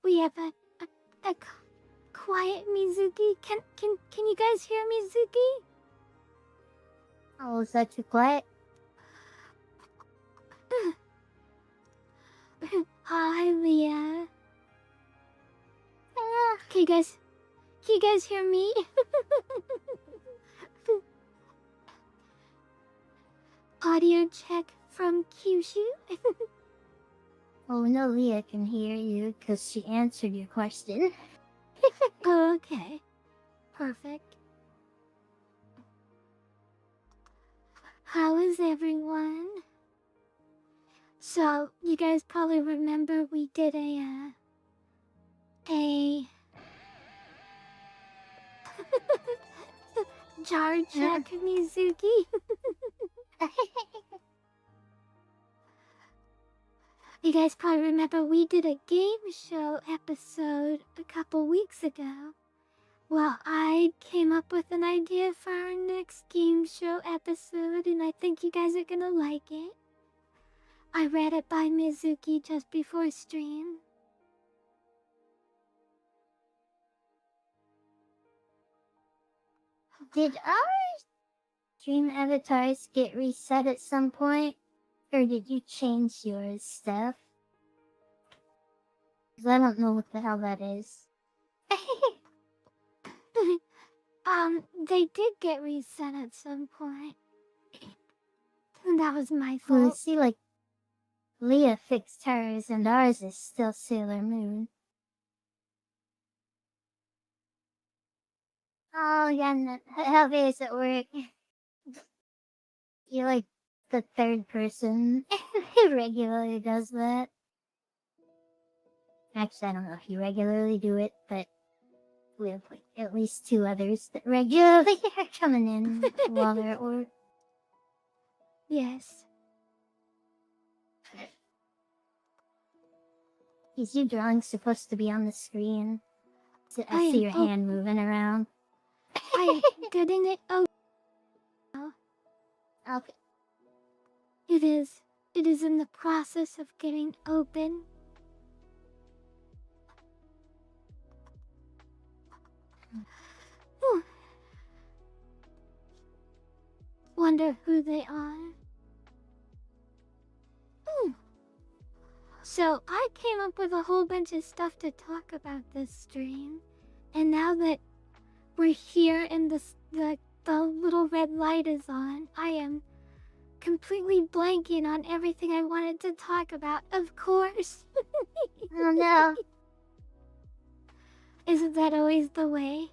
We have a quiet Mizuki. Can you guys hear Mizuki? Oh, is that too quiet? Hi, Leah. Ah. Can you guys hear me? Audio check from Kyushu. Oh, no, Leah can hear you because she answered your question. Oh, okay. Perfect. How is everyone? So, you guys probably remember we did a jar check, Mizuki. You guys probably remember we did a game show episode a couple weeks ago. Well, I came up with an idea for our next game show episode, and I think you guys are gonna like it. I read it by Mizuki just before stream. Did our stream avatars get reset at some point? Or did you change yours, Steph? Because I don't know what the hell that is. They did get reset at some point. That was my Well, I fault. see, like, Leah fixed hers and ours is still Sailor Moon. Oh, yeah, how does it work? You're like the third person who regularly does that. Actually, I don't know if you regularly do it, but we have like at least 2 others that regularly are coming in while they're at work. Yes. Is your drawing supposed to be on the screen? I see your Oh, hand moving around. I am getting it. Oh, Okay. it is. It is in the process of getting open. Whew. Wonder who they are. So I came up with a whole bunch of stuff to talk about this stream, and now that we're here and the little red light is on, I am completely blanking on everything I wanted to talk about. Of course. Oh no. Isn't that always the way?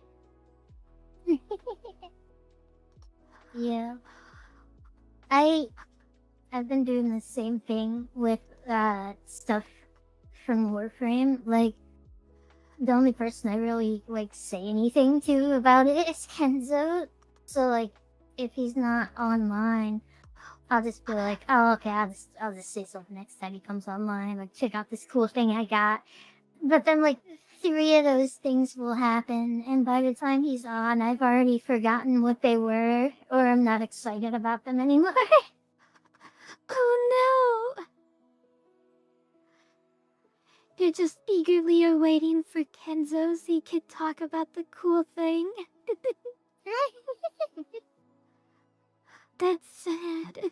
Yeah. I've been doing the same thing with stuff from Warframe. Like, the only person I really like say anything to about it is Kenzo. So like, if he's not online, I'll just be like, oh okay, I'll just say something next time he comes online. Like, check out this cool thing I got. But then like 3 of those things will happen, and by the time he's on, I've already forgotten what they were, or I'm not excited about them anymore. Oh no! You're just eagerly awaiting for Kenzo so you could talk about the cool thing. That's sad.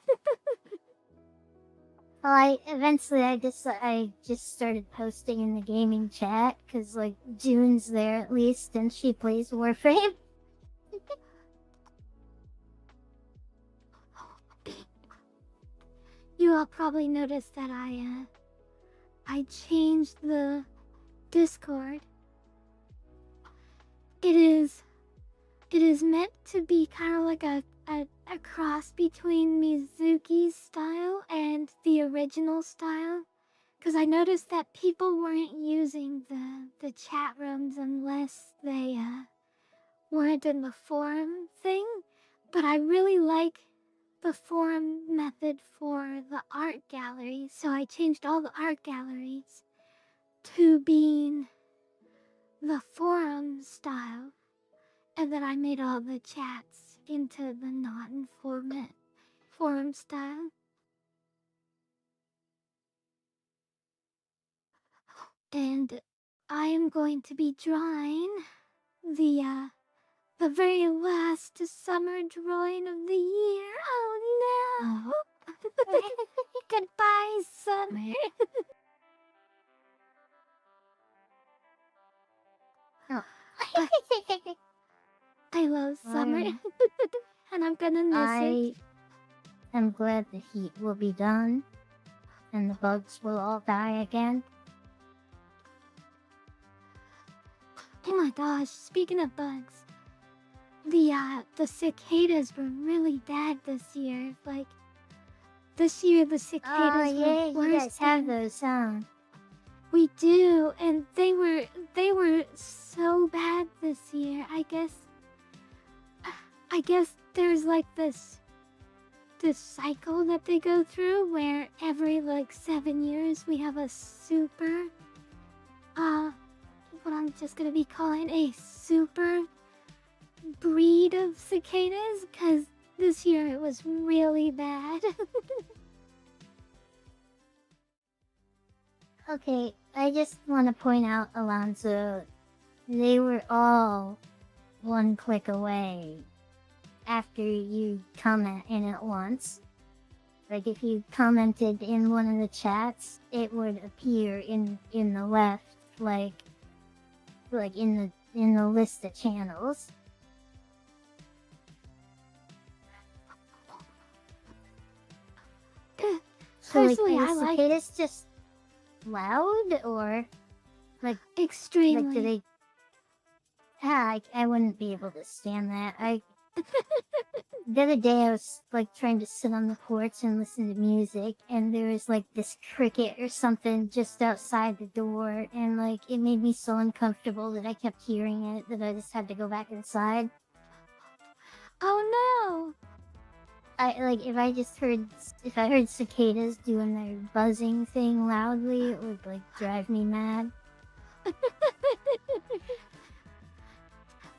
Well, I just started posting in the gaming chat because like June's there at least, and she plays Warframe. You all probably noticed that I changed the Discord. It is meant to be kind of like a cross between Mizuki's style and the original style. Because I noticed that people weren't using the chat rooms unless they weren't in the forum thing. But I really like the forum method for the art gallery, so I changed all the art galleries to being the forum style, and then I made all the chats into the non-format forum style. and I am going to be drawing the very last summer drawing of the year. Oh no! Goodbye, summer. Oh. I love summer, and I'm gonna miss it. I am glad the heat will be done, and the bugs will all die again. Oh my gosh! Speaking of bugs, the cicadas were really bad this year. Like this year, the cicadas yeah, were worse. You guys have those, huh? We do, and they were so bad this year. I guess there's like this cycle that they go through where every like 7 years we have a super what I'm just gonna be calling a super breed of cicadas, because this year it was really bad. Okay, I just want to point out, Alonso, they were all one click away after you comment in it once. Like if you commented in one of the chats, it would appear in the left, like in the list of channels. So Personally, like, I are like cicadas just loud or like extremely. like do they? I wouldn't be able to stand that. The other day I was like trying to sit on the porch and listen to music, and there was like this cricket or something just outside the door, and like it made me so uncomfortable that I kept hearing it that I just had to go back inside. Oh no! If I heard cicadas doing their buzzing thing loudly, it would like drive me mad.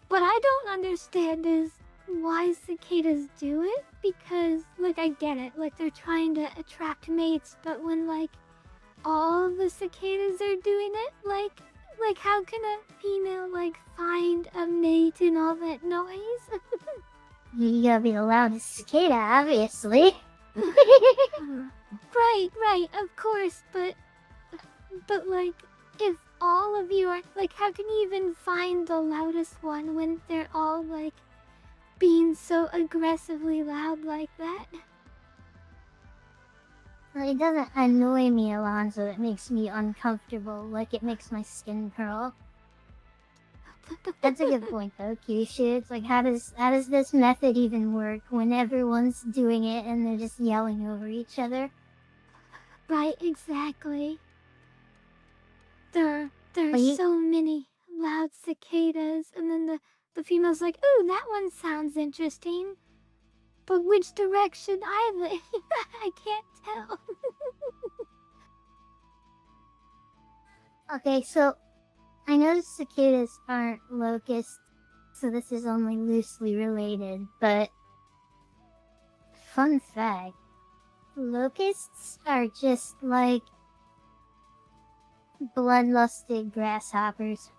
What I don't understand is why cicadas do it, because like I get it, like they're trying to attract mates, but when like all the cicadas are doing it, like how can a female like find a mate in all that noise? You gotta be the loudest cicada, obviously. Right, of course, but like if all of you are like, how can you even find the loudest one when they're all like being so aggressively loud like that? Well, it doesn't annoy me, Alonso. It makes me uncomfortable, like it makes my skin curl. That's a good point, though, Kyushu. It's like, how does this method even work when everyone's doing it and they're just yelling over each other? Right, exactly. There are so many loud cicadas, and then the female's like, ooh, that one sounds interesting. But which direction I can't tell. Okay, so I know cicadas aren't locusts, so this is only loosely related, but fun fact, locusts are just like bloodlusted grasshoppers.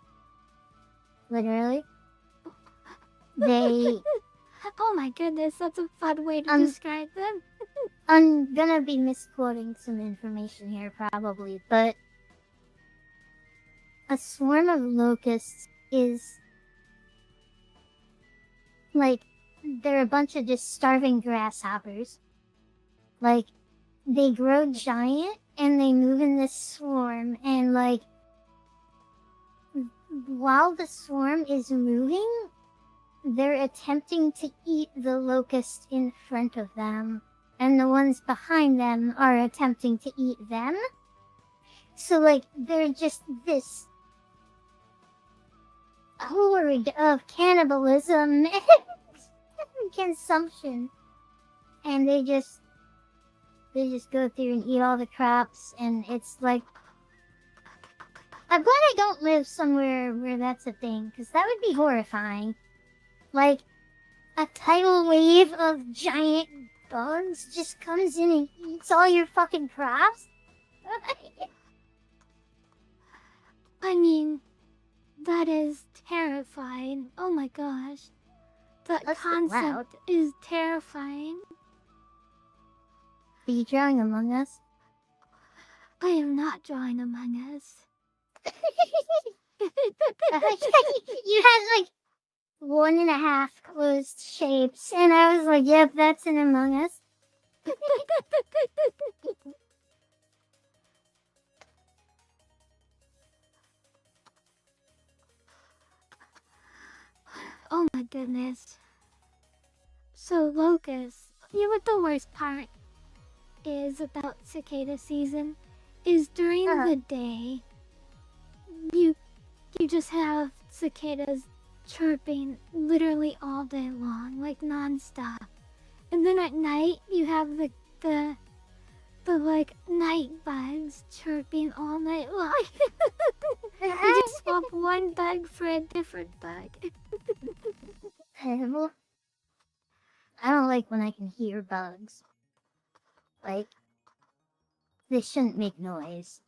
Literally. They... Oh my goodness, that's a fun way to describe them. I'm gonna be misquoting some information here probably, but a swarm of locusts is like, they're a bunch of just starving grasshoppers. Like, they grow giant and they move in this swarm, and like, while the swarm is moving, they're attempting to eat the locust in front of them, and the ones behind them are attempting to eat them. So like, they're just this horde of cannibalism and consumption, and they just go through and eat all the crops, and it's like, I'm glad I don't live somewhere where that's a thing, because that would be horrifying. Like, a tidal wave of giant bugs just comes in and eats all your fucking crops? I mean, that is terrifying. Oh my gosh. The That's loud. concept is terrifying. Are you drawing Among Us? I am not drawing Among Us. You had like 1.5 closed shapes, and I was like, yep, that's an Among Us. Oh my goodness. So, Locust, you know what the worst part is about cicada season? Is during the day, you just have cicadas chirping literally all day long, like non-stop. And then at night, you have the like night bugs chirping all night long. You just swap one bug for a different bug. Terrible. I don't like when I can hear bugs. Like, they shouldn't make noise.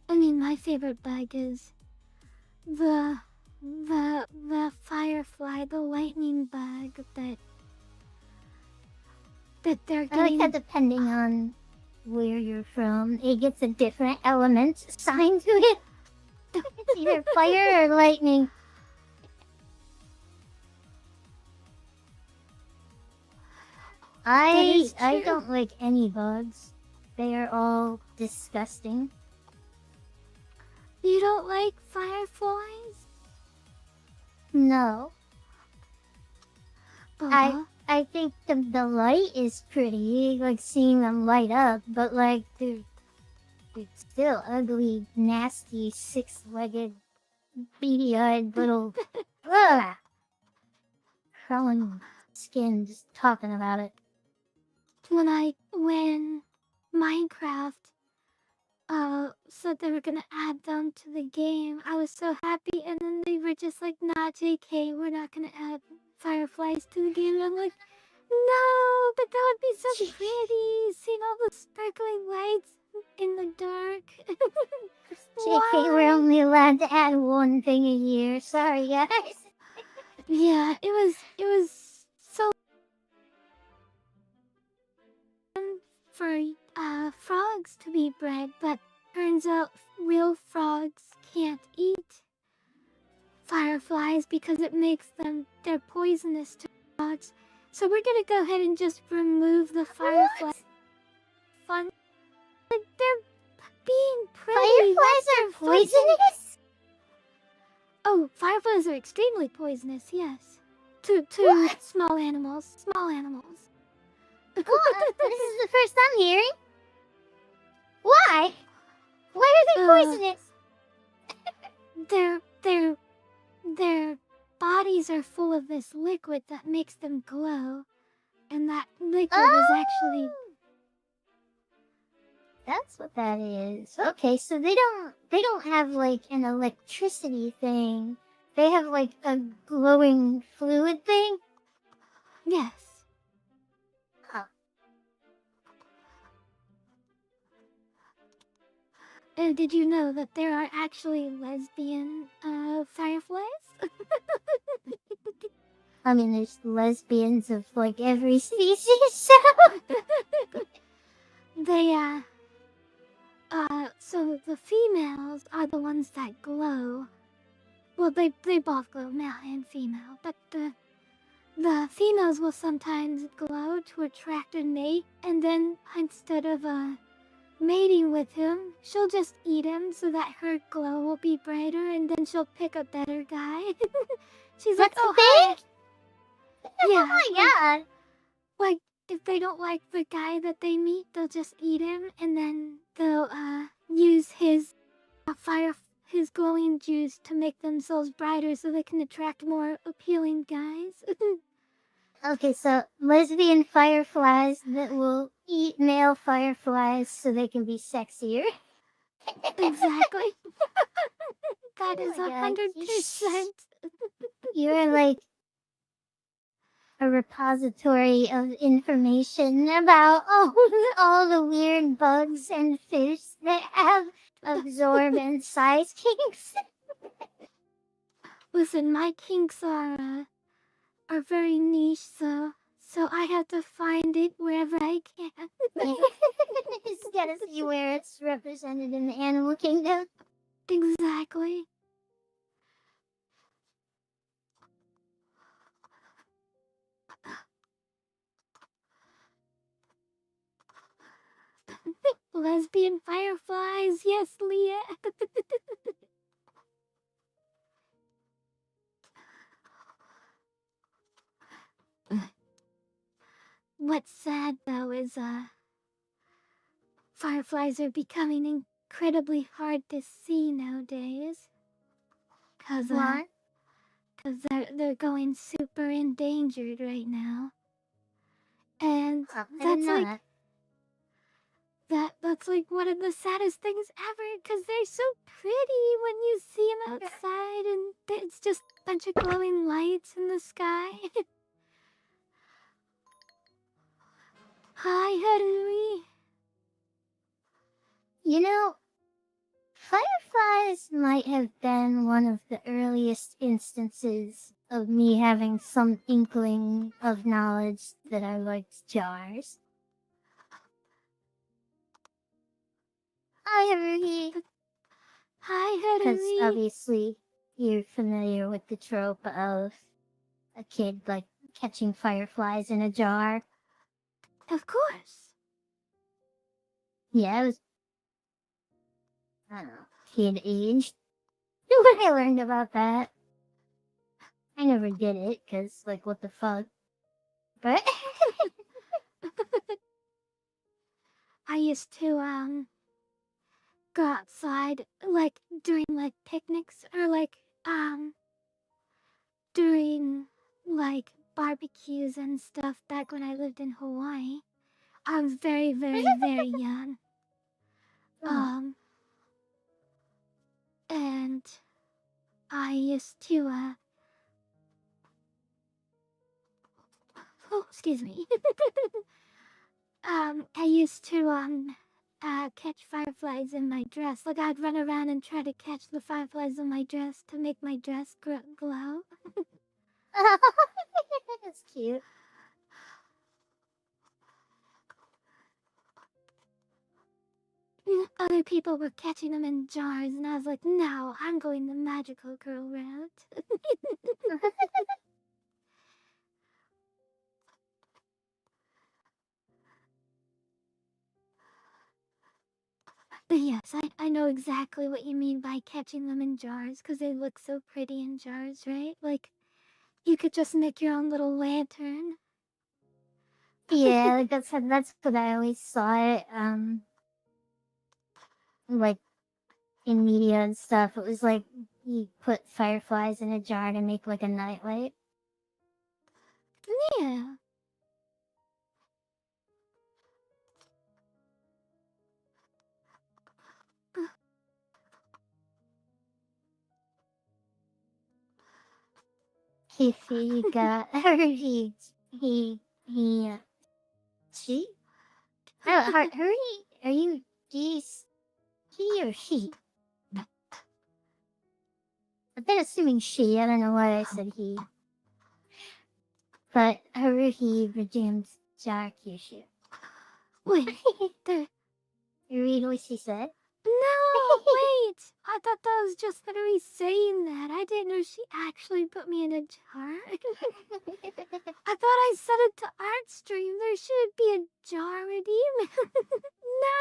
I mean, my favorite bug is the firefly, the lightning bug that they're I like getting. that depending on where you're from, it gets a different element assigned to it. It's either fire or lightning. I don't like any bugs. They are all disgusting. You don't like fireflies? No. Bubba? I think the light is pretty, like seeing them light up, but like they're still ugly, nasty, 6-legged, beady-eyed little crawling skin just talking about it. When Minecraft said they were gonna add them to the game, I was so happy, and then they were just like, nah, JK, we're not gonna add fireflies to the game. And I'm like, no, but that would be so pretty, seeing all the sparkling lights in the dark. JK, we're only allowed to add one thing a year. Sorry, guys. Yeah, it was so for frogs to be bred, but turns out real frogs can't eat fireflies because it makes they're poisonous to frogs. So we're gonna go ahead and just remove the firefly. Fun, like they're being pretty. Fireflies are poisonous? Oh, fireflies are extremely poisonous. Yes, to What? small animals. Small animals. What? This is the first I'm hearing. Why? Why are they poisonous? Their bodies are full of this liquid that makes them glow, and that liquid is actually. That's what that is. Okay, so they don't have like an electricity thing. They have like a glowing fluid thing? Yes. Huh. Did you know that there are actually lesbian fireflies? I mean, there's lesbians of like every species, so They so the females are the ones that glow. Well, they both glow, male and female, but the females will sometimes glow to attract a mate, and then instead of mating with him, she'll just eat him so that her glow will be brighter, and then she'll pick a better guy. She's like, oh, hi. Yeah. Oh my god. Like, if they don't like the guy that they meet, they'll just eat him, and then they'll use his his glowing juice to make themselves brighter so they can attract more appealing guys. Okay, so lesbian fireflies that will eat male fireflies so they can be sexier. Exactly. That Oh is my God. 100%. You're like a repository of information about all the weird bugs and fish that have absorb and size kinks. Listen, my kinks are very niche, so I have to find it wherever I can. Just gotta see where it's represented in the animal kingdom. Exactly. Lesbian fireflies, yes, Leah. What's sad though is fireflies are becoming incredibly hard to see nowadays. Cause What? Cause they're going super endangered right now. And I that's didn't know like that's like one of the saddest things ever, cause they're so pretty when you see them outside, and it's just a bunch of glowing lights in the sky. Hi, Harui. You know, fireflies might have been one of the earliest instances of me having some inkling of knowledge that I liked jars. Hi, Haruhi. Hi, Because Harui. obviously you're familiar with the trope of a kid like catching fireflies in a jar. Of course. Yeah, I was, I don't know, kid aged. When I learned about that, I never did it, because, like, what the fuck? But, I used to go outside like during like picnics or like during like barbecues and stuff back when I lived in Hawaii. I was very, very, very young. oh, And I used to oh, excuse me. I used to catch fireflies in my dress. Like I'd run around and try to catch the fireflies in my dress to make my dress glow. that's cute. Other people were catching them in jars, and I was like, no, I'm going the magical girl route. But yes, I know exactly what you mean by catching them in jars, because they look so pretty in jars, right? Like, you could just make your own little lantern. Yeah, like that's what I always saw it, like, in media and stuff. It was like, you put fireflies in a jar to make, like, a nightlight. Yeah. He got, or he, she? I don't, her, are you, he or she? I've been assuming she, I don't know why I said he. But Haruhi redeemed Jakyushu. Wait, there. You read what she said? No, wait. I thought that was just literally saying that. I didn't know she actually put me in a jar. I thought I set it to Artstream. There should be a jar redeem. No!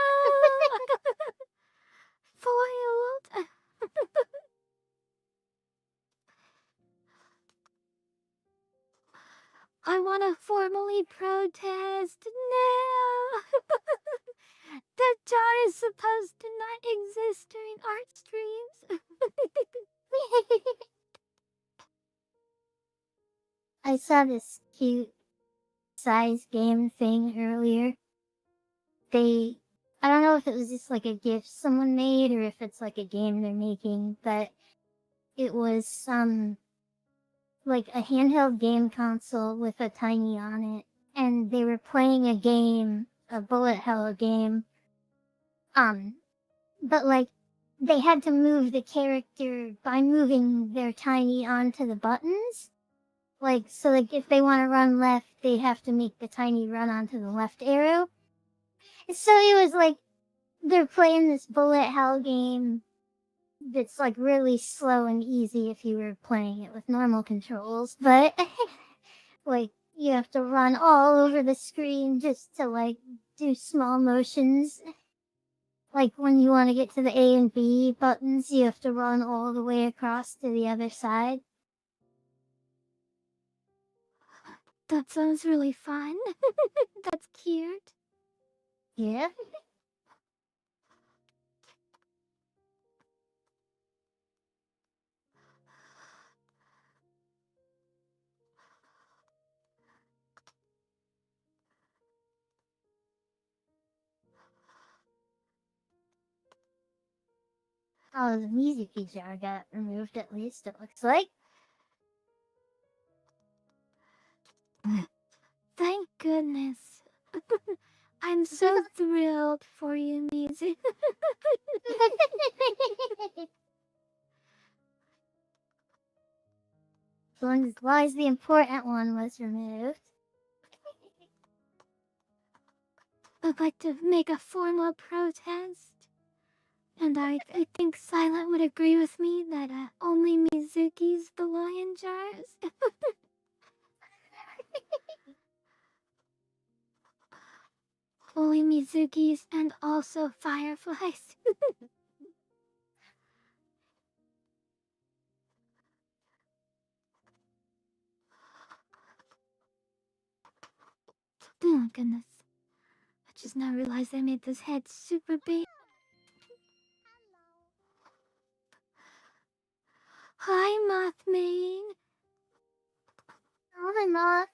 Foiled. I want to formally protest. No! The jar is supposed to not exist during art streams. I saw this cute size game thing earlier. I don't know if it was just like a gift someone made or if it's like a game they're making, but it was like a handheld game console with a tiny on it, and they were playing a game, a bullet hell game. But like they had to move the character by moving their tiny onto the buttons. Like so, like if they want to run left, they have to make the tiny run onto the left arrow. So it was like they're playing this bullet hell game that's like really slow and easy if you were playing it with normal controls, but like you have to run all over the screen just to like do small motions. Like when you want to get to the A and B buttons, you have to run all the way across to the other side. That sounds really fun. That's cute. Yeah. Oh, the music feature got removed at least, it looks like. Thank goodness. I'm so thrilled for you, Mizu. As long as the important one was removed. I'd like to make a formal protest. And I think Silent would agree with me that only Mizuki's the lion jars. Only Mizuki's and also Fireflies. Oh goodness. I just now realized I made this head super big. Hi, Mothmane. Oh, hi, Moth.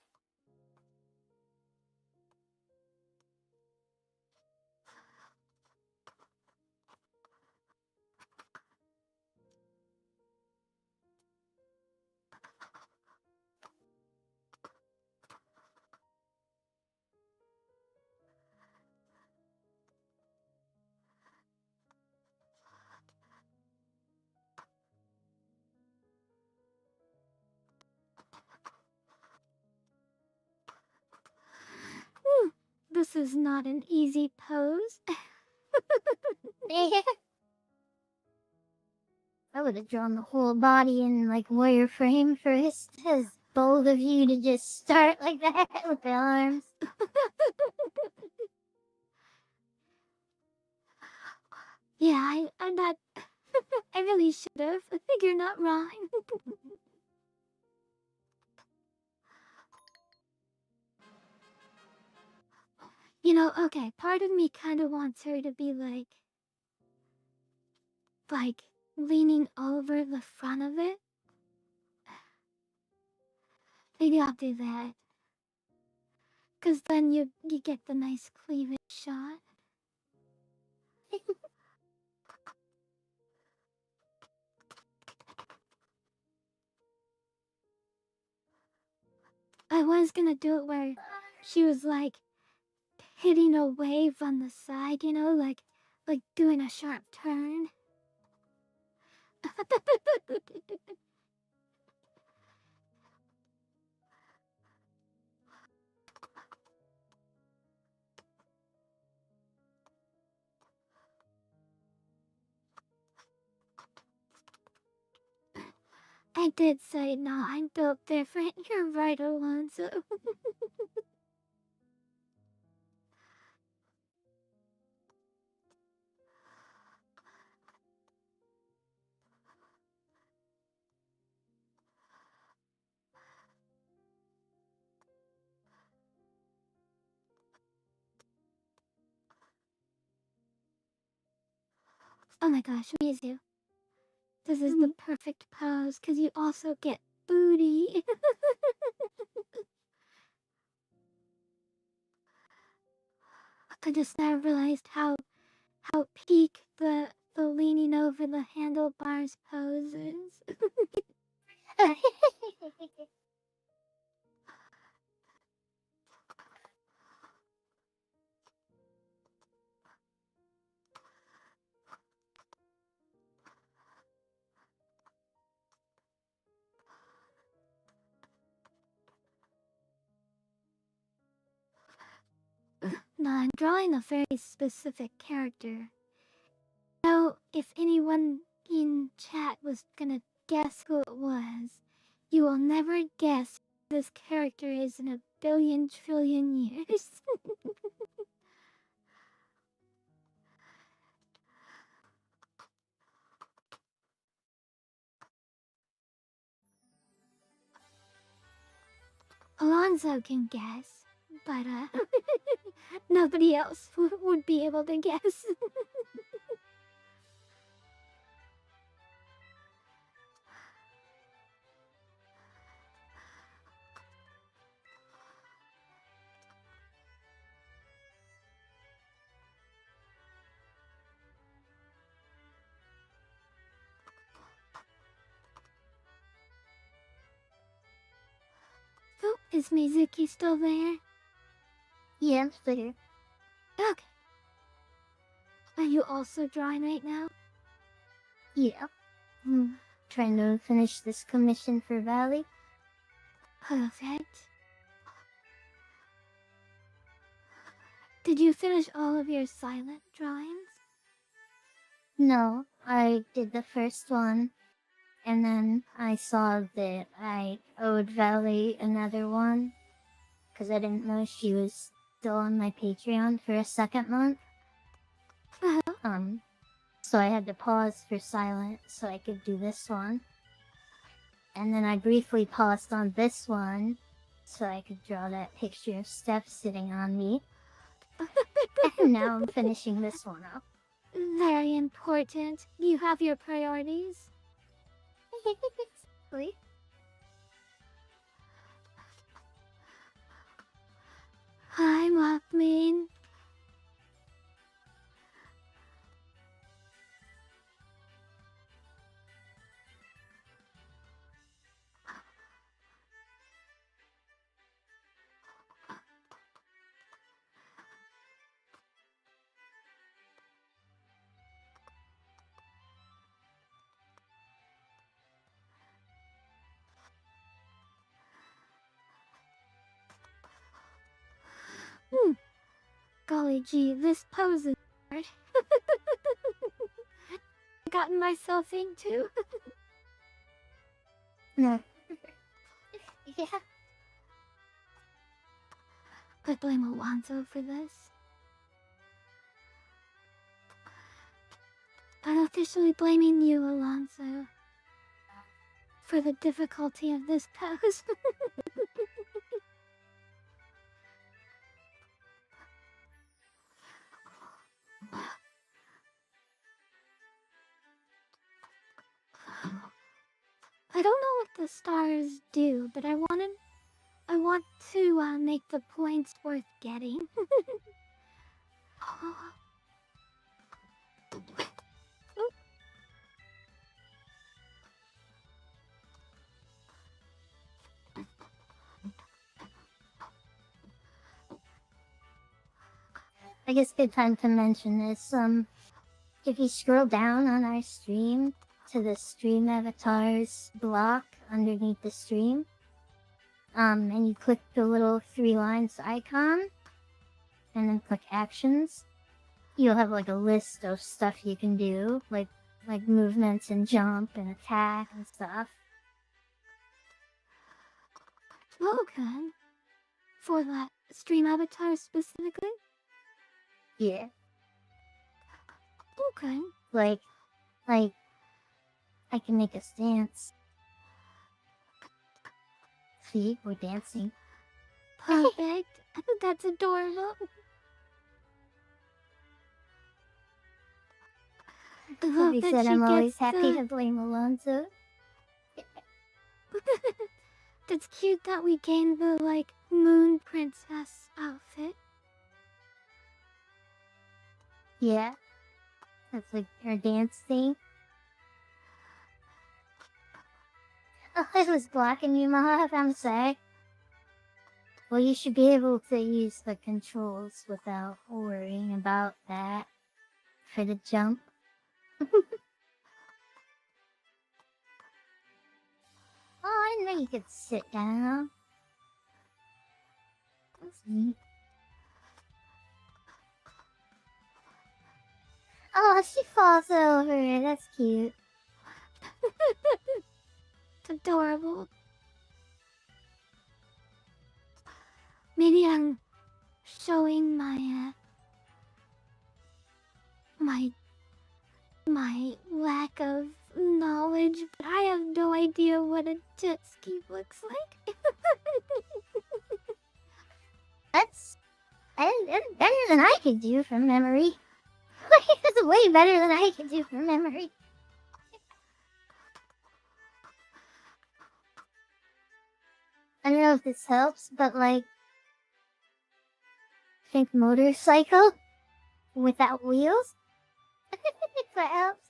This is not an easy pose. I would have drawn the whole body in like wireframe for his bold of you to just start like that with the arms. Yeah, I'm not. I really should have. I think you're not wrong. You know, okay, part of me kind of wants her to be like leaning over the front of it. Maybe I'll do that. Cause then you get the nice cleavage shot. I was gonna do it where she was like hitting a wave on the side, you know, like doing a sharp turn. I did say no, I'm built different. You're right, Alonso. Oh my gosh, Mizu. This is the perfect pose because you also get booty. I just now realized how peak the leaning over the handlebars pose is. No, I'm drawing a very specific character. So, if anyone in chat was gonna guess who it was, you will never guess who this character is in a billion trillion years. Alonso can guess, but nobody else would be able to guess. Oh, is Mizuki still there? Yeah, I'm still here. Okay. Are you also drawing right now? Yeah. Trying to finish this commission for Valley. Perfect. Did you finish all of your silent drawings? No, I did the first one, and then I saw that I owed Valley another one, because I didn't know she was still on my Patreon for a second month. So I had to pause for silent so I could do this one. And then I briefly paused on this one so I could draw that picture of Steph sitting on me. And now I'm finishing this one up. Very important. You have your priorities. Wait. Hi, Mothman. Golly gee, this pose is hard. Gotten myself into. No. Yeah. I blame Alonso for this. I'm officially blaming you, Alonso, for the difficulty of this pose. I don't know what the stars do, but I want to make the points worth getting. I guess good time to mention this. If you scroll down on our stream to the stream avatars block underneath the stream, and you click the little 3 lines icon, and then click actions, you'll have like a list of stuff you can do, like movements and jump and attack and stuff. Okay. For that stream avatar specifically? Yeah. Okay. Like, I can make us dance. See, we're dancing. Perfect. That's adorable. I love He that said she I'm always gets happy the... to blame Alonso. That's cute that we gained the, like, moon princess outfit. Yeah. That's like her dance thing. Oh, I was blocking you, Mahav, I'm sorry. Well, you should be able to use the controls without worrying about that for the jump. Oh, I didn't know you could sit down. That's neat. Oh, she falls over. That's cute. It's adorable. Maybe I'm showing my my lack of knowledge, but I have no idea what a jet ski looks like. That's better than I could do from memory. That's way better than I could do from memory. I don't know if this helps, but like, think motorcycle without wheels. If that helps.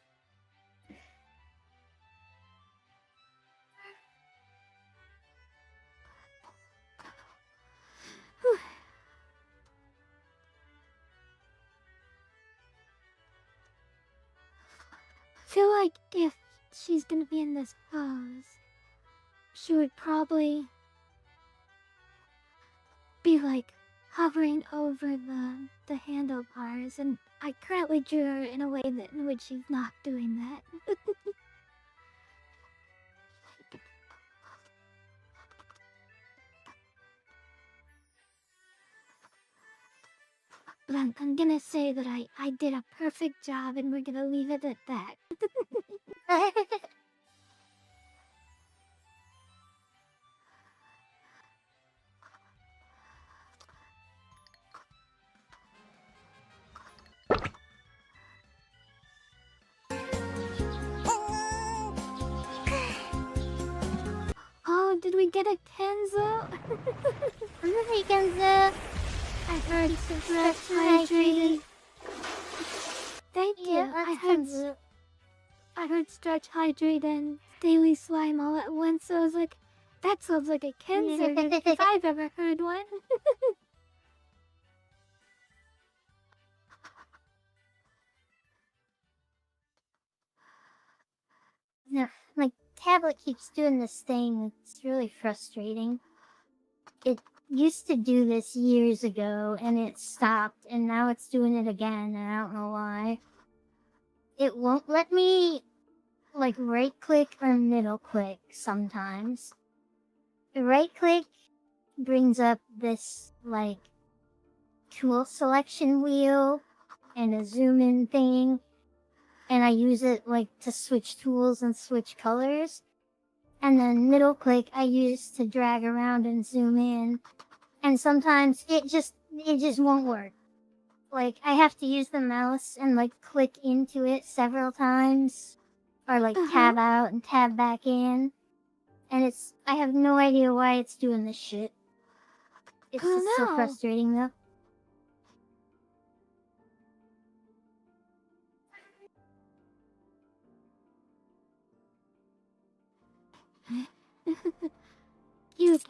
I feel like if she's gonna be in this pose, she would probably be like hovering over the handlebars, and I currently drew her in a way that in which she's not doing that. But I'm gonna say that I did a perfect job, and we're gonna leave it at that. Oh, did we get a Kenzo? Hi, Kenzo. I heard stretch hydrated. Thank you. Yeah, I heard stretch hydrate and daily slime all at once. So I was like, that sounds like a Kenzo if I've ever heard one. No, my tablet keeps doing this thing. It's really frustrating. It used to do this years ago, and it stopped, and now it's doing it again, and I don't know why. It won't let me, like, right-click or middle-click sometimes. The right-click brings up this, like, tool selection wheel and a zoom-in thing, and I use it, like, to switch tools and switch colors. And then middle-click I use to drag around and zoom in. And sometimes it just won't work. Like, I have to use the mouse and, like, click into it several times. Or, like, tab out and tab back in. And I have no idea why it's doing this shit. It's just so frustrating, though.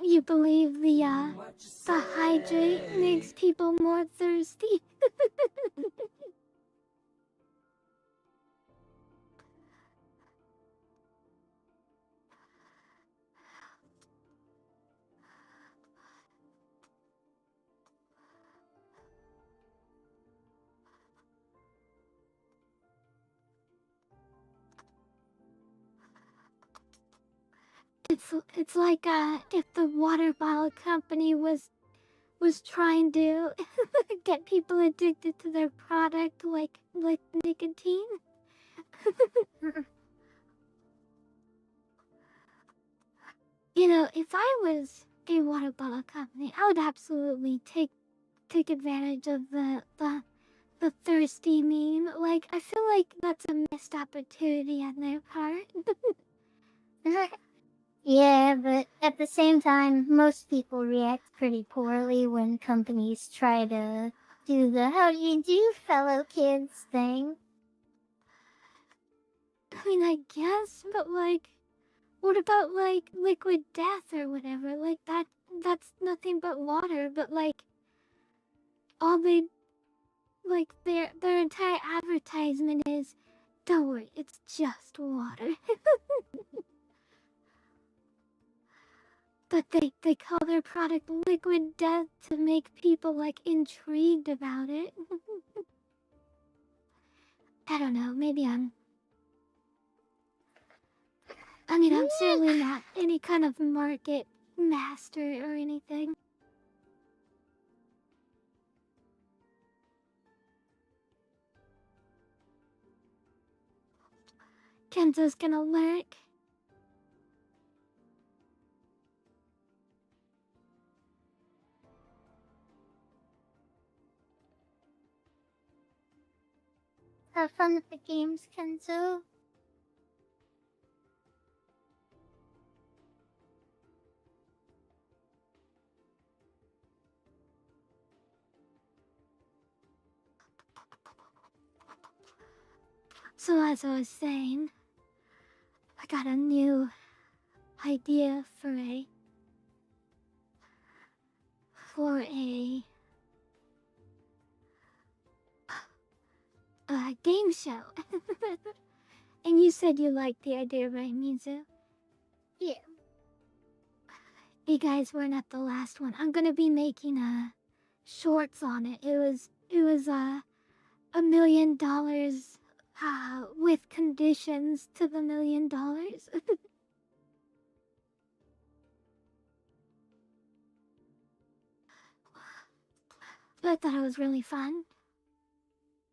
You believe the hydrate makes people more thirsty? It's like if the water bottle company was trying to get people addicted to their product like nicotine. You know, if I was a water bottle company, I would absolutely take advantage of the thirsty meme. Like, I feel like that's a missed opportunity on their part. Yeah, but at the same time, most people react pretty poorly when companies try to do the "how do you do, fellow kids" thing. I mean, I guess, but like, what about like liquid death or whatever? Like that's nothing but water, but like all they like their entire advertisement is, don't worry, it's just water. But they call their product liquid death to make people like intrigued about it. I don't know, maybe I mean, I'm certainly not any kind of market master or anything. Kenzo's gonna lurk. Have fun with the games, Kenzo. So as I was saying, I got a new idea for a game show. And you said you liked the idea, right, Mizu? Yeah. You guys weren't at the last one. I'm gonna be making shorts on it. It was $1 million with conditions to the $1 million. But I thought it was really fun.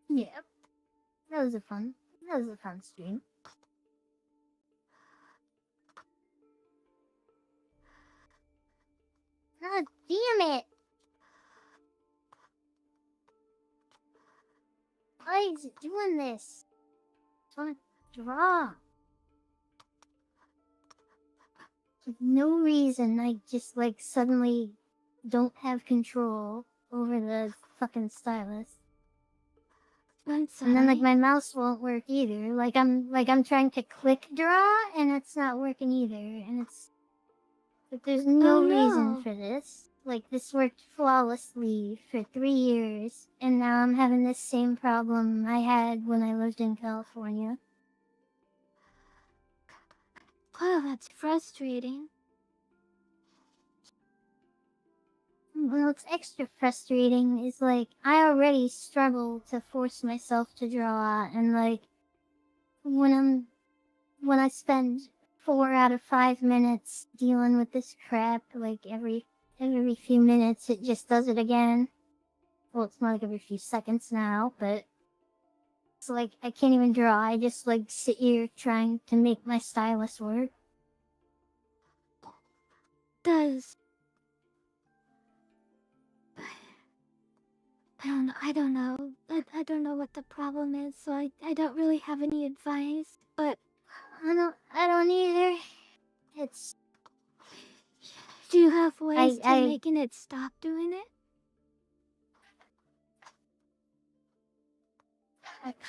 Yeah. That was a fun stream. God damn it! Why is it doing this? I want to draw. For no reason, I just like suddenly don't have control over the fucking stylus. I'm sorry. And then like my mouse won't work either. I'm trying to click draw and it's not working either. And it's like there's no reason no. for this. Like this worked flawlessly for 3 years and now I'm having this same problem I had when I lived in California. Well, that's frustrating. What's extra frustrating is like I already struggle to force myself to draw and like when I spend 4 out of 5 minutes dealing with this crap, like every few minutes it just does it again. Well, it's not like every few seconds now, but it's like I can't even draw. I just like sit here trying to make my stylus work. Does I don't know. I don't know what the problem is, so I don't really have any advice, but I don't either. It's do you have ways to I making it stop doing it?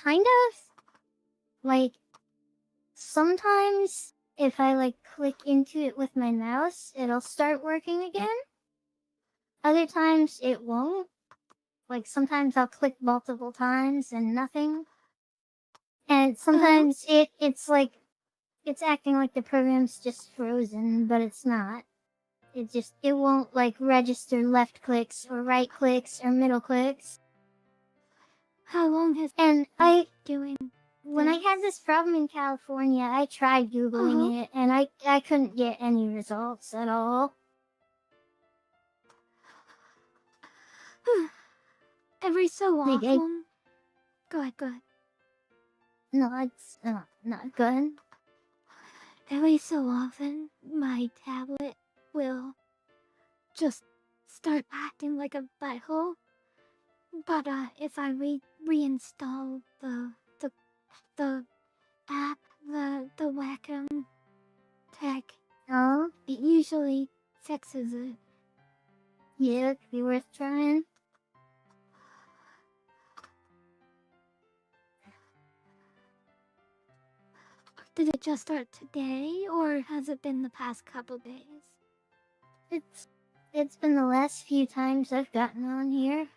kind of like sometimes if I like click into it with my mouse, it'll start working again. Other times it won't. Like sometimes I'll click multiple times and nothing. And sometimes it's like it's acting like the program's just frozen, but it's not. It won't like register left clicks or right clicks or middle clicks. How long has And doing when I had this problem in California, I tried Googling it and I couldn't get any results at all. every so Like, often? Go ahead. no, it's not good. Every so often, my tablet will just start acting like a butthole. But if I reinstall the app, the Wacom tech, Oh, it usually fixes it. yeah, it could be worth trying. Did it just start today, or has it been the past couple days? It's been the last few times I've gotten on here.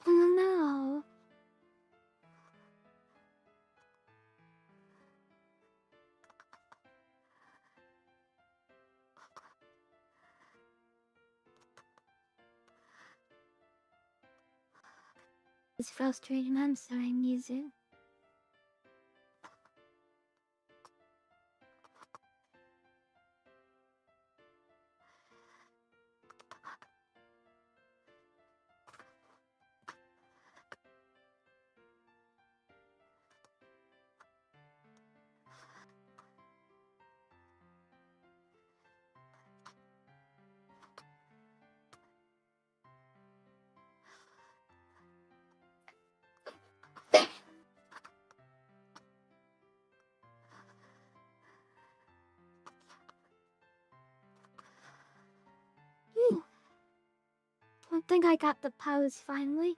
Oh no. It's frustrating. I'm sorry, Mizu. think I got the pose finally.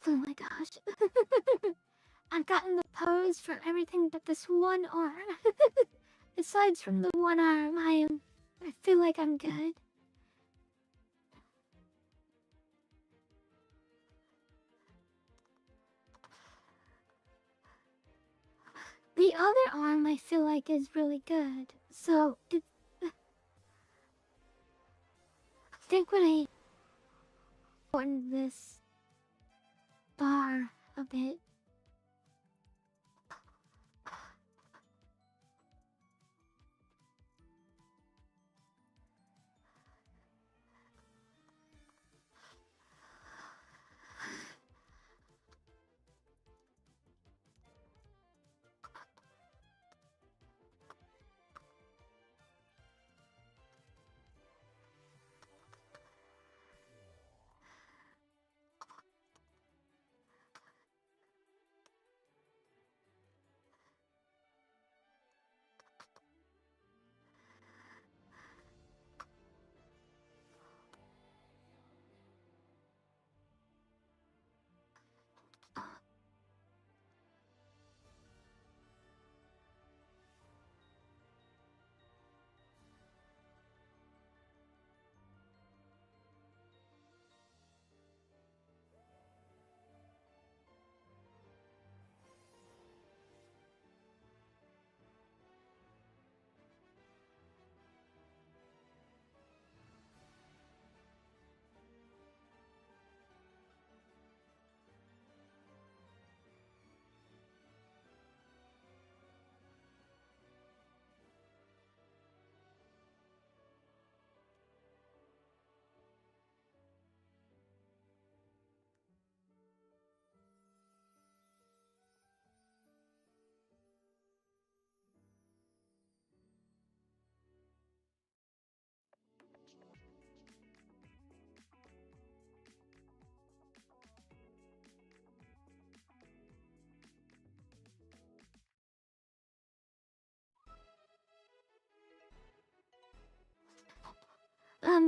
Oh my gosh. I've gotten the pose for everything but this one arm. Besides from the one arm, I feel like I'm good. The other arm I feel like is really good. So, I think when I shorten this bar a bit,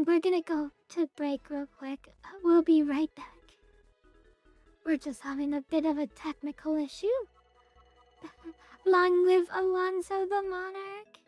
we're gonna go to break real quick. We'll be right back. We're just having a bit of a technical issue. Long live Alonso the Monarch.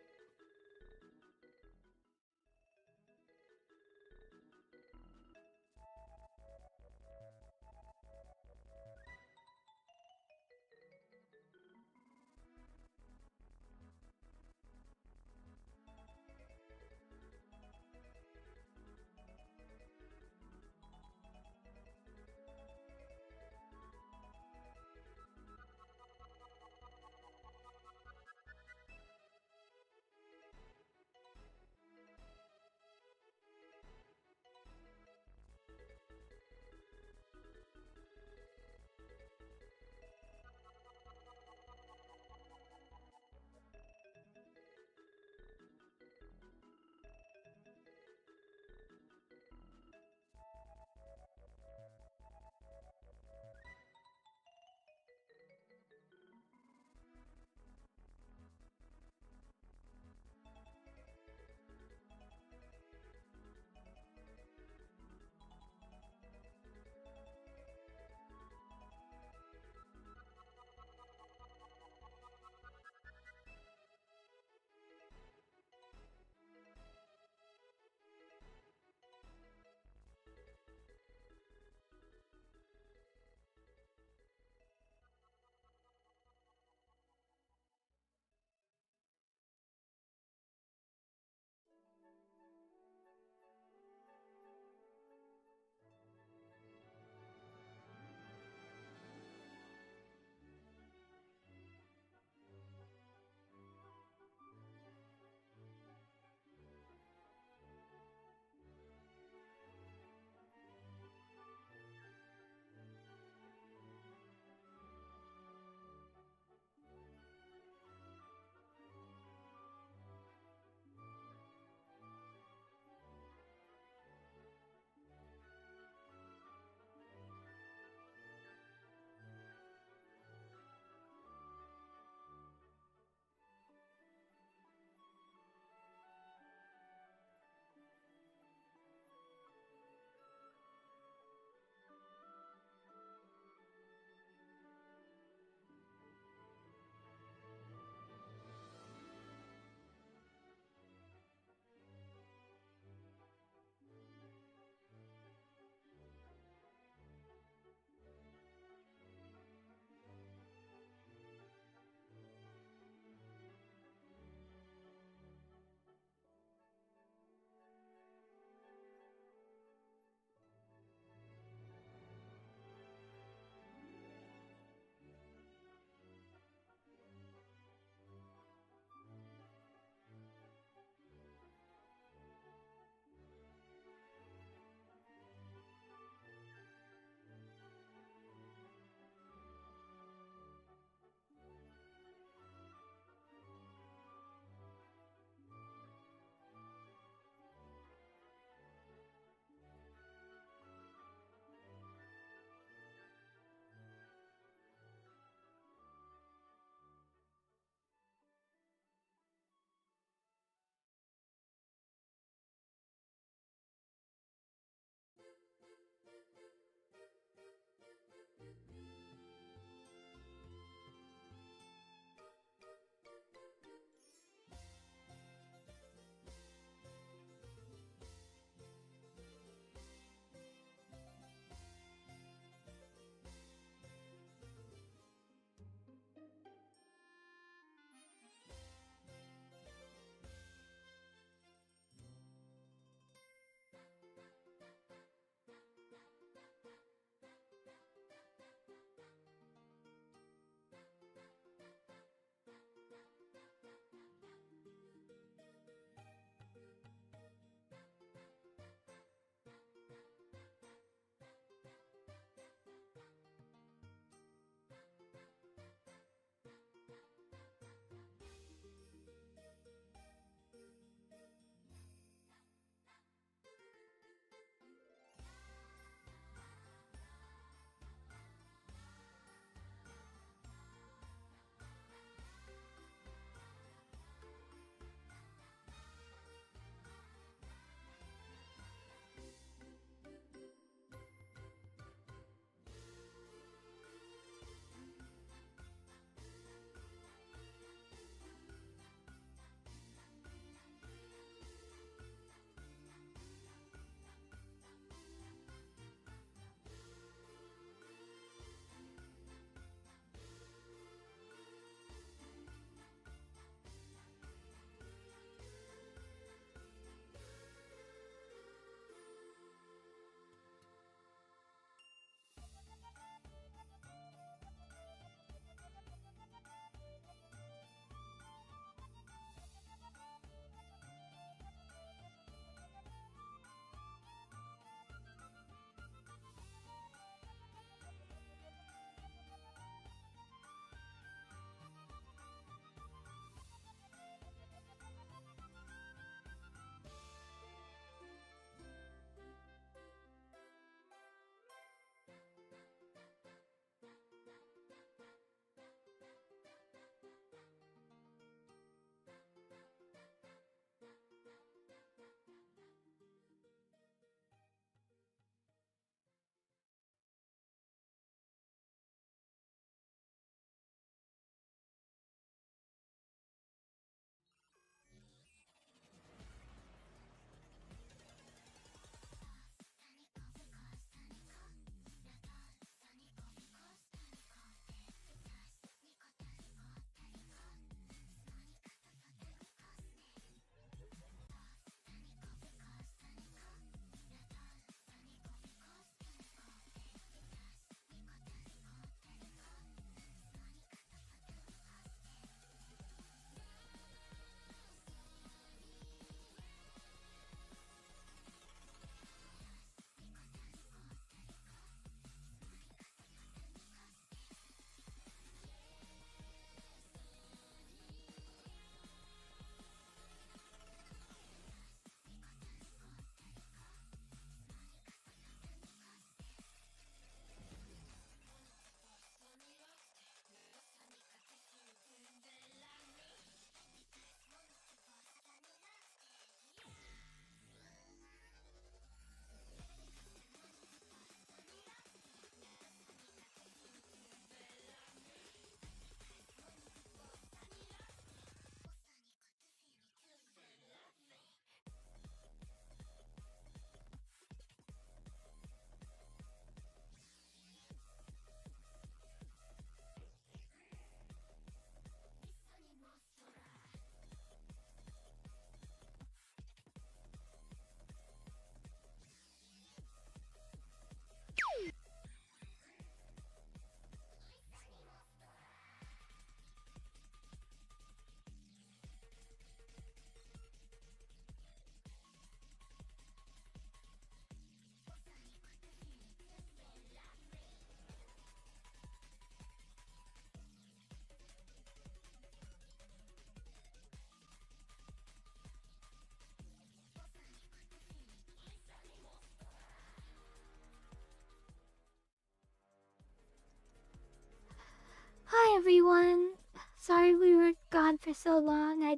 everyone. Sorry we were gone for so long. I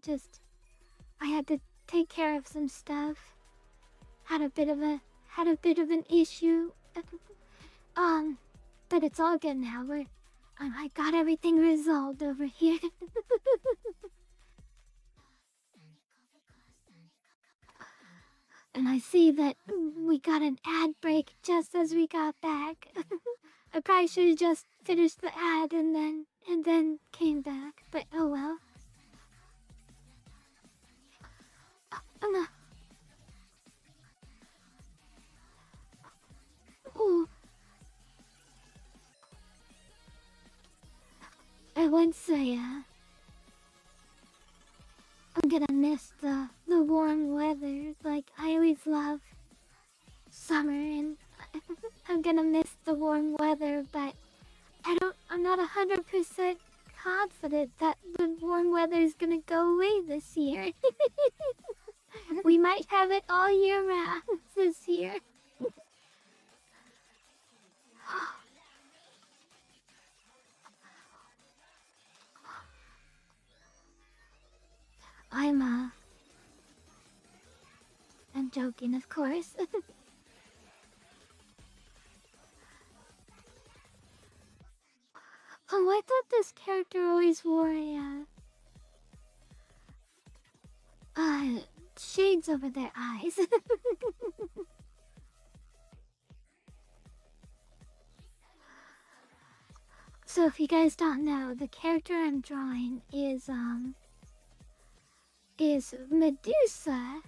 had to take care of some stuff. Had a bit of an issue. But it's all good now. I got everything resolved over here. And I see that we got an ad break just as we got back. I probably should have just finished the ad and then came back, but oh well. No. Ooh. I would say, I'm gonna miss the warm weather. Like, I always love summer, and I'm gonna miss the warm weather, but I'm not 100% confident that the warm weather is gonna go away this year. We might have it all year round this year. I'm joking, of course. Oh, I thought this character always wore shades over their eyes. So if you guys don't know, the character I'm drawing is Medusa.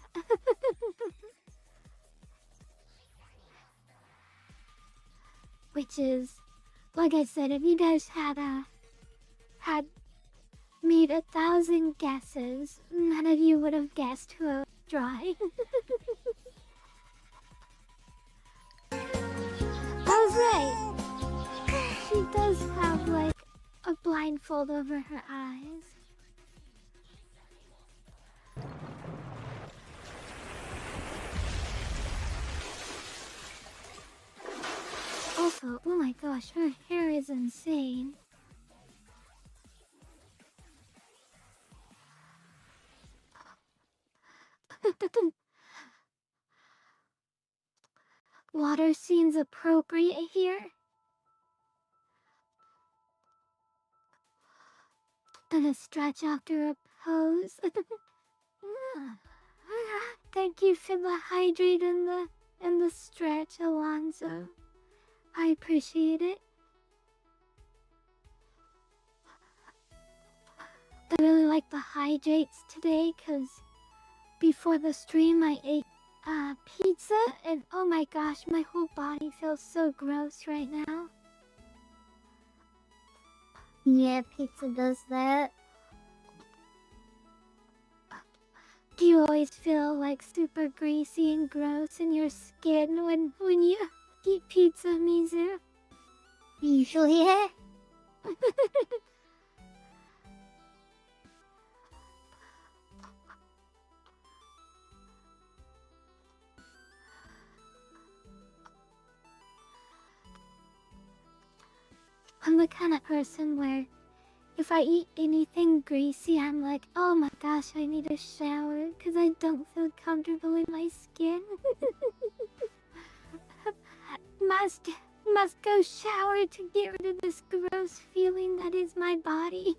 Which is, like I said, if you guys had made 1,000 guesses, none of you would have guessed who I was drawing. I was right. She does have like a blindfold over her eyes. Also, oh my gosh, her hair is insane. Water seems appropriate here. Gonna stretch after a pose. Thank you for the hydrate and the stretch, Alonzo. I appreciate it. I really like the hydrates today because before the stream I ate pizza and oh my gosh, my whole body feels so gross right now. Yeah, pizza does that. Do you always feel like super greasy and gross in your skin when you eat pizza, Mizu? Usually, yeah. I'm the kind of person where if I eat anything greasy, I'm like, oh my gosh, I need a shower because I don't feel comfortable in my skin. Must go shower to get rid of this gross feeling that is my body.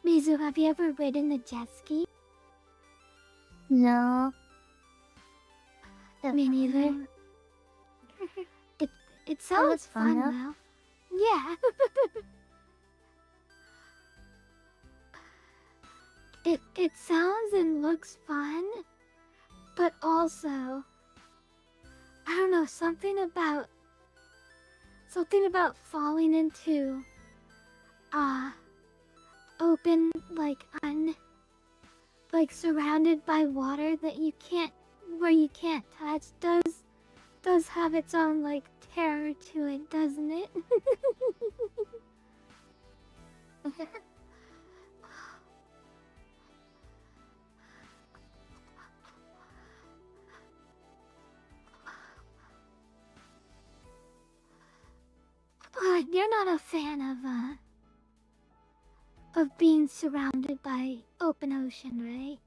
Mizu, have you ever ridden a jet ski? No. Me neither. It sounds fun though. Yeah. It sounds and looks fun, but also I don't know, something about falling into open, like surrounded by water that you can't touch does have its own like terror to it, doesn't it? not a fan of being surrounded by open ocean, right?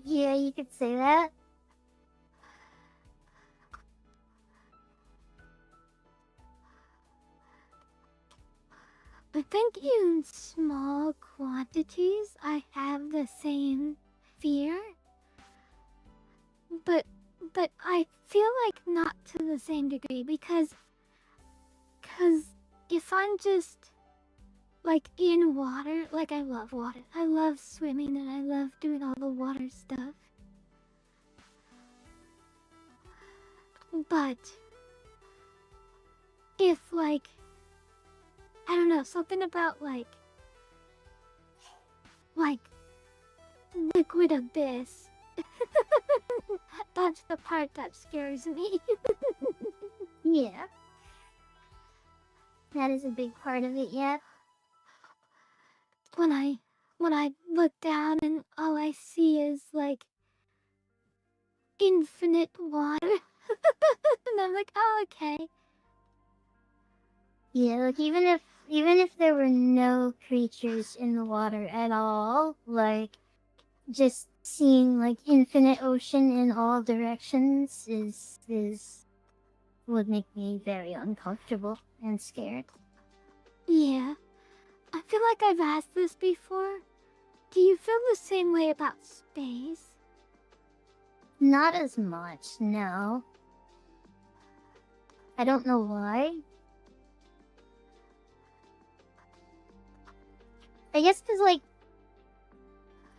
Yeah, you could say that. I think in small quantities I have the same fear, but I feel like not to the same degree because if I'm just like in water, like I love water. I love swimming and I love doing all the water stuff. But if like I don't know, something about like liquid abyss. That's the part that scares me. Yeah. That is a big part of it, yeah. when I look down and all I see is like infinite water. And I'm like, oh okay. Yeah, like even if there were no creatures in the water at all, like just seeing like infinite ocean in all directions is would make me very uncomfortable and scared. Yeah. I feel like I've asked this before. Do you feel the same way about space? Not as much, no. I don't know why. I guess because, like,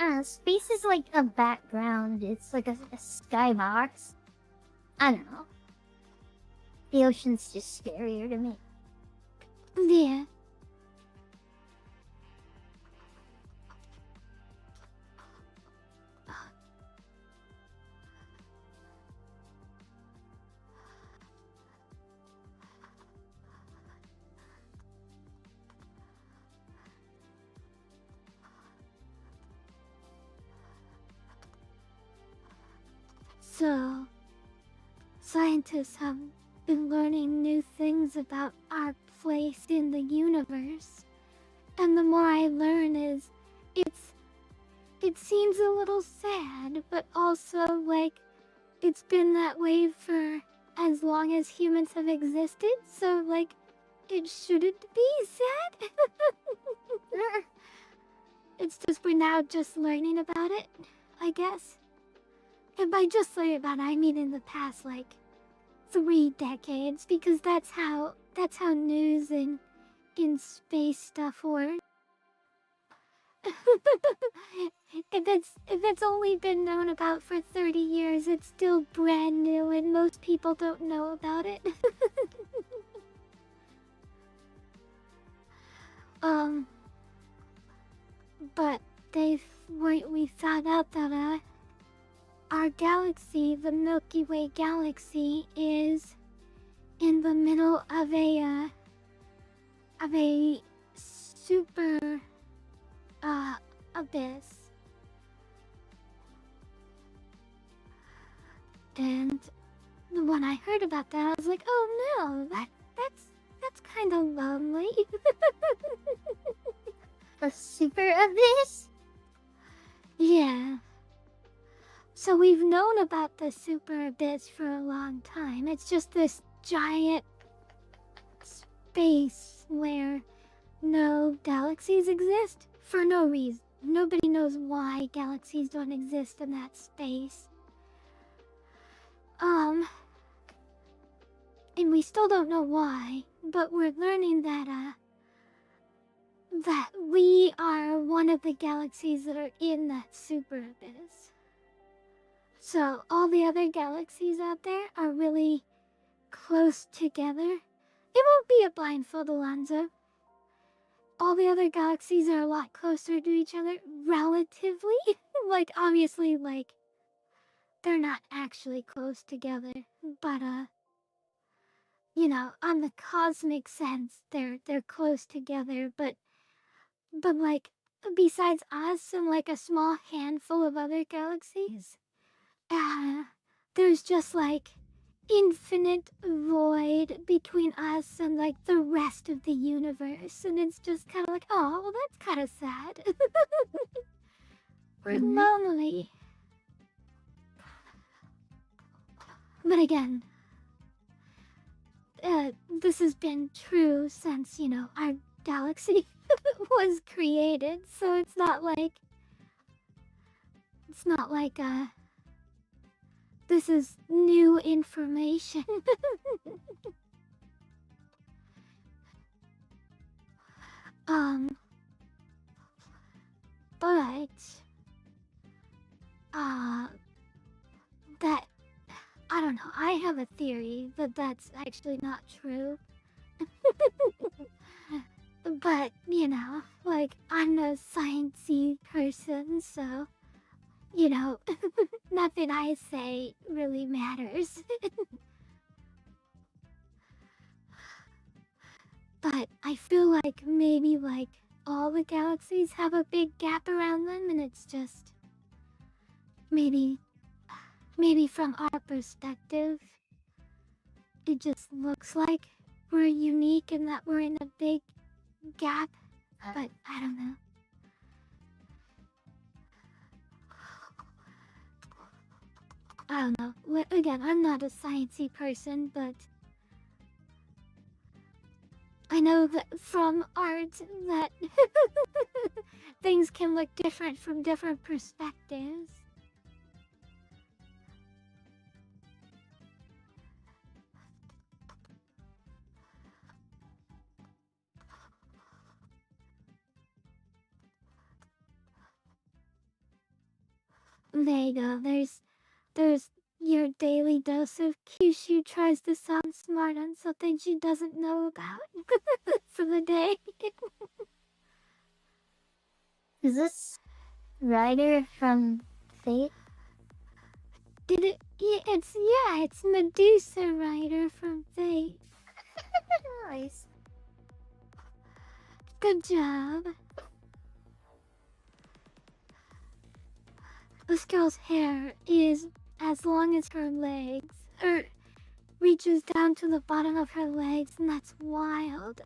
I don't know, space is like a background. It's like a skybox. I don't know. The ocean's just scarier to me. Yeah. So, scientists have been learning new things about our place in the universe. And the more I learn is it seems a little sad, but also like it's been that way for as long as humans have existed, so like it shouldn't be sad. It's just we're now just learning about it, I guess. And by just learning about it, I mean in the past like 3 decades, because that's how news and in space stuff works. If it's only been known about for 30 years, it's still brand new and most people don't know about it. But we found out that our galaxy, the Milky Way galaxy, is in the middle of a super abyss. And when I heard about that, I was like, oh no, that's kind of lonely. A super abyss? Yeah. So we've known about the super abyss for a long time. It's just this giant space where no galaxies exist for no reason. Nobody knows why galaxies don't exist in that space. And we still don't know why, but we're learning that we are one of the galaxies that are in that super abyss. So all the other galaxies out there are really close together. It won't be a blindfold, Alonzo. All the other galaxies are a lot closer to each other, relatively. Like, obviously, like, they're not actually close together, but, you know, on the cosmic sense, they're close together, but like, besides us and like a small handful of other galaxies, there's just like infinite void between us and like the rest of the universe, and it's just kind of like, oh, well, that's kind of sad. We're lonely. But again, this has been true since, you know, our galaxy was created, so it's not like this is new information. But that, I don't know, I have a theory that that's actually not true. But, you know, like, I'm a sciencey person, so, you know, nothing I say really matters. But I feel like maybe, like, all the galaxies have a big gap around them, and it's just maybe from our perspective, it just looks like we're unique and that we're in a big gap, but I don't know. I don't know. Again, I'm not a sciencey person, but I know that from art that things can look different from different perspectives. There you go. There's your daily dose of Kyushu tries to sound smart on something she doesn't know about for the day. Is this Ryder from Fate? It's Medusa Rider from Fate. Nice. Good job. This girl's hair is as long as her legs, or reaches down to the bottom of her legs, and that's wild.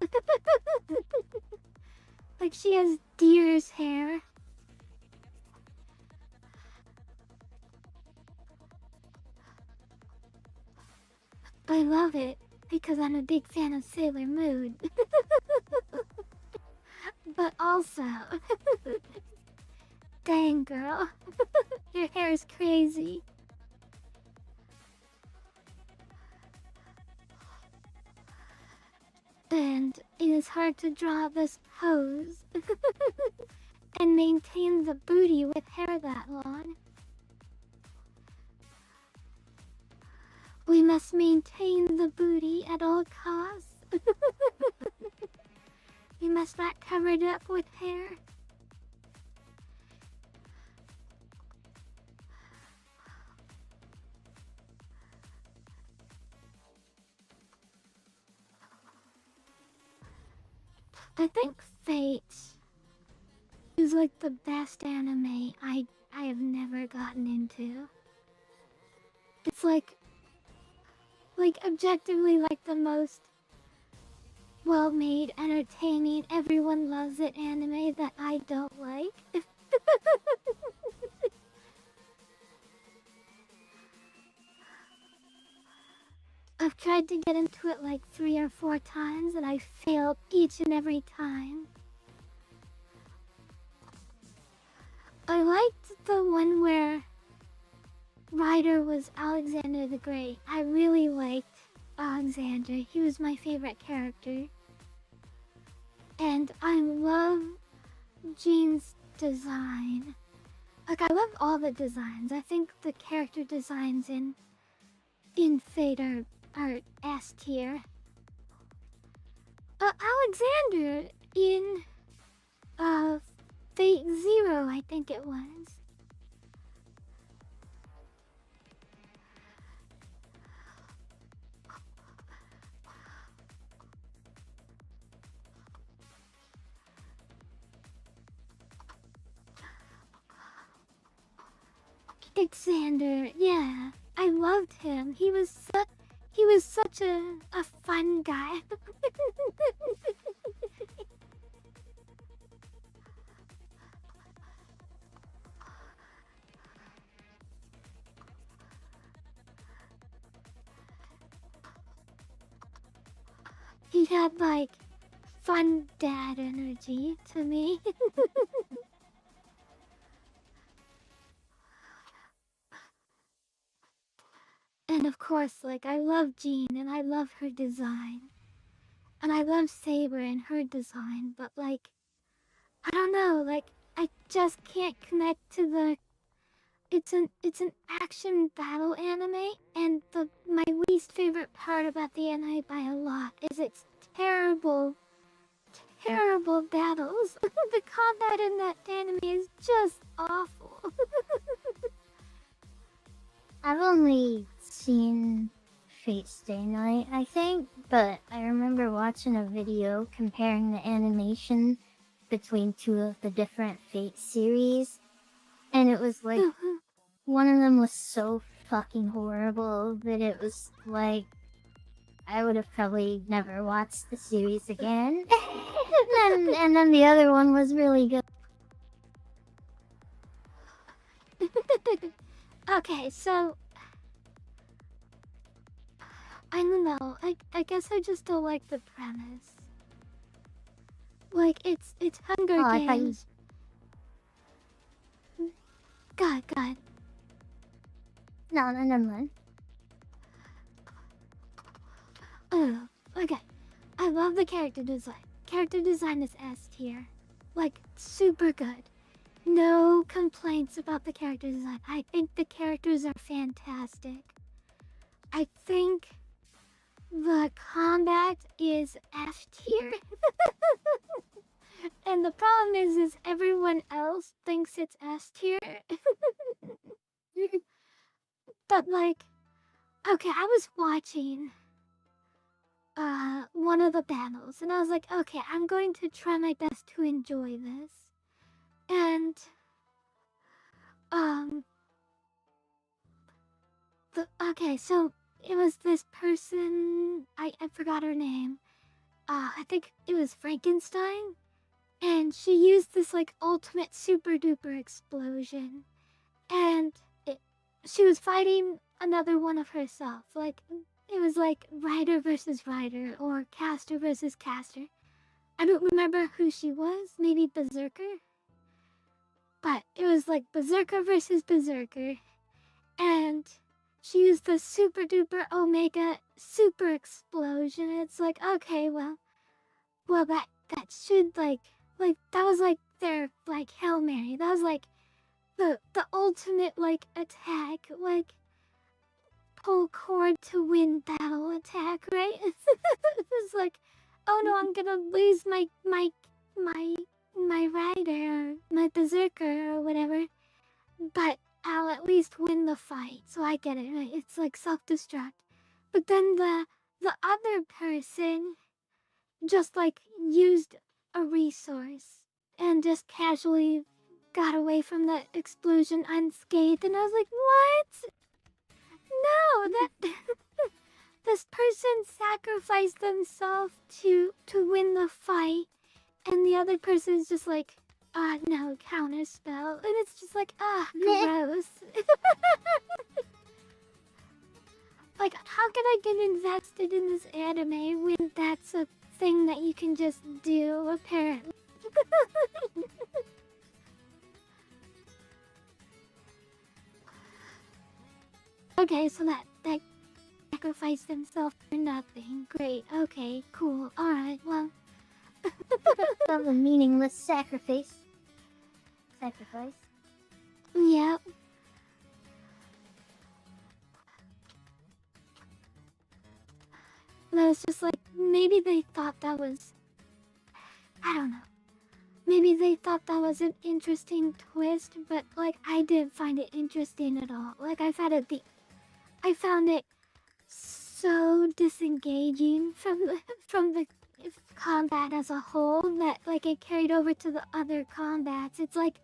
Like she has deer's hair. I love it because I'm a big fan of Sailor Moon. But also, dang girl, your hair is crazy. And it is hard to draw this pose and maintain the booty with hair that long. We must maintain the booty at all costs. We must not cover it up with hair. I think Fate is like the best anime I have never gotten into. It's like objectively like the most well-made, entertaining, everyone loves it anime that I don't like. I've tried to get into it like 3 or 4 times and I failed each and every time. I liked the one where Ryder was Alexander the Great. I really liked Alexander. He was my favorite character. And I love Jean's design. Like, I love all the designs. I think the character designs in Fate are S tier. Alexander in Fate Zero, I think it was. Alexander, yeah, I loved him. He was was such a fun guy. He had like fun dad energy to me. And of course, like, I love Jean and I love her design. And I love Saber and her design, but like, I don't know, like, I just can't connect to the it's an action battle anime, and my least favorite part about the anime by a lot is its terrible battles. The combat in that anime is just awful. I've only seen Fate Stay Night, I think, but I remember watching a video comparing the animation between two of the different Fate series, and it was like one of them was so fucking horrible that it was like I would have probably never watched the series again. and then the other one was really good. Okay, so I don't know. I guess I just don't like the premise. Like it's Hunger Oh, I thought you... Games. God. No, never mind. Oh, okay. I love the character design. Character design is S tier. Like, super good. No complaints about the character design. I think the characters are fantastic. I think the combat is F tier. And the problem is everyone else thinks it's S tier. But like, okay, I was watching one of the battles and I was like, okay, I'm going to try my best to enjoy this. And okay, so it was this person, I forgot her name. I think it was Frankenstein, and she used this like ultimate super duper explosion, and she was fighting another one of herself. Like, it was like Rider versus Rider, or Caster versus Caster. I don't remember who she was, maybe Berserker? But it was like Berserker versus Berserker, and she used the super duper omega super explosion. It's like, okay, well that should like that was like their like Hail Mary. That was like the ultimate like attack, like pull cord to win battle attack, right? It was like, oh no, I'm gonna lose my rider, or my berserker or whatever, but I'll at least win the fight. So I get it, right? It's like self-destruct. But then the other person just like used a resource and just casually got away from the explosion unscathed, and I was like, what? No, that this person sacrificed themselves to win the fight, and the other person is just like, no, counter spell, and it's just like, gross. Like, how can I get invested in this anime when that's a thing that you can just do, apparently? Okay, so that sacrificed himself for nothing. Great. Okay, cool. Alright, well. Of a meaningless sacrifice. Yep. And I was just like, maybe they thought that was, I don't know. Maybe they thought that was an interesting twist, but like, I didn't find it interesting at all. Like, I found it so disengaging from the combat as a whole that like it carried over to the other combats. It's like,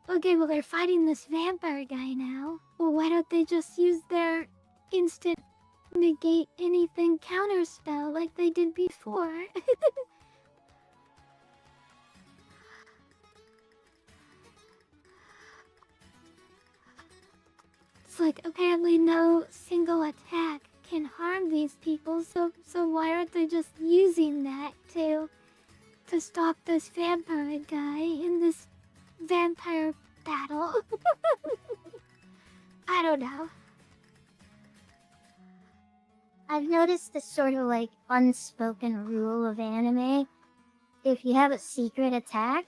okay, well, they're fighting this vampire guy now. Well, why don't they just use their instant negate anything counterspell like they did before. It's like apparently no single attack can harm these people, so why aren't they just using that to stop this vampire guy in this vampire battle? I don't know. I've noticed this sort of like unspoken rule of anime. If you have a secret attack,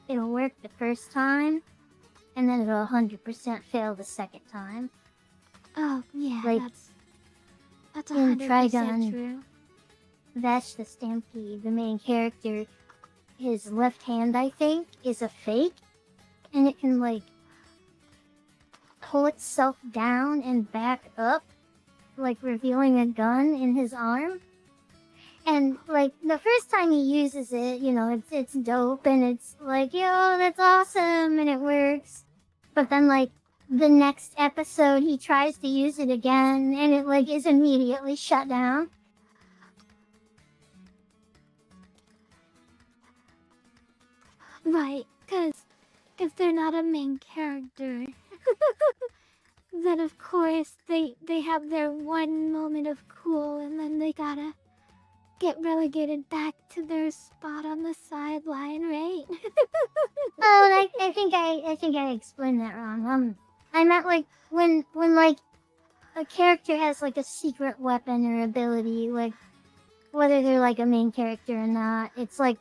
it'll work the first time, and then it'll 100% fail the second time. Oh yeah, Like, that's in 100% Trigun, true. Vash the Stampede, the main character, his left hand, I think, is a fake, and it can like pull itself down and back up, like revealing a gun in his arm. And like the first time he uses it, you know, it's dope and it's like, yo, that's awesome and it works. But then like the next episode he tries to use it again and it like is immediately shut down. Right, because if they're not a main character, then of course they have their one moment of cool and then they gotta get relegated back to their spot on the sideline, right? Oh, I think I explained that wrong. I meant like when like a character has like a secret weapon or ability, like whether they're like a main character or not, it's like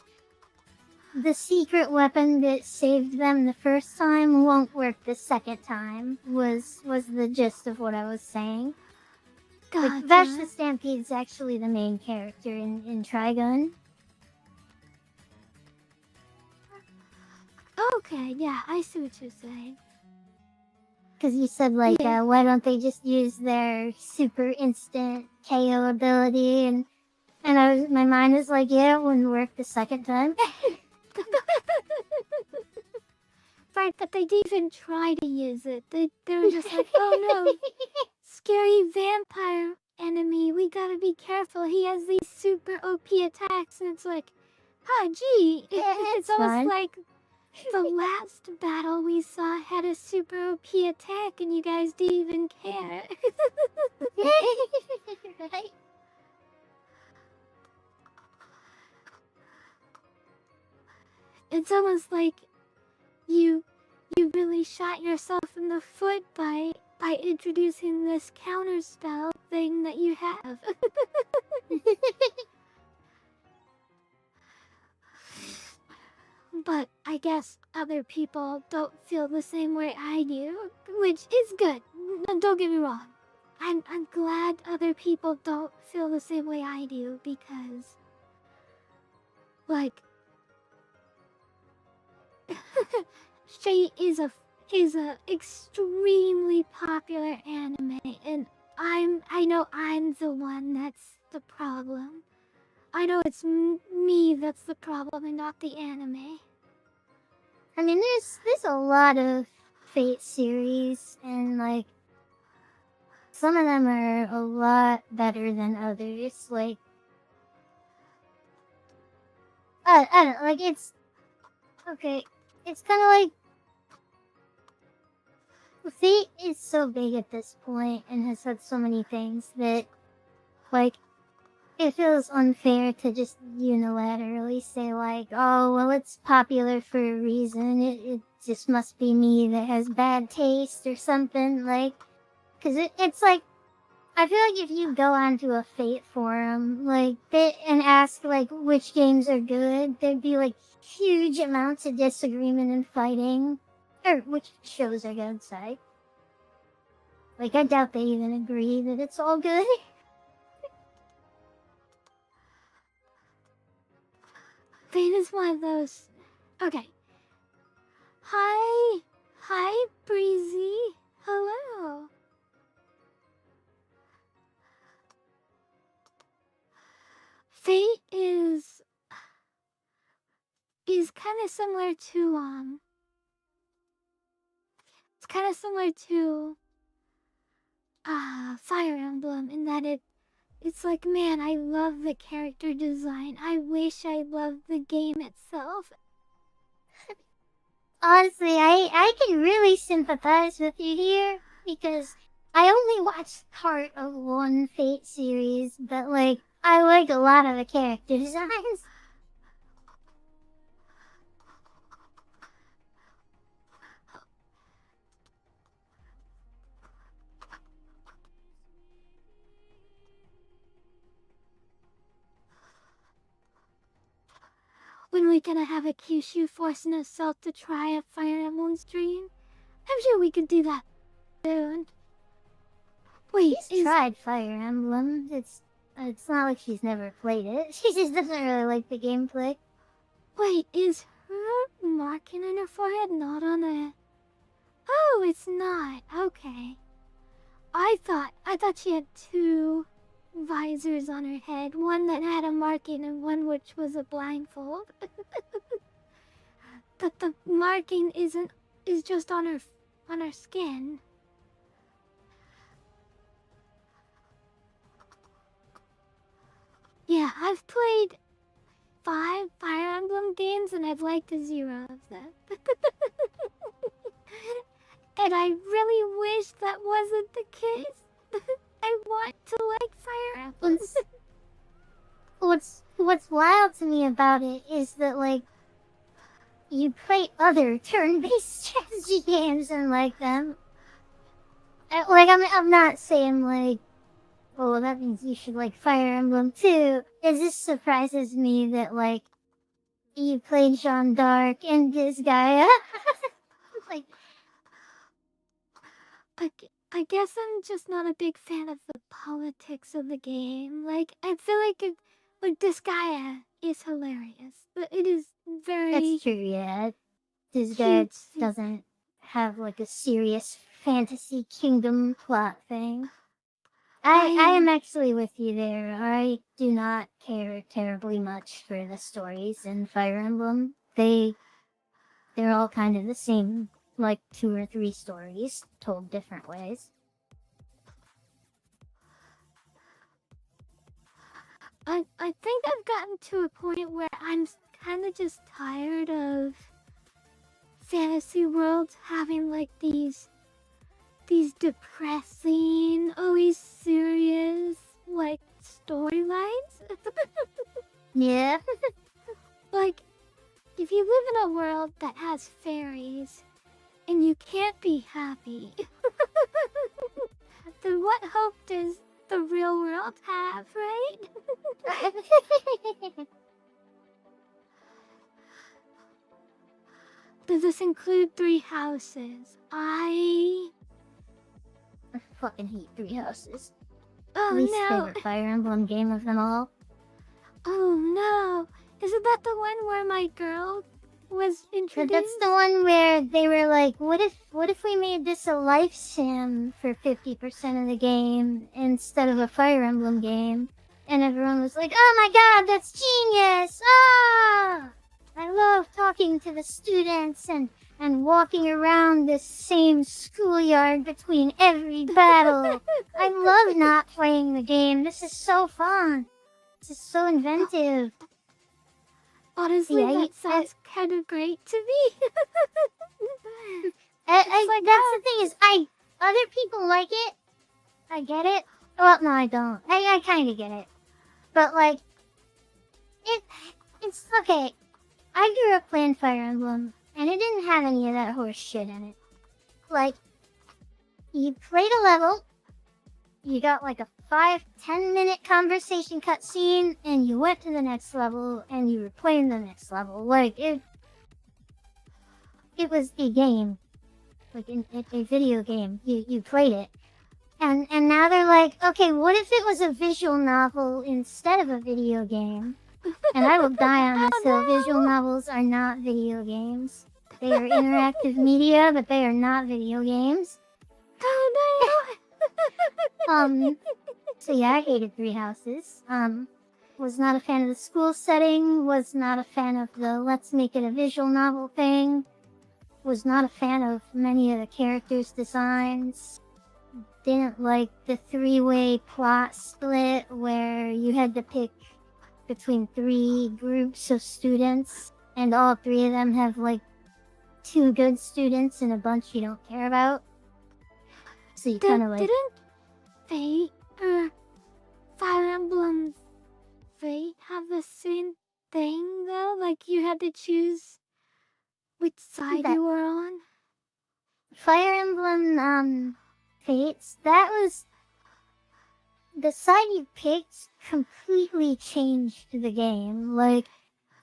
the secret weapon that saved them the first time won't work the second time was the gist of what I was saying. Like Vash the Gotcha. Stampede's actually the main character in Trigun. Okay, yeah, I see what you're saying. Because you said like, Yeah. why don't they just use their super instant KO ability? And my mind is like, yeah, it wouldn't work the second time. Right, but they didn't even try to use it. They were just like, oh no, scary vampire enemy, we gotta be careful. He has these super OP attacks, and it's like, gee, it's almost fun. like the last battle we saw had a super OP attack, and you guys didn't even care. Right? It's almost like you really shot yourself in the foot by introducing this counterspell thing that you have. But I guess other people don't feel the same way I do, which is good. Don't get me wrong. I'm glad other people don't feel the same way I do because, like, She is a extremely popular anime, and I know I'm the one that's the problem. I know it's me that's the problem and not the anime. I mean, there's a lot of Fate series, and like some of them are a lot better than others. Like, I don't like it's okay. It's kind of like Fate is so big at this point and has had so many things that like it feels unfair to just unilaterally say like, oh well, it's popular for a reason. It just must be me that has bad taste or something. Like, cause it's like I feel like if you go onto a Fate forum, like, and ask, like, which games are good, there'd be, like, huge amounts of disagreement and fighting. Or which shows are good, sorry. Like, I doubt they even agree that it's all good. Fate is one of those. Okay. Hi, Breezy. Hello. Fate is kind of similar to it's kind of similar to Fire Emblem in that that it's like, man, I love the character design. I wish I loved the game itself. Honestly, I can really sympathize with you here because I only watched part of one Fate series, but like I like a lot of the character designs. When we gonna have a Kyushu forcing us to try a Fire Emblem stream? I'm sure we could do that soon. Wait, She's tried Fire Emblem. It's not like she's never played it. She just doesn't really like the gameplay. Wait, is her marking on her forehead not on a... Oh, it's not. Okay. I thought she had two visors on her head. One that had a marking and one which was a blindfold. But the marking is just on her skin. Yeah, I've played 5 Fire Emblem games and I've liked 0 of them. And I really wish that wasn't the case. I want to like Fire Emblem. What's wild to me about it is that like you play other turn-based strategy games and like them. Like I'm not saying like, oh, that means you should like Fire Emblem too. It just surprises me that like you played Jeanne d'Arc and Disgaea. Like, I guess I'm just not a big fan of the politics of the game. Like, I feel like Disgaea is hilarious, but it is very... That's true, yeah. Disgaea doesn't have like a serious fantasy kingdom plot thing. I am actually with you there. I do not care terribly much for the stories in Fire Emblem. They're all kind of the same, like 2 or 3 stories told different ways. I think I've gotten to a point where I'm kind of just tired of fantasy worlds having like these depressing, always serious, like, storylines. Yeah. Like, if you live in a world that has fairies, and you can't be happy, then what hope does the real world have, right? Does this include 3 houses? I fucking hate 3 Houses. Oh Least no! favorite Fire Emblem game of them all. Oh no! Isn't that the one where my girl was introduced? That's the one where they were like, what if we made this a life sim for 50% of the game instead of a Fire Emblem game? And everyone was like, oh my god, that's genius! Ah! I love talking to the students and walking around this same schoolyard between every battle. I love not playing the game. This is so fun. This is so inventive. Honestly, that sounds kind of great to me. That's the thing is, other people like it. I get it. Well, no, I don't. I kind of get it. But like, it's okay. I grew up playing Fire Emblem, and it didn't have any of that horse shit in it. Like, you played a level, you got like a 5-10 minute conversation cutscene, and you went to the next level, and you were playing the next level. Like, it was a game. Like, a video game. You played it. And now they're like, okay, what if it was a visual novel instead of a video game? And I will die on this hill. Visual novels are not video games. They are interactive media, but they are not video games. Oh no! So yeah, I hated 3 Houses. Was not a fan of the school setting, was not a fan of the let's make it a visual novel thing, was not a fan of many of the characters' designs. didn't like the three-way plot split where you had to pick between three groups of students, and all three of them have like two good students and a bunch you don't care about. So you kind of like Didn't Fate or Fire Emblem Fate have the same thing though? Like you had to choose which side that you were on? Fire Emblem Fates, that was the side you picked completely changed the game. Like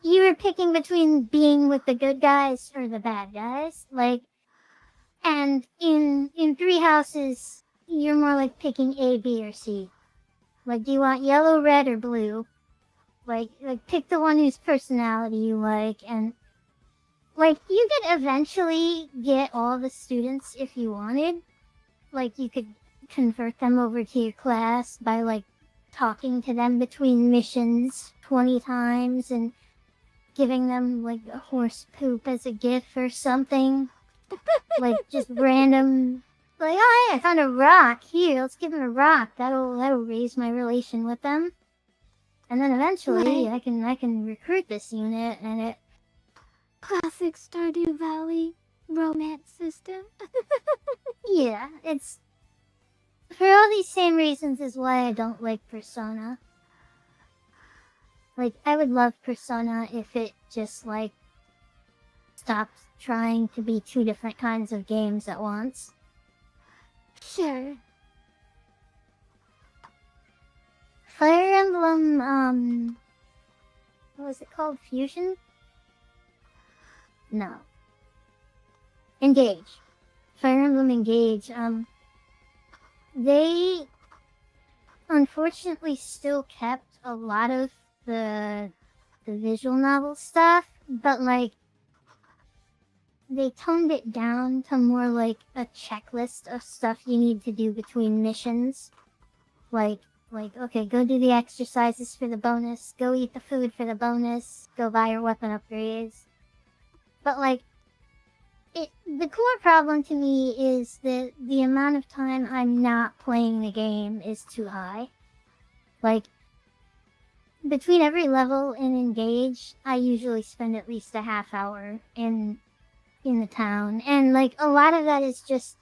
you were picking between being with the good guys or the bad guys. Like, and in Three Houses, you're more like picking A, B, or C. Like, do you want yellow, red, or blue? Like pick the one whose personality you like, and like you could eventually get all the students if you wanted. Like you could convert them over to your class by like talking to them between missions 20 times and giving them like a horse poop as a gift or something. Like just random, like, oh yeah, I found a rock here, let's give them a rock, that'll raise my relation with them. And then eventually Right. I can recruit this unit, and it Classic Stardew Valley romance system. yeah, it's for all these same reasons is why I don't like Persona. Like I would love Persona if it just like stopped trying to be two different kinds of games at once. Sure. Fire Emblem, what was it called? Fusion? No. Engage. Fire Emblem Engage. They unfortunately still kept a lot of the visual novel stuff, but like they toned it down to more like a checklist of stuff you need to do between missions. Like okay, go do the exercises for the bonus, go eat the food for the bonus, go buy your weapon upgrades. But like the core problem to me is that the amount of time I'm not playing the game is too high. Like between every level and engage, I usually spend at least a half hour in the town, and like a lot of that is just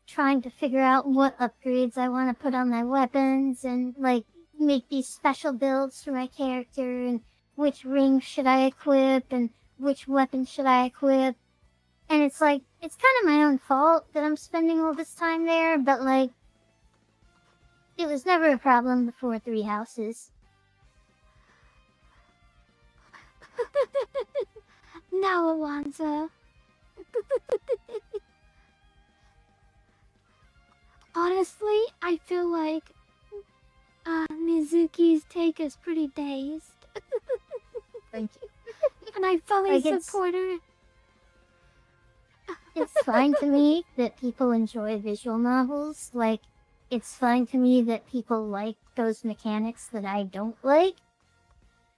trying to figure out what upgrades I want to put on my weapons and like make these special builds for my character, and which ring should I equip and which weapon should I equip. And it's like it's kind of my own fault that I'm spending all this time there, but like it was never a problem before Three Houses. Now, Alonzo. Honestly, I feel like Mizuki's take is pretty dazed. Thank you. And I fully Like, it's- support her. It's fine to me that people enjoy visual novels. Like, it's fine to me that people like those mechanics that I don't like.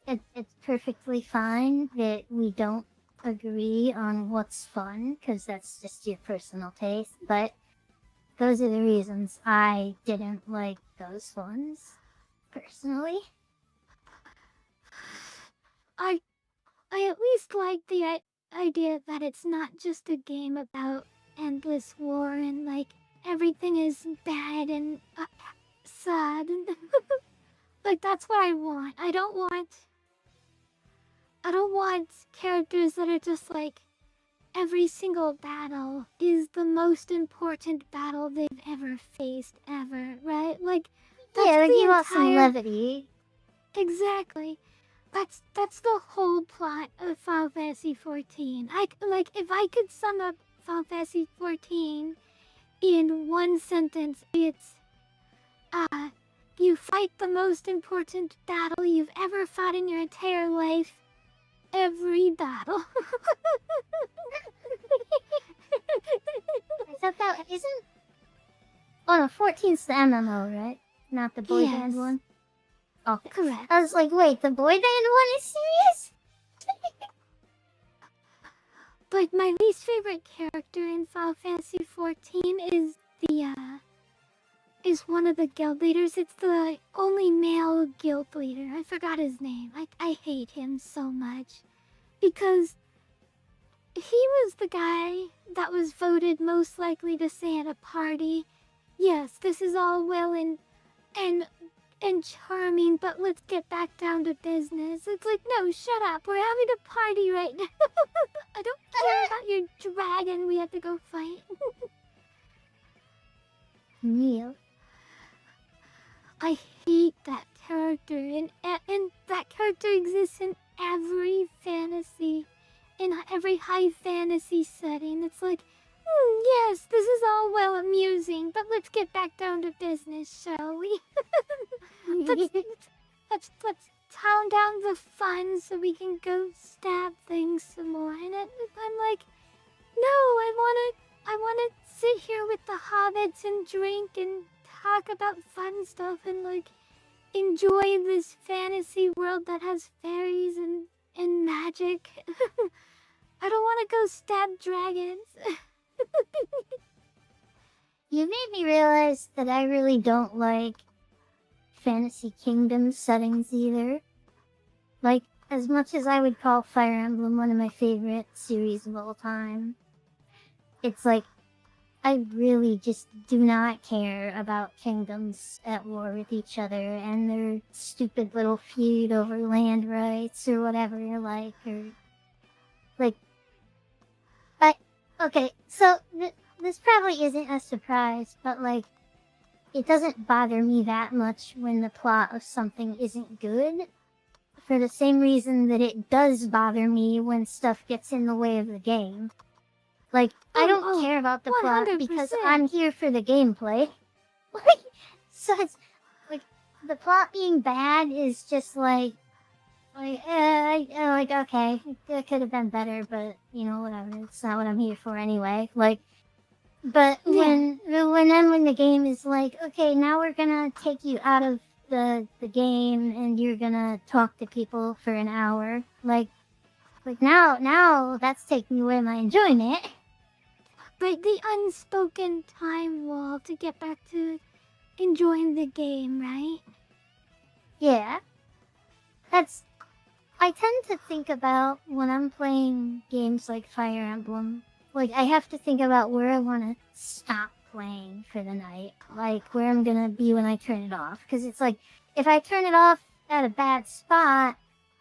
It's perfectly fine that we don't agree on what's fun, because that's just your personal taste. But those are the reasons I didn't like those ones, personally. I at least like the idea that it's not just a game about endless war and like everything is bad and sad and like that's what I want. I don't want characters that are just like every single battle is the most important battle they've ever faced ever, right? Like that's Yeah, like the you want some entire levity. Exactly. That's the whole plot of Final Fantasy XIV. If I could sum up Final Fantasy XIV in one sentence, it's you fight the most important battle you've ever fought in your entire life. Every battle. I thought that isn't. Oh no, 14's the MMO, right? Not the boy band Yes. one. Okay. Correct. I was like, wait, the boy band one is serious? But my least favorite character in Final Fantasy XIV is the is one of the guild leaders. It's the only male guild leader. I forgot his name. I hate him so much. Because he was the guy that was voted most likely to say at a party, yes, this is all well and charming, but let's get back down to business. It's like, no, shut up. We're having a party right now. I don't care about your dragon we have to go fight. Neil. I hate that character, and that character exists in every fantasy, in every high fantasy setting. It's like, yes, this is all well amusing, but let's get back down to business, shall we? let's tone down the fun so we can go stab things some more. And I'm like, no, I wanna sit here with the hobbits and drink and talk about fun stuff and like enjoy this fantasy world that has fairies and magic. I don't want to go stab dragons. You made me realize that I really don't like Fantasy Kingdom settings either. Like, as much as I would call Fire Emblem one of my favorite series of all time, it's like, I really just do not care about kingdoms at war with each other and their stupid little feud over land rights or whatever, like, or, like, okay, so this probably isn't a surprise, but like, it doesn't bother me that much when the plot of something isn't good, for the same reason that it does bother me when stuff gets in the way of the game. Like, I don't care about the plot 100%. because I'm here for the gameplay. Like, so it's, like, the plot being bad is just like, okay, it could have been better, but, you know, whatever, it's not what I'm here for anyway. Like, but when the game is like, okay, now we're gonna take you out of the game and you're gonna talk to people for an hour, like now that's taking away my enjoyment. Like the unspoken time wall to get back to enjoying the game, right? Yeah. I tend to think about when I'm playing games like Fire Emblem, like I have to think about where I want to stop playing for the night, like where I'm gonna be when I turn it off. Because it's like, if I turn it off at a bad spot,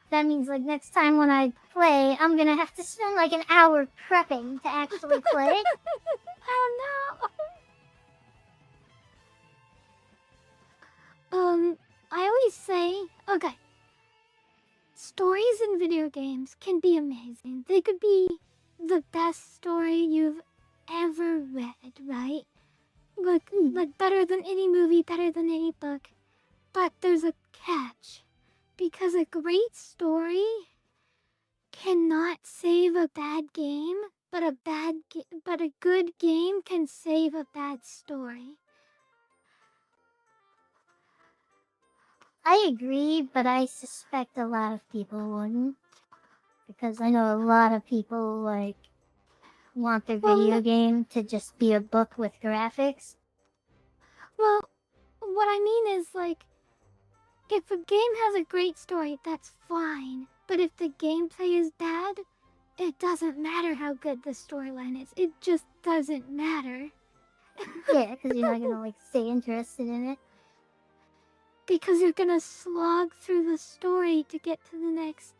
that means like next time when I play, I'm gonna have to spend like an hour prepping to actually play. Oh no! I always say, okay, stories in video games can be amazing. They could be the best story you've ever read, right? Like better than any movie, better than any book. But there's a catch. Because a great story cannot save a bad game, but a good game can save a bad story. I agree, but I suspect a lot of people wouldn't. Because I know a lot of people, like, want their video game to just be a book with graphics. Well, what I mean is, like, if a game has a great story, that's fine. But if the gameplay is bad, it doesn't matter how good the storyline is. It just doesn't matter. Yeah, because you're not gonna, like, stay interested in it. Because you're gonna slog through the story to get to the next...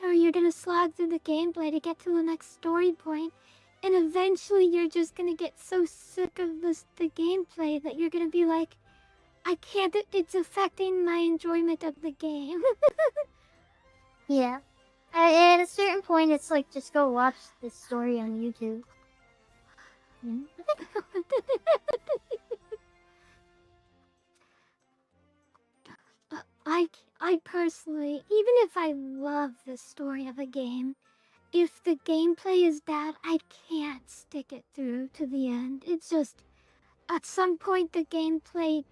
Or you're gonna slog through the gameplay to get to the next story point. And eventually you're just gonna get so sick of the gameplay that you're gonna be like, I can't, it's affecting my enjoyment of the game. Yeah. At a certain point, it's like, just go watch this story on YouTube. I personally, even if I love the story of a game, if the gameplay is bad, I can't stick it through to the end. It's just, at some point the gameplay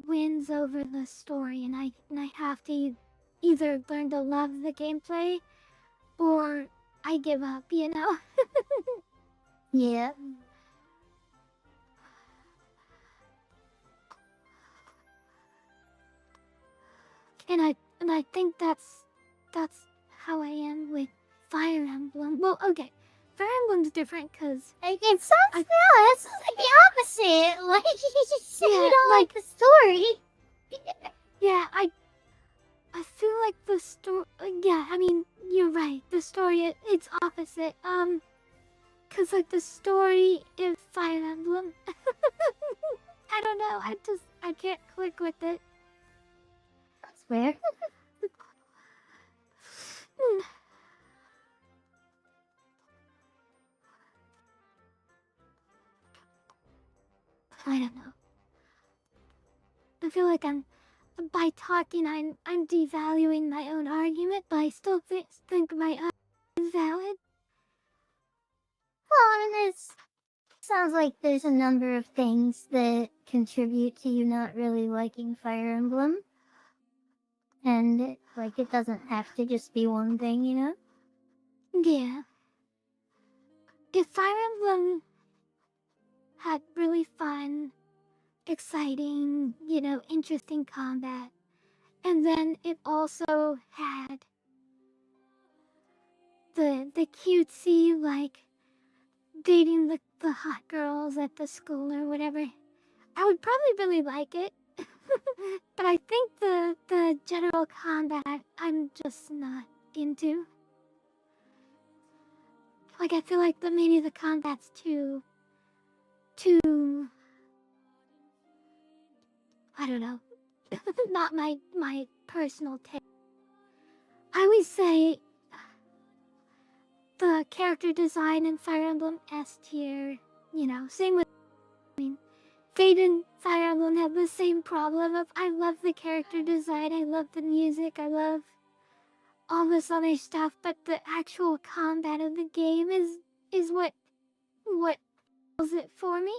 wins over the story, and I have to either learn to love the gameplay or I give up, you know? Yeah. and I think that's how I am with Fire Emblem. Well, okay, Fire Emblem's different because It sounds like the opposite. Like you just said you Yeah, don't like like- the story. yeah, I feel like the story. Yeah, I mean you're right. The story it's opposite. Cause like the story is Fire Emblem. I don't know. I can't click with it. That's weird. I don't know. I feel like by talking, I'm devaluing my own argument, but I still think my argument is valid. Well, and it sounds like there's a number of things that contribute to you not really liking Fire Emblem. And it doesn't have to just be one thing, you know? Yeah. If Fire Emblem had really fun, exciting, interesting combat, and then it also had the cutesy, like, dating the hot girls at the school or whatever, I would probably really like it. But I think the general combat I'm just not into. Like I feel like maybe the combat's too I don't know. Not my personal take. I always say the character design in Fire Emblem S tier, same with Fate and Fire Emblem have the same problem of I love the character design, I love the music, I love all this other stuff, but the actual combat of the game is what does it for me.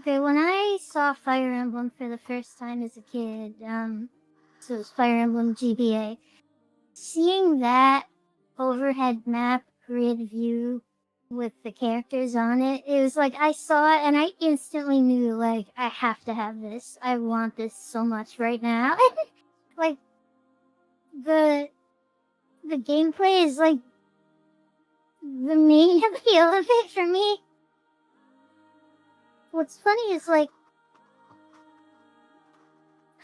When I saw Fire Emblem for the first time as a kid, so it was Fire Emblem GBA, seeing that overhead map grid view with the characters on it, it was like I saw it and I instantly knew, like, I have to have this. I want this so much right now. Like, the gameplay is like the main appeal of it for me. What's funny is, like,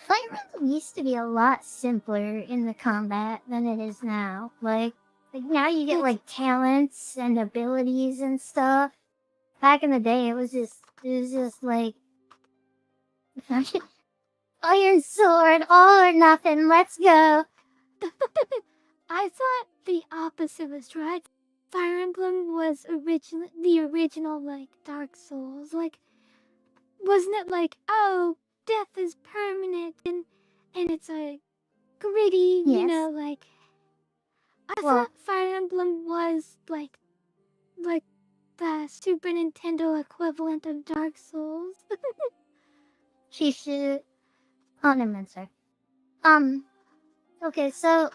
Fire Emblem used to be a lot simpler in the combat than it is now. Like now you get like talents and abilities and stuff. Back in the day, it was just like Iron Sword, all or nothing. Let's go. I thought the opposite was true. Fire Emblem was the original like Dark Souls. Like, wasn't it like, oh, death is permanent and it's a gritty, Yes. like I thought Fire Emblem was like the Super Nintendo equivalent of Dark Souls. She should. Oh, no, man, sorry. Okay, so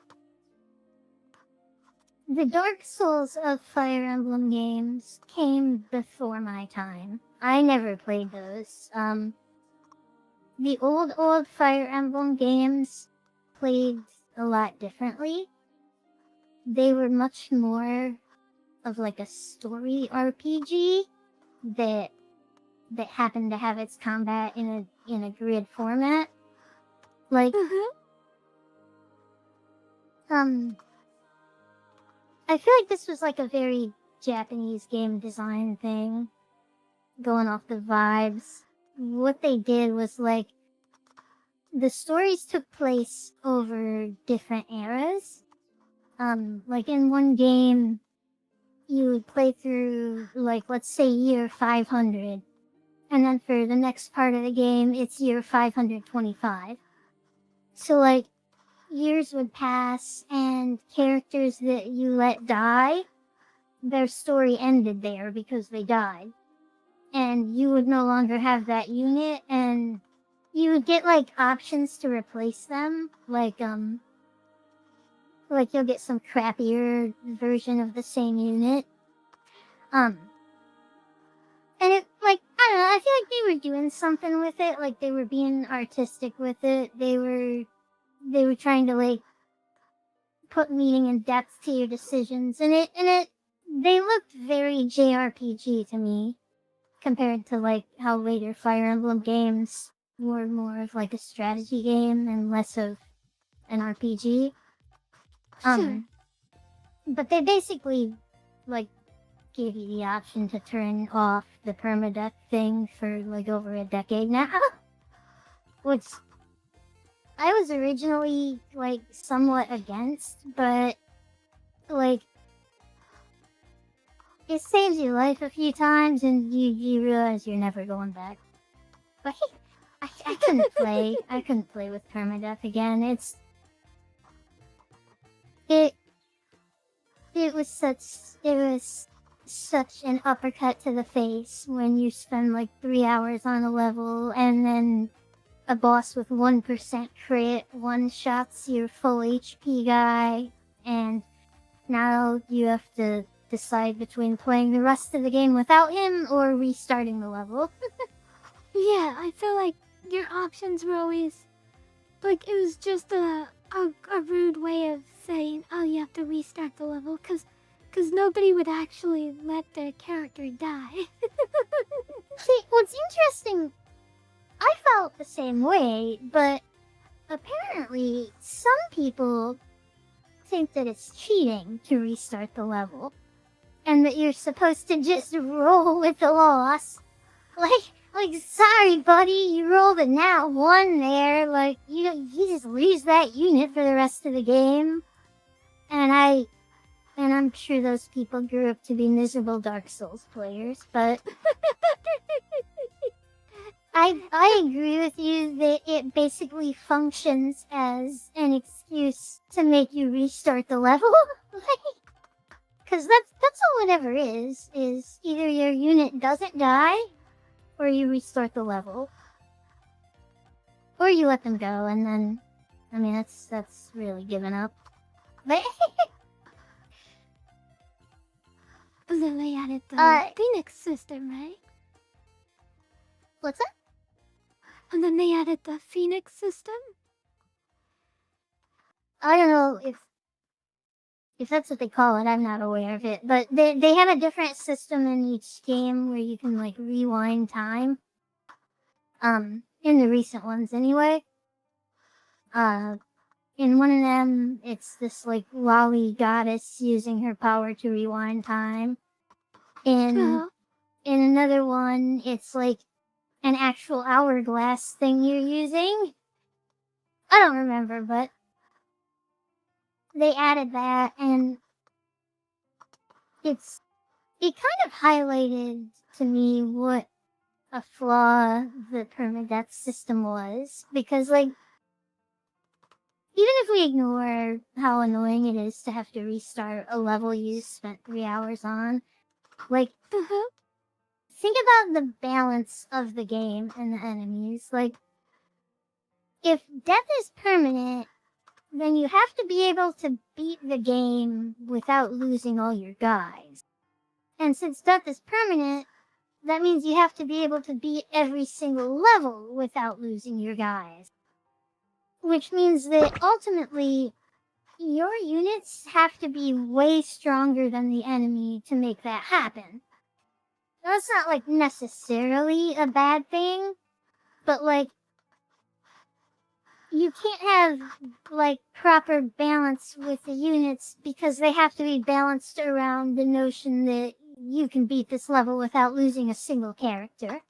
the Dark Souls of Fire Emblem games came before my time. I never played those. The old Fire Emblem games played a lot differently. They were much more of like a story RPG that happened to have its combat in a grid format. Like, I feel like this was like a very Japanese game design thing, going off the vibes. What they did was like, the stories took place over different eras. Like in one game, you would play through, like, let's say year 500. And then for the next part of the game, it's year 525. So, like, years would pass, and characters that you let die, their story ended there because they died. And you would no longer have that unit, and you would get, like, options to replace them. Like you'll get some crappier version of the same unit. And it, like, I don't know, I feel like they were doing something with it, like they were being artistic with it. They were trying to like put meaning and depth to your decisions, and they looked very JRPG to me compared to like how later Fire Emblem games were more of like a strategy game and less of an RPG. Sure. But they basically like gave you the option to turn off the permadeath thing for like over a decade now, which I was originally like somewhat against, but like it saves your life a few times and you realize you're never going back. But I couldn't play. I couldn't play with permadeath again. It was such an uppercut to the face when you spend like 3 hours on a level and then a boss with 1% crit one-shots your full HP guy, and now you have to decide between playing the rest of the game without him or restarting the level. Yeah, I feel like your options were always like it was just a rude way of saying, oh, you have to restart the level, cause nobody would actually let their character die. See, what's interesting, I felt the same way, but apparently some people think that it's cheating to restart the level, and that you're supposed to just roll with the loss. Like, sorry, buddy, you rolled a nat 1 there. Like, you just lose that unit for the rest of the game. And I'm sure those people grew up to be miserable Dark Souls players, but I agree with you that it basically functions as an excuse to make you restart the level. Because that's all it ever is either your unit doesn't die, or you restart the level, or you let them go, and then, I mean, that's really giving up. But Then they added the Phoenix system, right? what's that? And then they added the Phoenix system? I don't know if that's what they call it. I'm not aware of it, but they have a different system in each game where you can like rewind time. In the recent ones anyway. In one of them, it's this like lolly goddess using her power to rewind time. In another one, it's like an actual hourglass thing you're using. I don't remember, but they added that, and it kind of highlighted to me what a flaw the permadeath system was, because like, even if we ignore how annoying it is to have to restart a level you spent 3 hours on, like, think about the balance of the game and the enemies. Like, if death is permanent, then you have to be able to beat the game without losing all your guys. And since death is permanent, that means you have to be able to beat every single level without losing your guys. Which means that ultimately, your units have to be way stronger than the enemy to make that happen. That's not like necessarily a bad thing, but like, you can't have like proper balance with the units because they have to be balanced around the notion that you can beat this level without losing a single character.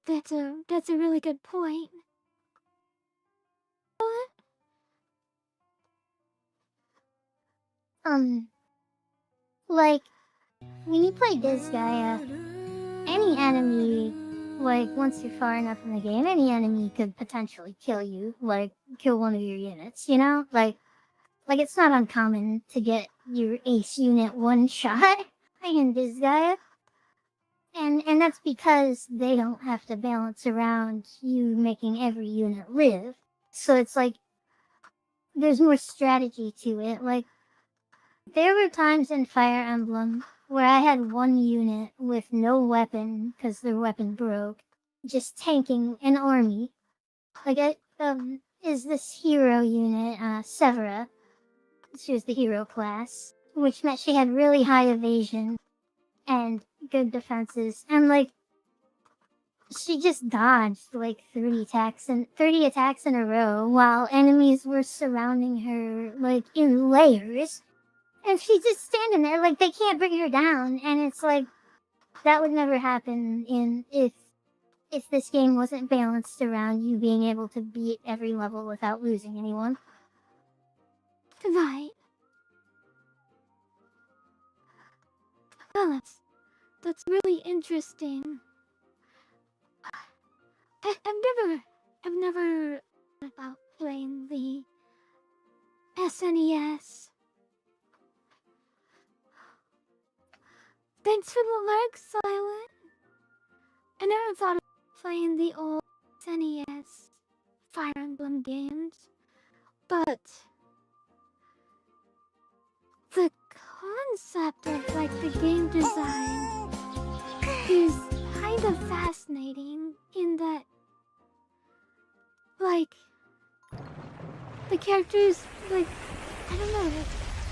That's a really good point. Like, when you play Disgaea, any enemy, like, once you're far enough in the game, any enemy could potentially kill you, like, kill one of your units, you know? Like it's not uncommon to get your ace unit one shot in Disgaea. And that's because they don't have to balance around you making every unit live. So it's like, there's more strategy to it. Like, there were times in Fire Emblem where I had one unit with no weapon because their weapon broke, just tanking an army. Like, is this hero unit, Severa. She was the hero class, which meant she had really high evasion and good defenses, and like she just dodged like 30 attacks in a row while enemies were surrounding her like in layers, and she's just standing there like they can't bring her down. And it's like that would never happen in if this game wasn't balanced around you being able to beat every level without losing anyone. Right. Well, that's really interesting. I've never thought about playing the SNES. Thanks for the lurk, Silent. I never thought of playing the old SNES Fire Emblem games, but the concept of like the game design is kind of fascinating in that like the characters, like, I don't know,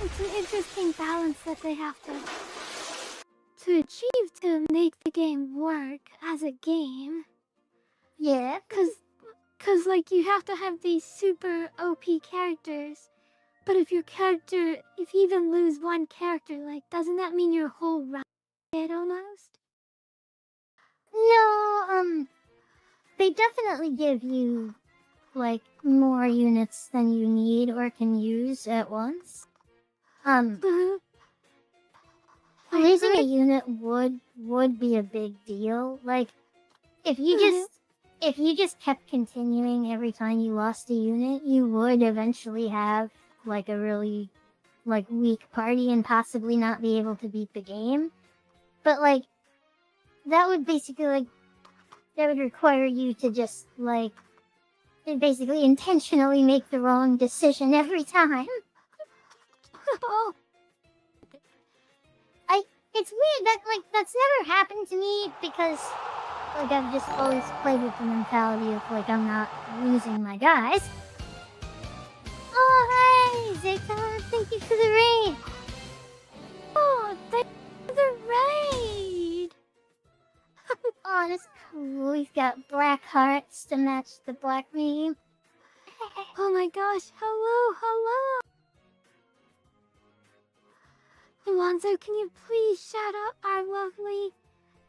it's an interesting balance that they have to achieve to make the game work as a game. Yeah, Cause like you have to have these super OP characters, but if you even lose one character, like, doesn't that mean your whole run dead almost? no, they definitely give you like more units than you need or can use at once. Losing a unit would be a big deal. Like if you just kept continuing every time you lost a unit, you would eventually have like a really like weak party and possibly not be able to beat the game. But like that would basically like that would require you to just like basically intentionally make the wrong decision every time. Oh, It's weird that like that's never happened to me because like I've just always played with the mentality of like I'm not losing my guys. Oh hey, Zika, thank you for the raid. oh, thanks for the raid. Oh, that's cool. We've got black hearts to match the black meme. Oh my gosh, hello. Alonzo, can you please shout out our lovely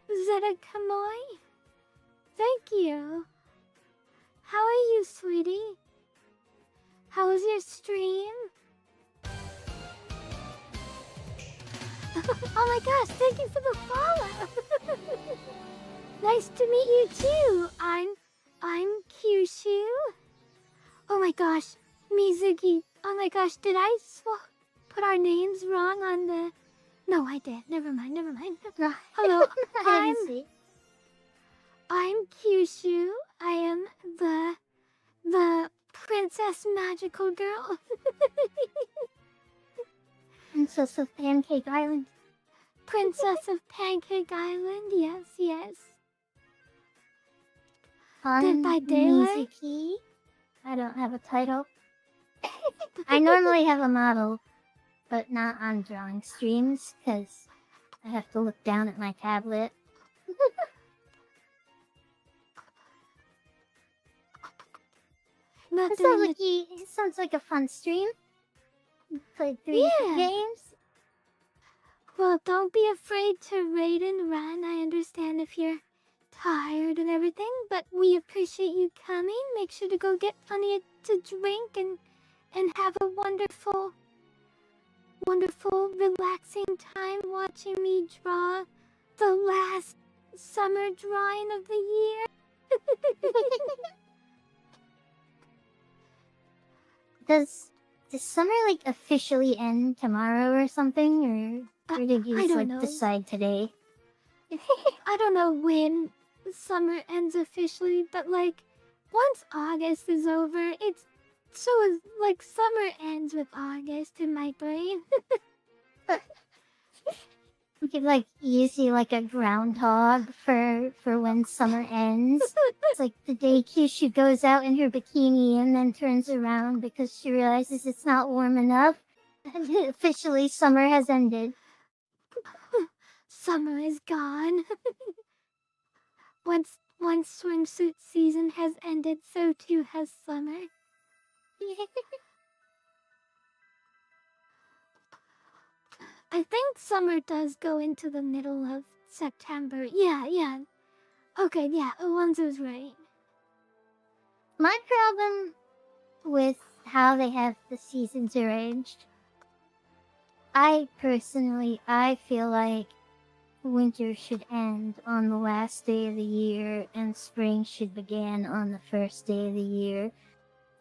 Zeta Kamoy? Thank you. How are you, sweetie? How was your stream? Oh my gosh, thank you for the follow. Nice to meet you too. I'm Kyushu. Oh my gosh, Mizuki. Oh my gosh, did I put our names wrong on the... No, I did. Never mind. Hello, I'm Kyushu. I am the Princess Magical Girl. Princess of Pancake Island. Princess of Pancake Island, yes. Dead by Daylight? Mizuki. I don't have a title. I normally have a model, but not on drawing streams, because I have to look down at my tablet. It sounds like a fun stream. Played 3 games. Well, don't be afraid to raid and run. I understand if you're tired and everything, but we appreciate you coming. Make sure to go get plenty to drink and have a wonderful, relaxing time watching me draw the last summer drawing of the year. Does summer like officially end tomorrow or something, or did you just like decide today? I don't know when summer ends officially, but like once August is over, it's like summer ends with August in my brain. You could, like, you see like a groundhog for when summer ends. It's like the day Kyushu goes out in her bikini and then turns around because she realizes it's not warm enough. And officially summer has ended. Summer is gone. Once swimsuit season has ended, so too has summer. I think summer does go into the middle of September. Yeah. Okay, yeah, Alonzo's right. My problem with how they have the seasons arranged, I feel like winter should end on the last day of the year and spring should begin on the first day of the year,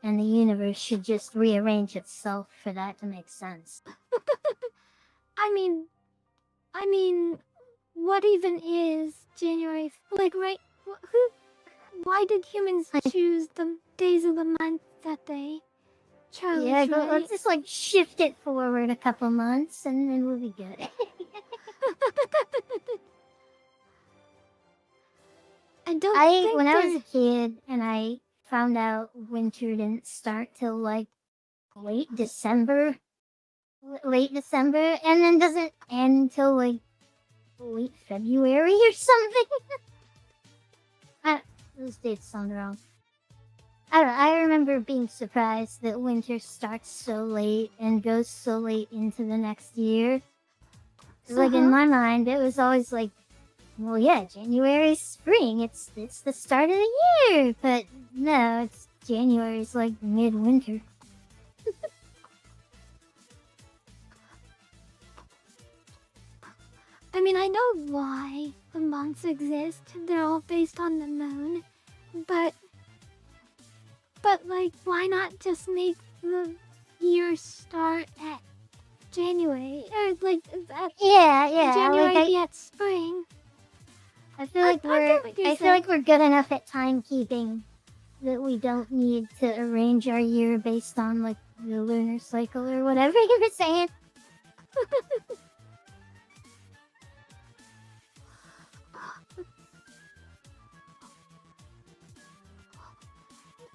and the universe should just rearrange itself for that to make sense. I mean, what even is January? Like, right? Why did humans choose the days of the month that they chose? Yeah, right? let's just like shift it forward a couple months and then we'll be good. When I was a kid and I found out winter didn't start till like late December, and then doesn't end till like late February or something. Those dates sound wrong. I don't know, I remember being surprised that winter starts so late and goes so late into the next year. Like in my mind, it was always like, well, yeah, January's spring. It's the start of the year. But no, it's January's like midwinter. I mean, I know why the months exist. They're all based on the moon. But like, why not just make the year start at January? Or like, January like be at spring. I feel like we're good enough at timekeeping that we don't need to arrange our year based on like the lunar cycle or whatever you were saying.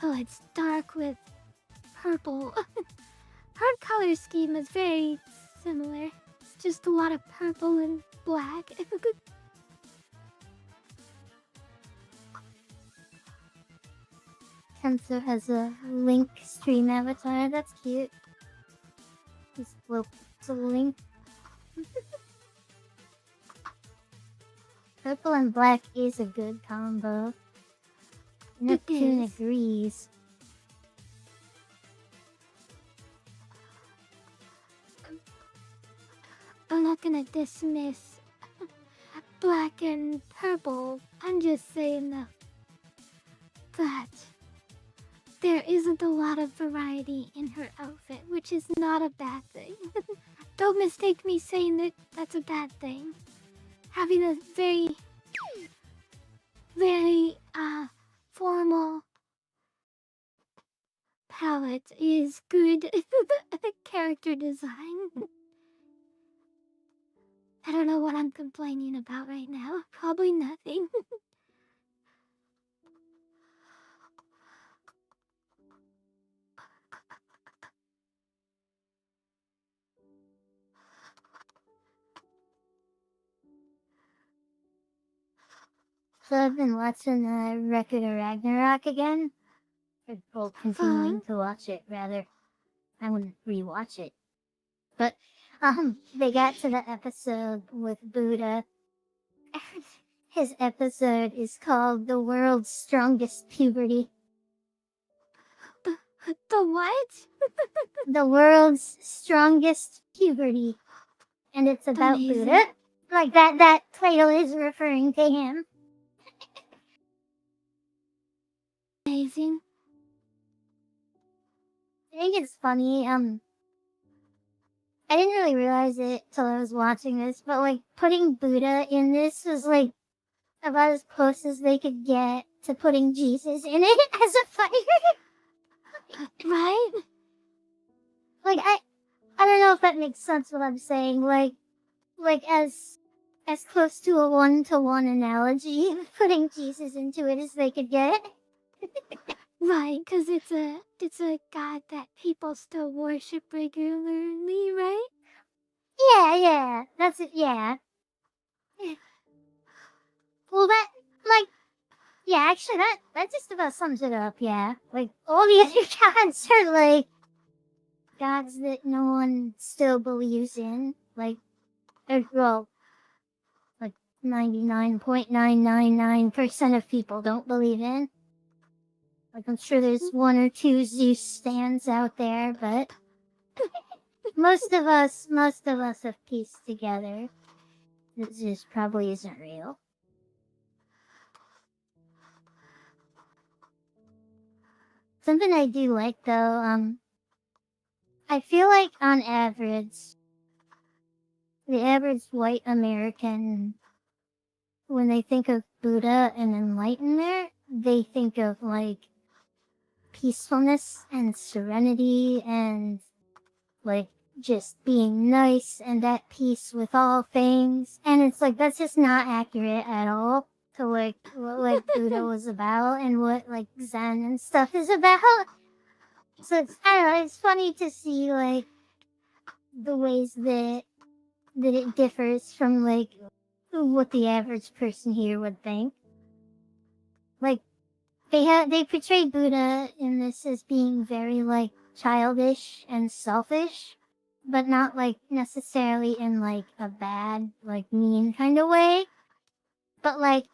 Oh, it's dark with purple. Her color scheme is very similar. It's just a lot of purple and black. Kenzo has a Link stream avatar. That's cute. He's a Link. Purple and black is a good combo. Neptune agrees. I'm not gonna dismiss black and purple. I'm just saying that there isn't a lot of variety in her outfit, which is not a bad thing. Don't mistake me saying that that's a bad thing. Having a very formal palette is good character design. I don't know what I'm complaining about right now. Probably nothing. So I've been watching Record of Ragnarok again. Or continuing to watch it, rather. I wouldn't rewatch it. But, they got to the episode with Buddha. His episode is called The World's Strongest Puberty. The what? The World's Strongest Puberty. And it's about Buddha. Like that title is referring to him. Amazing. I think it's funny, I didn't really realize it till I was watching this, but like putting Buddha in this was like about as close as they could get to putting Jesus in it as a fighter. Right? Like I don't know if that makes sense what I'm saying. Like as as close to a one-to-one analogy of putting Jesus into it as they could get. Right, because it's a god that people still worship regularly, right? Yeah, that's it, yeah. Well, yeah, actually, that just about sums it up, yeah. Like, all the other gods are, like, gods that no one still believes in. Like, well, like 99.999% of people don't believe in. Like, I'm sure there's one or two Zeus stands out there, but most of us have pieced together that Zeus probably isn't real. Something I do like, though, I feel like on average, the average white American, when they think of Buddha and enlightenment, they think of, like, peacefulness and serenity and, like, just being nice and at peace with all things. And it's like, that's just not accurate at all to, like, what, like, Buddha was about and what, like, Zen and stuff is about. So it's, I don't know, it's funny to see, like, the ways that it differs from, like, what the average person here would think. Like, they portray Buddha in this as being very, like, childish and selfish, but not, like, necessarily in, like, a bad, like, mean kind of way. But, like,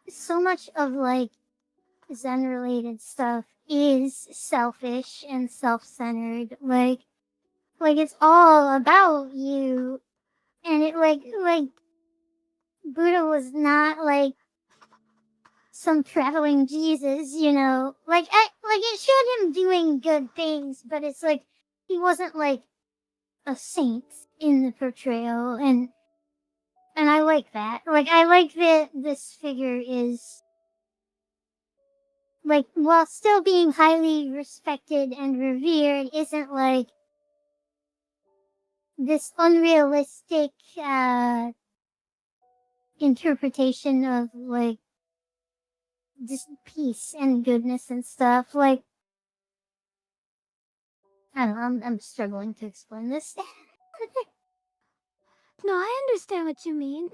so much of, like, Zen related stuff is selfish and self-centered. Like it's all about you. And it, like, Buddha was not, like, some traveling Jesus, you know. Like, it showed him doing good things, but it's like, he wasn't, like, a saint in the portrayal, and I like that. Like, I like that this figure is, like, while still being highly respected and revered, isn't, like, this unrealistic, interpretation of, like, just peace and goodness and stuff. Like, I don't know, I'm struggling to explain this. No, I understand what you mean.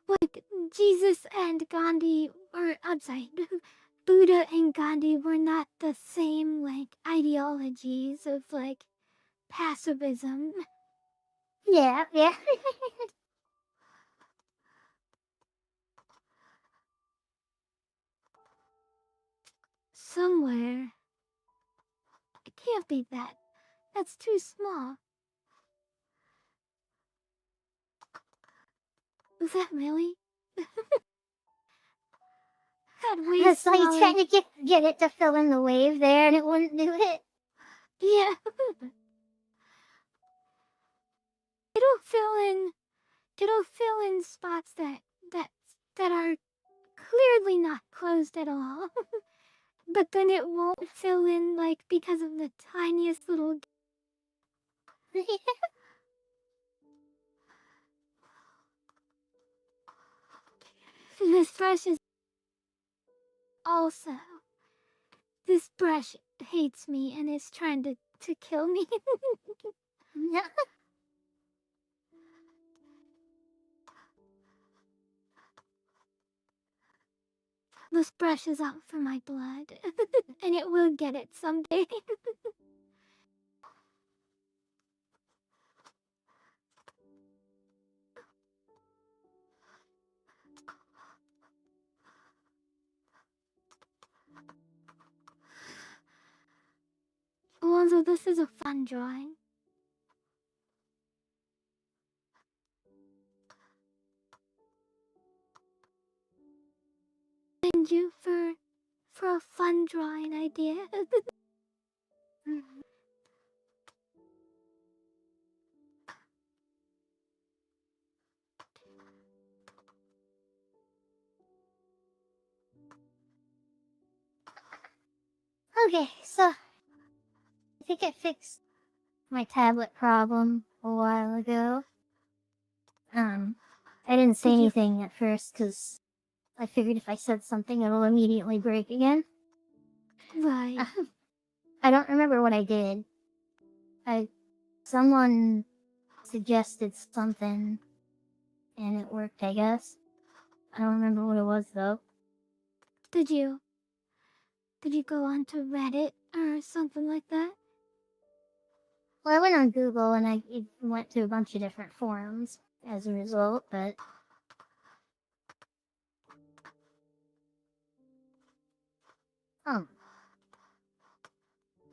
Like, Jesus and Gandhi, or I'm sorry, Buddha and Gandhi were not the same, like, ideologies of, like, pacifism. Yeah. Somewhere. It can't be that. That's too small. Was that really? That way It's like smaller. trying to get it to fill in the wave there, and it wouldn't do it. Yeah. It'll fill in spots that are clearly not closed at all. But then it won't fill in, like, because of the tiniest little. This brush is also. This brush hates me and is trying to kill me. This brush is out for my blood. And it will get it someday. Alonzo, this is a fun drawing. Thank you for a fun drawing idea. Okay, so I think I fixed my tablet problem a while ago. I didn't say Did you- anything at first because I figured if I said something, it'll immediately break again. Right. I don't remember what I did. Someone suggested something, and it worked, I guess. I don't remember what it was though. Did you go onto Reddit or something like that? Well, I went on Google and I went to a bunch of different forums as a result, but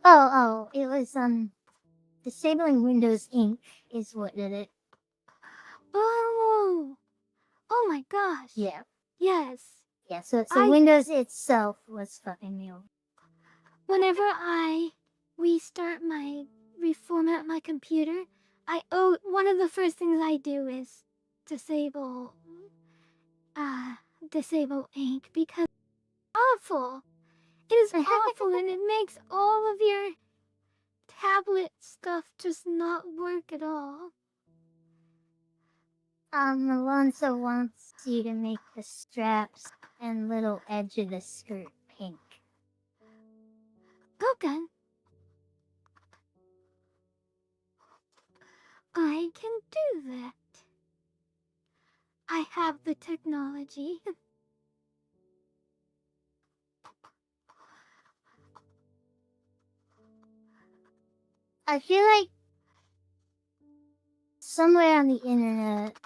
oh, it was disabling Windows Inc. is what did it. Oh. Oh my gosh. Yeah. Yes. Yeah, so I- Windows itself was fucking me over. Whenever I reformat my computer, one of the first things I do is disable ink because it's awful. It is awful and it makes all of your tablet stuff just not work at all. Alonso wants you to make the straps and little edge of the skirt pink. Okay. I can do that. I have the technology. I feel like somewhere on the internet,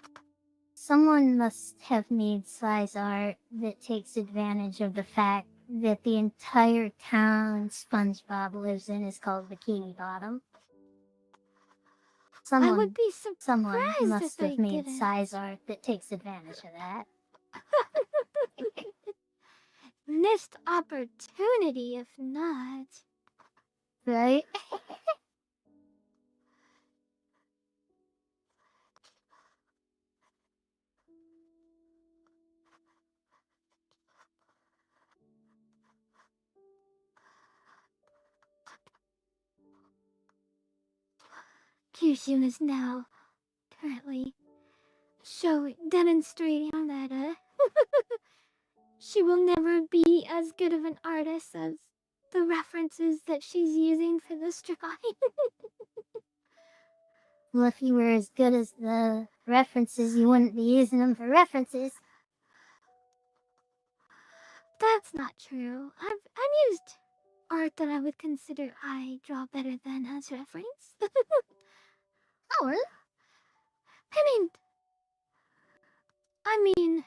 someone must have made size art that takes advantage of the fact that the entire town SpongeBob lives in is called Bikini Bottom. I would be Someone surprised must if have they made didn't. size art that takes advantage of that. Missed opportunity, if not. Right? Kyushu is now currently demonstrating that she will never be as good of an artist as the references that she's using for this drawing. Well, if you were as good as the references, you wouldn't be using them for references. That's not true. I've used art that I would consider I draw better than as reference. Oh, really? I mean,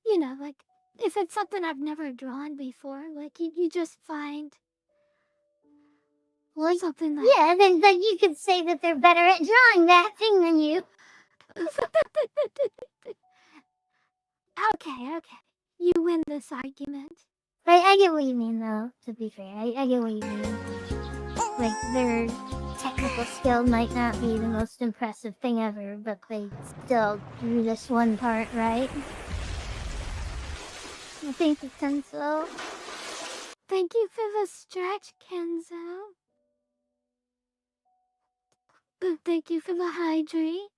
you know, like, if it's something I've never drawn before, like, you just find Well, something like... yeah, then you could say that they're better at drawing that thing than you. Okay. You win this argument. I get what you mean, though, to be fair. I get what you mean. Like, their technical skill might not be the most impressive thing ever, but they still drew this one part right. I think you, Kenzo. Thank you for the stretch, Kenzo. Thank you for the hydrate.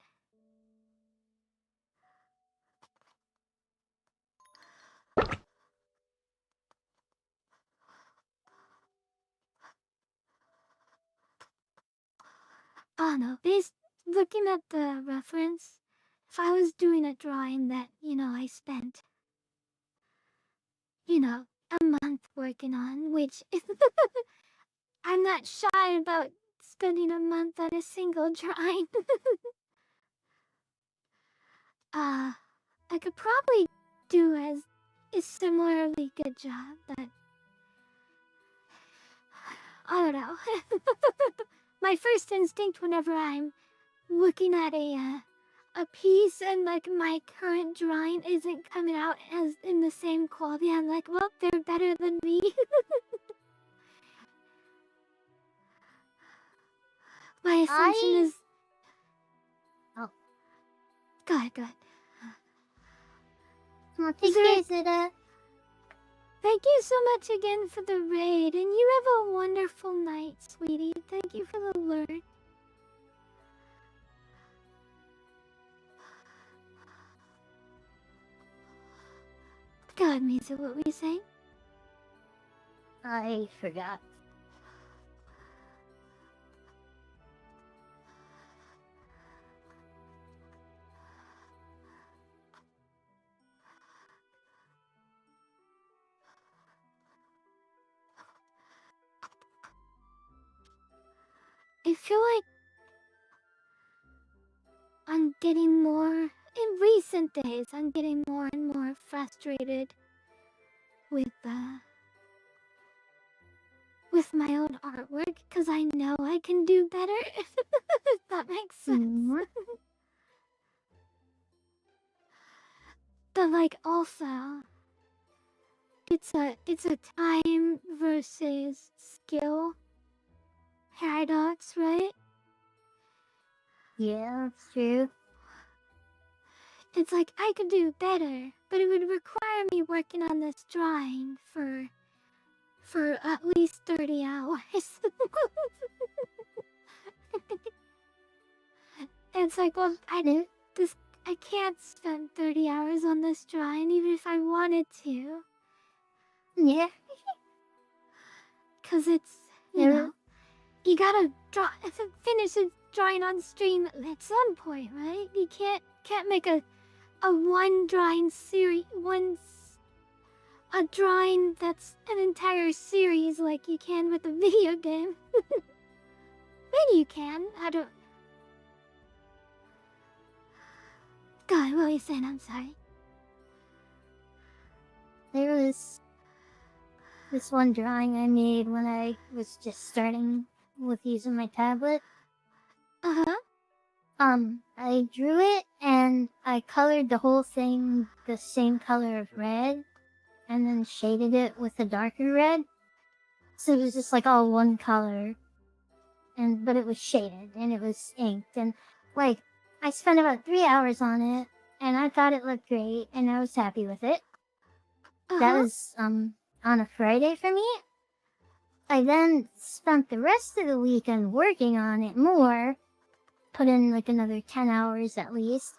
Oh no, looking at the reference, if I was doing a drawing that, I spent, a month working on, which I'm not shy about spending a month on a single drawing. I could probably do a similarly good job, but I don't know. My first instinct whenever I'm looking at a piece and like my current drawing isn't coming out as in the same quality, I'm like, well, they're better than me. My assumption is... Oh. Go ahead. Well, is it Thank you so much again for the raid, and you have a wonderful night, sweetie. Thank you for the alert. God, Misa, what were you saying? I forgot. I feel like I'm getting more, in recent days, I'm getting more and more frustrated with my own artwork, because I know I can do better, if that makes sense. But like, also, it's a time versus skill paradox, right? Yeah, that's true. It's like I could do better, but it would require me working on this drawing for at least 30 hours. It's like, well, I can't spend 30 hours on this drawing even if I wanted to. Yeah. Cause it's, you know, you gotta finish a drawing on stream at some point, right? You can't make a one drawing series, a drawing that's an entire series like you can with a video game. Maybe you can, I don't... God, what were you saying? I'm sorry. There was this one drawing I made when I was just starting with using my tablet. Uh-huh. I drew it and I colored the whole thing the same color of red and then shaded it with a darker red. So it was just like all one color. But it was shaded and it was inked, and like I spent about 3 hours on it and I thought it looked great and I was happy with it. That was on a Friday for me. I then spent the rest of the weekend working on it more, put in like another 10 hours at least,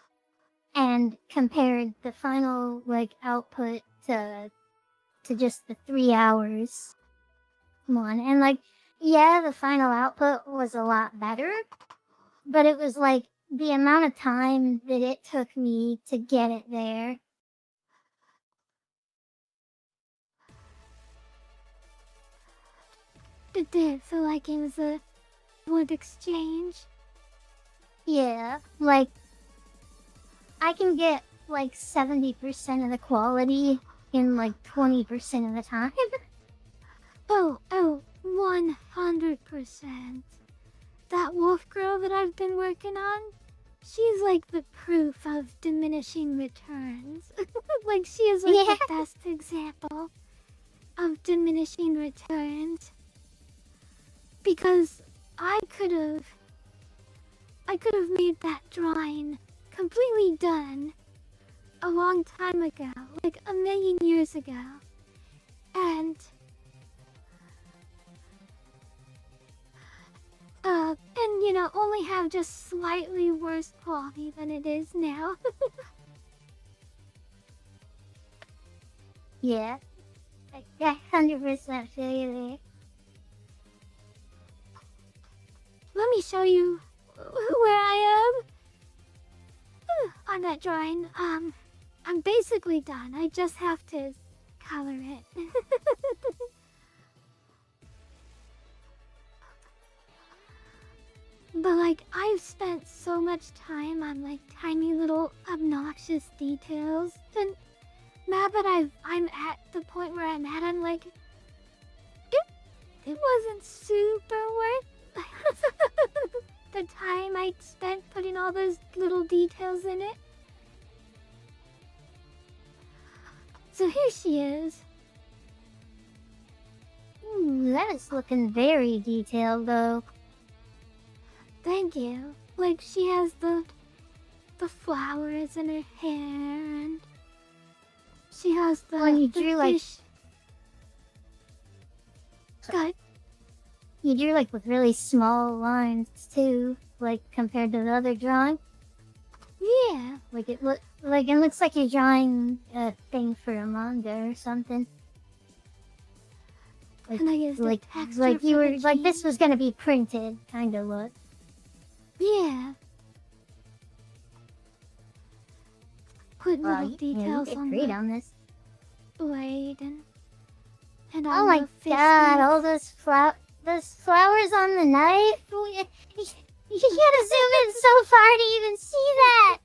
and compared the final like output to just the 3 hours one. And like, yeah, the final output was a lot better, but it was like the amount of time that it took me to get it there. Did it feel like it was a wood exchange? Yeah, like I can get like 70% of the quality in like 20% of the time. Oh, 100%. That wolf girl that I've been working on, she's like the proof of diminishing returns. Like, she is like the best example of diminishing returns. Because I could have made that drawing completely done a long time ago, like a million years ago. And you know, only have just slightly worse quality than it is now. Yeah, I 100% feel you there. Let me show you where I am on that drawing. I'm basically done. I just have to color it. But like, I've spent so much time on like tiny little obnoxious details, and now that I'm at the point where I'm at, I'm like, it wasn't super worth the time I spent putting all those little details in it. So here she is. Ooh, that is looking very detailed though. Thank you. Like, she has the flowers in her hair, and she has the When you drew like fish. Good. You drew like with really small lines too, like compared to the other drawing. Yeah. Like it looks like you're drawing a thing for a manga or something. Like, And I used like, a texture like you for were the like this jeans. was gonna be printed kind of look. Yeah. Put Wow, little you details did on great the on this. blade and Oh on my the fish god, all nets. those flowers on the knife. You gotta zoom in so far to even see that.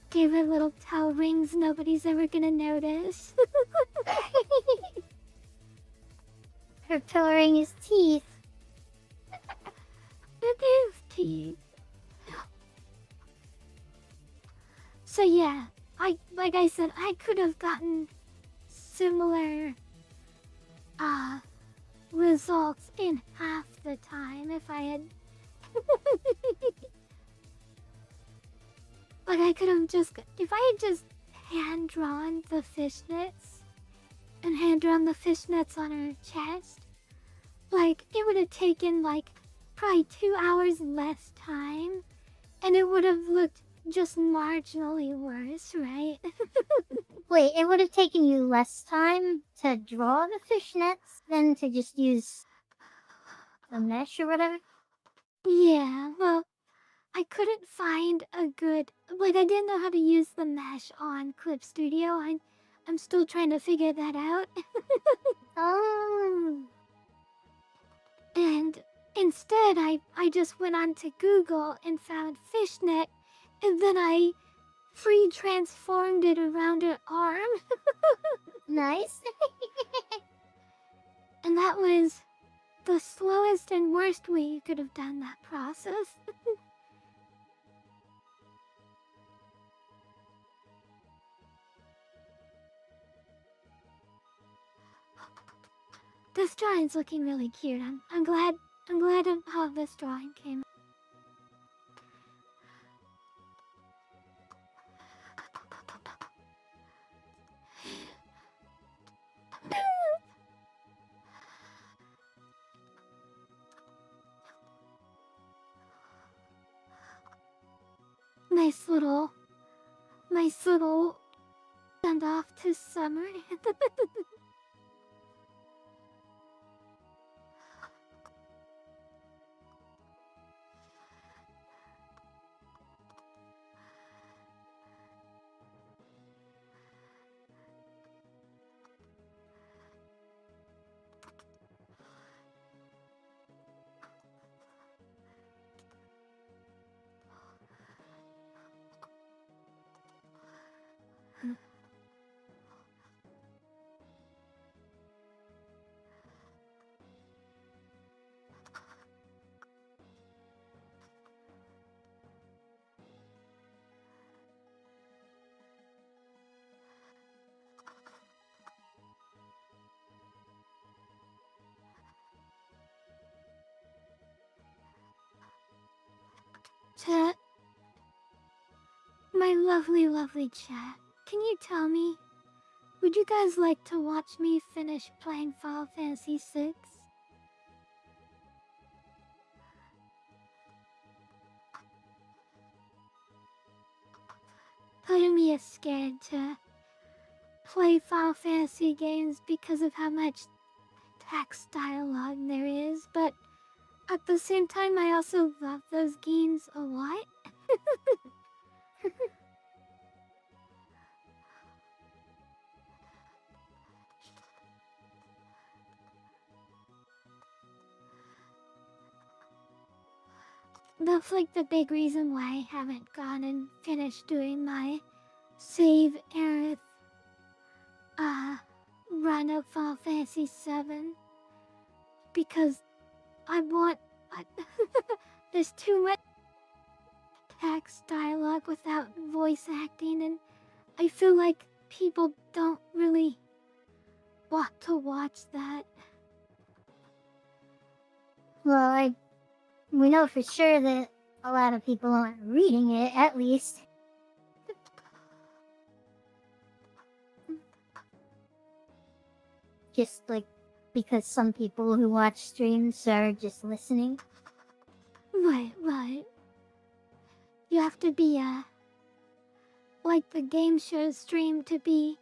Gave her little toe rings nobody's ever gonna notice. Her coloring his teeth. It is teeth. So yeah, like I said, I could have gotten similar results in half the time if I had like I could have just if I had just hand drawn the fishnets and hand drawn the fishnets on her chest, like it would have taken like probably 2 hours less time and it would have looked just marginally worse, right? Wait, it would have taken you less time to draw the fishnets than to just use the mesh or whatever? Yeah, well, I couldn't find a good like I didn't know how to use the mesh on Clip Studio. I'm still trying to figure that out. Oh. And instead I just went on to Google and found fishnet and then I free transformed it around her arm. Nice. And that was the slowest and worst way you could have done that process. This drawing's looking really cute. I'm glad of how this drawing came. Nice little send off to summer. Chat. My lovely chat. Can you tell me, would you guys like to watch me finish playing Final Fantasy VI? Part of me is scared to play Final Fantasy games because of how much text dialogue there is, but at the same time I also love those games a lot. That's like the big reason why I haven't gone and finished doing my save Aerith run of Final Fantasy VII. Because there's too much text dialogue without voice acting and I feel like people don't really want to watch that. Well, we know for sure that a lot of people aren't reading it, at least. just like because some people who watch streams are just listening. Right. You have to be like the game show stream to be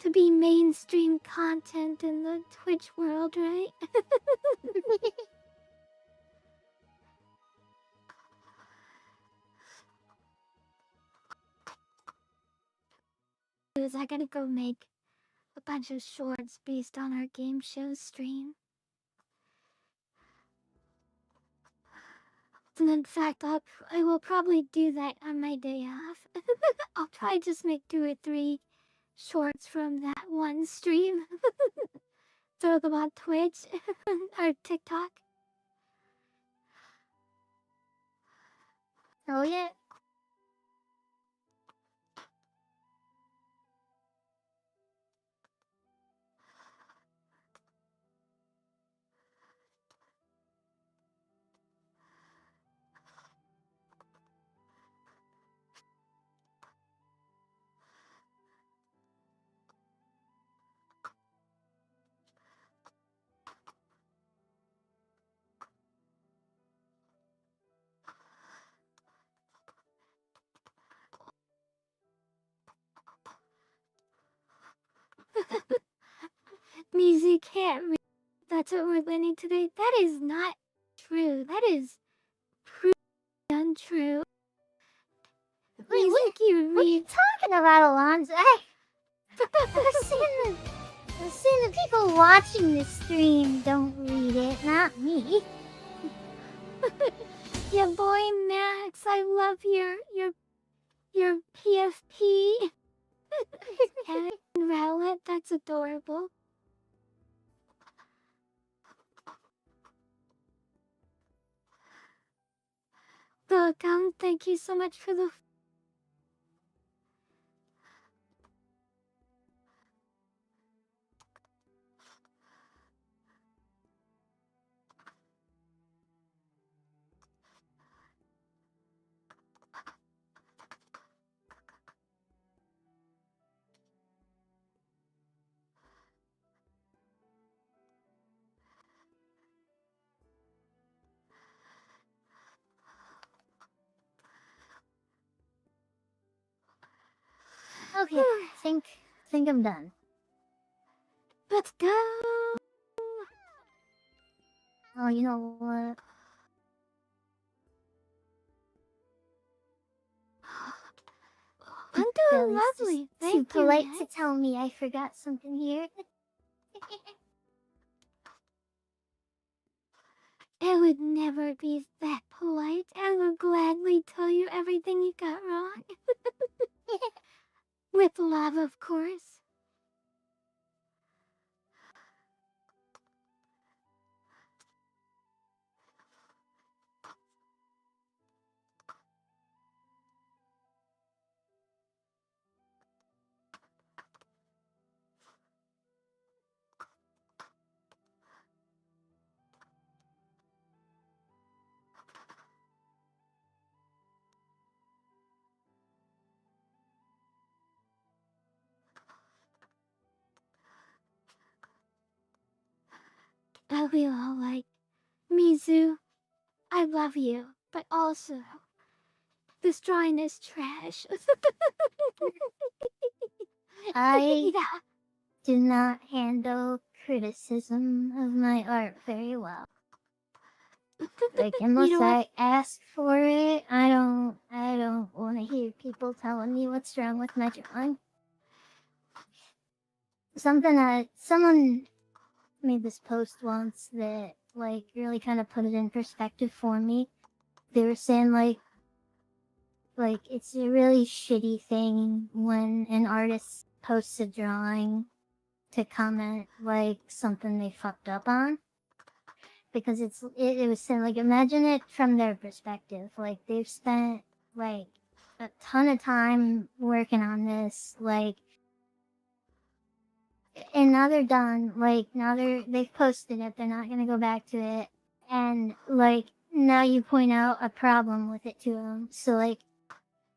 mainstream content in the Twitch world, right? Is I gotta go make a bunch of shorts based on our game show stream. And in fact, I will probably do that on my day off. I'll probably just make 2 or 3 shorts from that one stream. Throw them on Twitch or TikTok. Oh yeah. Music can't read. That's what we're learning today. That is not true. That is untrue. Wait, Music you what are you read. talking about, Alonzo? I've seen the people watching this stream don't read it, not me. Yeah, boy, Max, I love your PFP. And Rowlet, that's adorable. Welcome, thank you so much for the... Okay, think I'm done. Let's go! Oh, you know what? I'm doing Belly's lovely, just thank too you, polite Max. to tell me I forgot something here. It would never be that polite. I will gladly tell you everything you got wrong. With love, of course. I'll be all like, Mizu, I love you, but also, this drawing is trash. I Yeah. do not handle criticism of my art very well. Like, unless You know what? I ask for it, I don't want to hear people telling me what's wrong with my drawing. Someone made this post once that, like, really kind of put it in perspective for me. They were saying, like, it's a really shitty thing when an artist posts a drawing to comment, like, something they fucked up on. Because it was saying, like, imagine it from their perspective. Like, they've spent, like, a ton of time working on this, like, and now they're done. Like, now they've posted it, they're not gonna go back to it. And, like, now you point out a problem with it to them. So, like,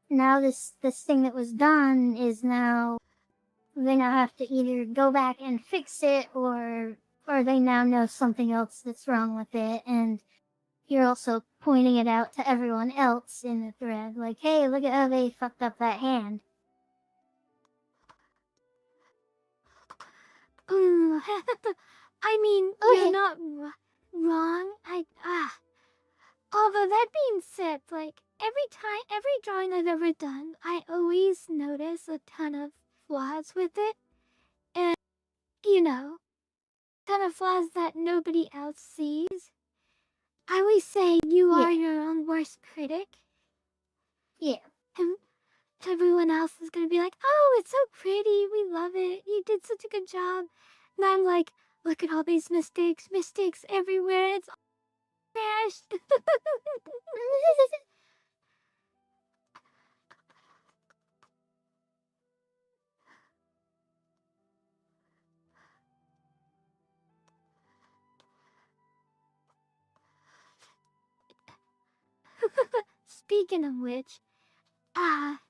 now this thing that was done is now, they now have to either go back and fix it, or they now know something else that's wrong with it, and you're also pointing it out to everyone else in the thread, like, hey, look at how they fucked up that hand. I mean, Okay. you're not wrong. Although that being said, like, every drawing I've ever done, I always notice a ton of flaws with it. And, you know, ton of flaws that nobody else sees. I always say you are your own worst critic. Yeah. And everyone else is gonna be like, oh, it's so pretty, we love it, you did such a good job. And I'm like, look at all these mistakes everywhere, it's all crashed. Speaking of which,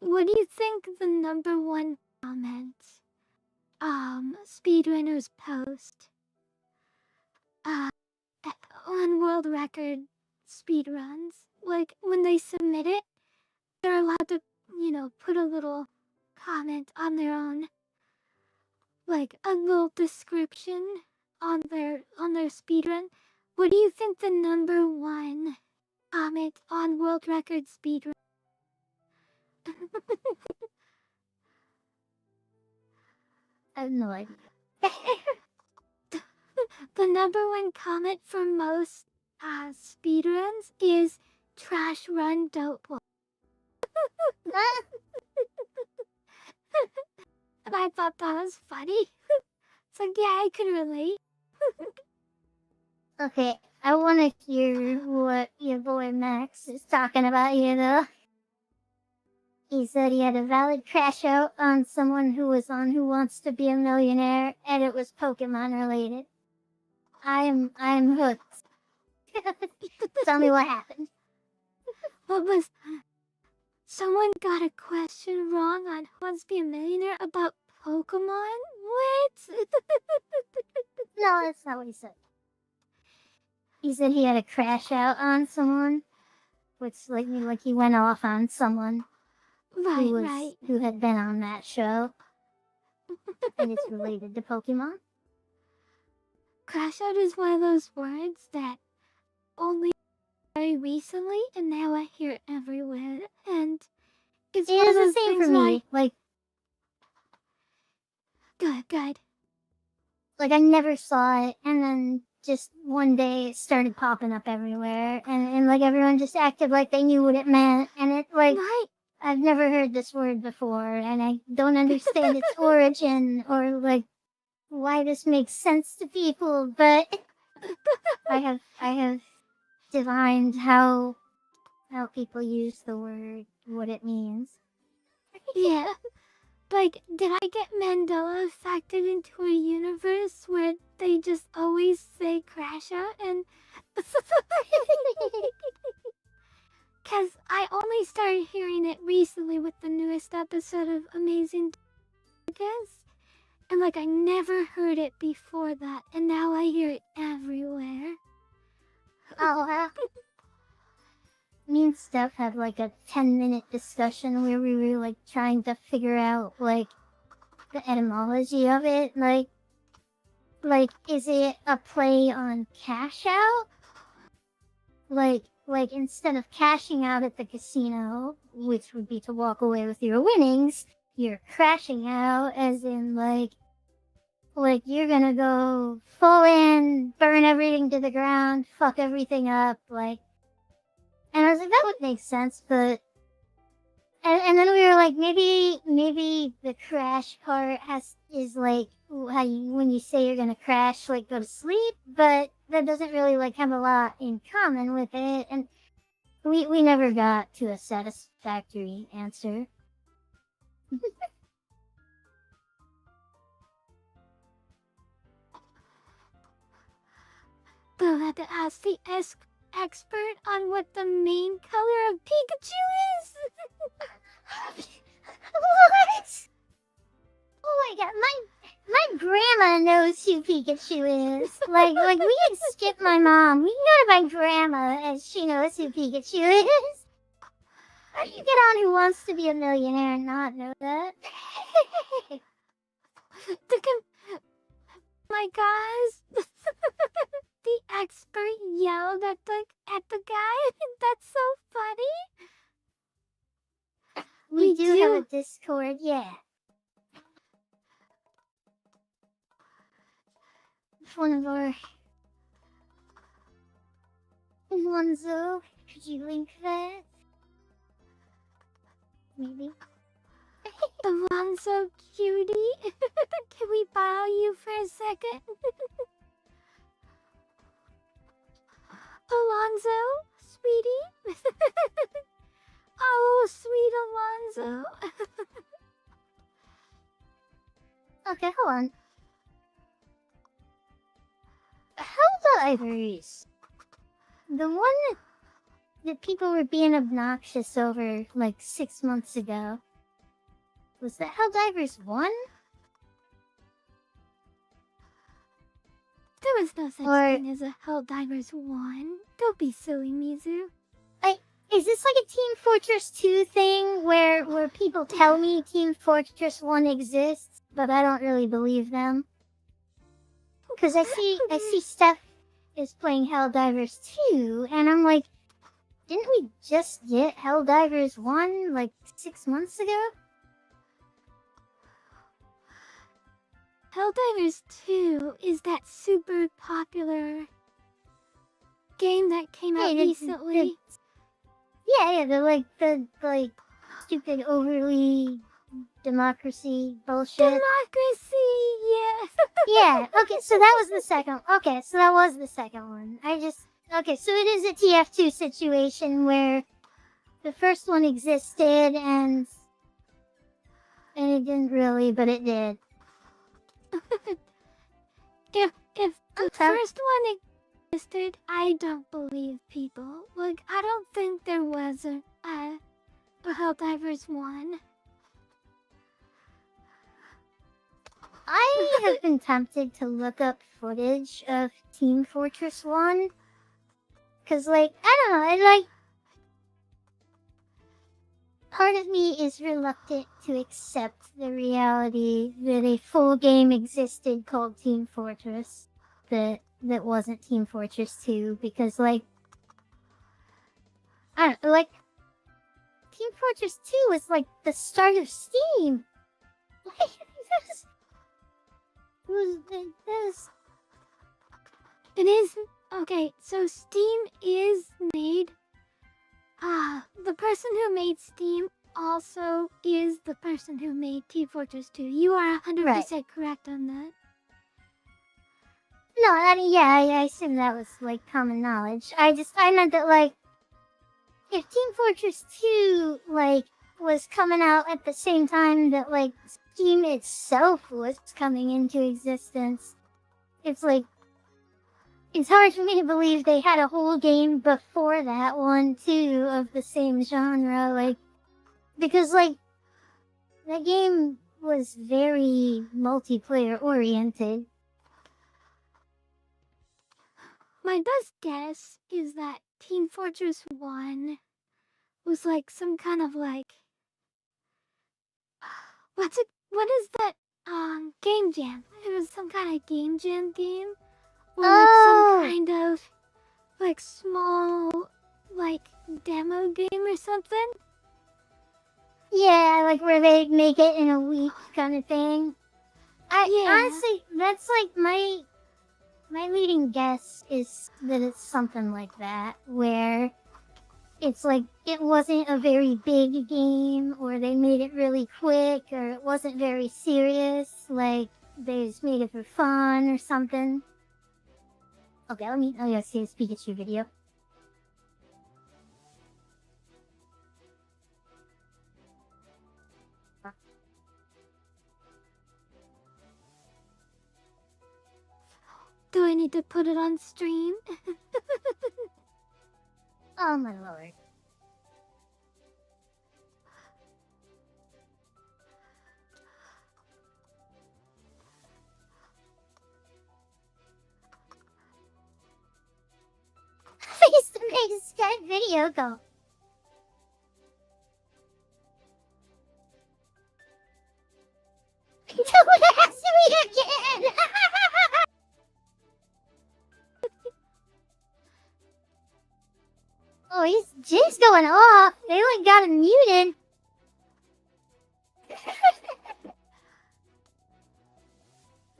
what do you think the number one comment speedrunners post on world record speedruns? Like, when they submit it, they're allowed to, put a little comment on their own, like a little description on their speedrun. What do you think the number one comment on world record speedrun? I have no idea. The number one comment for most speedruns is trash run dope. And I thought that was funny. It's like, yeah, I can relate. Okay, I want to hear what your boy Max is talking about here, though. He said he had a valid crash out on someone who was on Who Wants to Be a Millionaire, and it was Pokemon related. I'm hooked. Tell me what happened. What was... Someone got a question wrong on Who Wants to Be a Millionaire about Pokemon? What? No, that's not what he said. He said he had a crash out on someone, which like he went off on someone who had been on that show, and it's related to Pokemon. Crash out is one of those words that only very recently, and now I hear it everywhere, and it's one of those the same things for me. Like, good. Like, I never saw it, and then just one day it started popping up everywhere, and like everyone just acted like they knew what it meant, and it like I've never heard this word before, and I don't understand its origin or like why this makes sense to people, but I have divined how people use the word, what it means. Yeah. Like, did I get Mandela affected into a universe where they just always say crash out and... Because I only started hearing it recently with the newest episode of Amazing Guess. And like, I never heard it before that, and now I hear it everywhere. Oh, wow. Me and Steph had like a 10-minute discussion where we were like trying to figure out like the etymology of it. Like is it a play on cash out? Like instead of cashing out at the casino, which would be to walk away with your winnings, you're crashing out, as in like you're gonna go full in, burn everything to the ground, fuck everything up, like. And I was like, that would make sense, but... And then we were like, maybe the crash part is like, how you, when you say you're gonna crash, like, go to sleep, but that doesn't really, like, have a lot in common with it, and we never got to a satisfactory answer. We'll have to ask the expert on what the main color of Pikachu is. What? Oh my god, my grandma knows who Pikachu is. Like we can skip my mom. We can go to my grandma and she knows who Pikachu is. How do you get on Who Wants to Be a Millionaire and not know that? My guys, the expert yelled at the guy. That's so funny. We do have a Discord, yeah. One of our Lonzo, could you link that? Maybe. Alonzo, cutie, can we borrow you for a second? Alonzo, sweetie. Oh, sweet Alonzo. Okay, hold on. Helldivers. The one that people were being obnoxious over like 6 months ago. Was that Helldivers 1? There was no such thing as a Helldivers 1. Don't be silly, Mizu. Is this like a Team Fortress 2 thing where people tell me Team Fortress 1 exists, but I don't really believe them? Because I see Steph is playing Helldivers 2, and I'm like, didn't we just get Helldivers 1 like 6 months ago? Helldivers 2 is that super popular game that came out recently. Yeah, the stupid overly democracy bullshit. Democracy, yeah. Yeah, okay, so that was the second. Okay, so that was the second one. Okay, so it is a TF2 situation where the first one existed and it didn't really, but it did. If the first one existed, I don't believe people. Like, I don't think there was a Helldivers 1. I have been tempted to look up footage of Team Fortress 1. Cause like, I don't know, part of me is reluctant to accept the reality that a full game existed called Team Fortress that wasn't Team Fortress 2, because like, I don't know, like, Team Fortress 2 was like the start of Steam. Like, It is okay. So Steam is made. The person who made Steam also is the person who made Team Fortress 2. You are 100% correct on that. No, I mean, yeah, I assume that was like common knowledge. I meant that like, if Team Fortress 2 like was coming out at the same time that like Steam itself was coming into existence, it's like, it's hard for me to believe they had a whole game before that one too of the same genre, like, because like that game was very multiplayer oriented. My best guess is that Team Fortress 1 was like some kind of like what is that game jam? It was some kind of game jam game. Or like some kind of like small like demo game or something. Yeah, like where they make it in a week kind of thing. Honestly, that's like my leading guess is that it's something like that, where it's like it wasn't a very big game, or they made it really quick, or it wasn't very serious, like they just made it for fun or something. Okay, let me see this Pikachu video. Do I need to put it on stream? Oh my lord. a Skype video call. Don't ask me again! Oh, he's just going off. They like got him muted.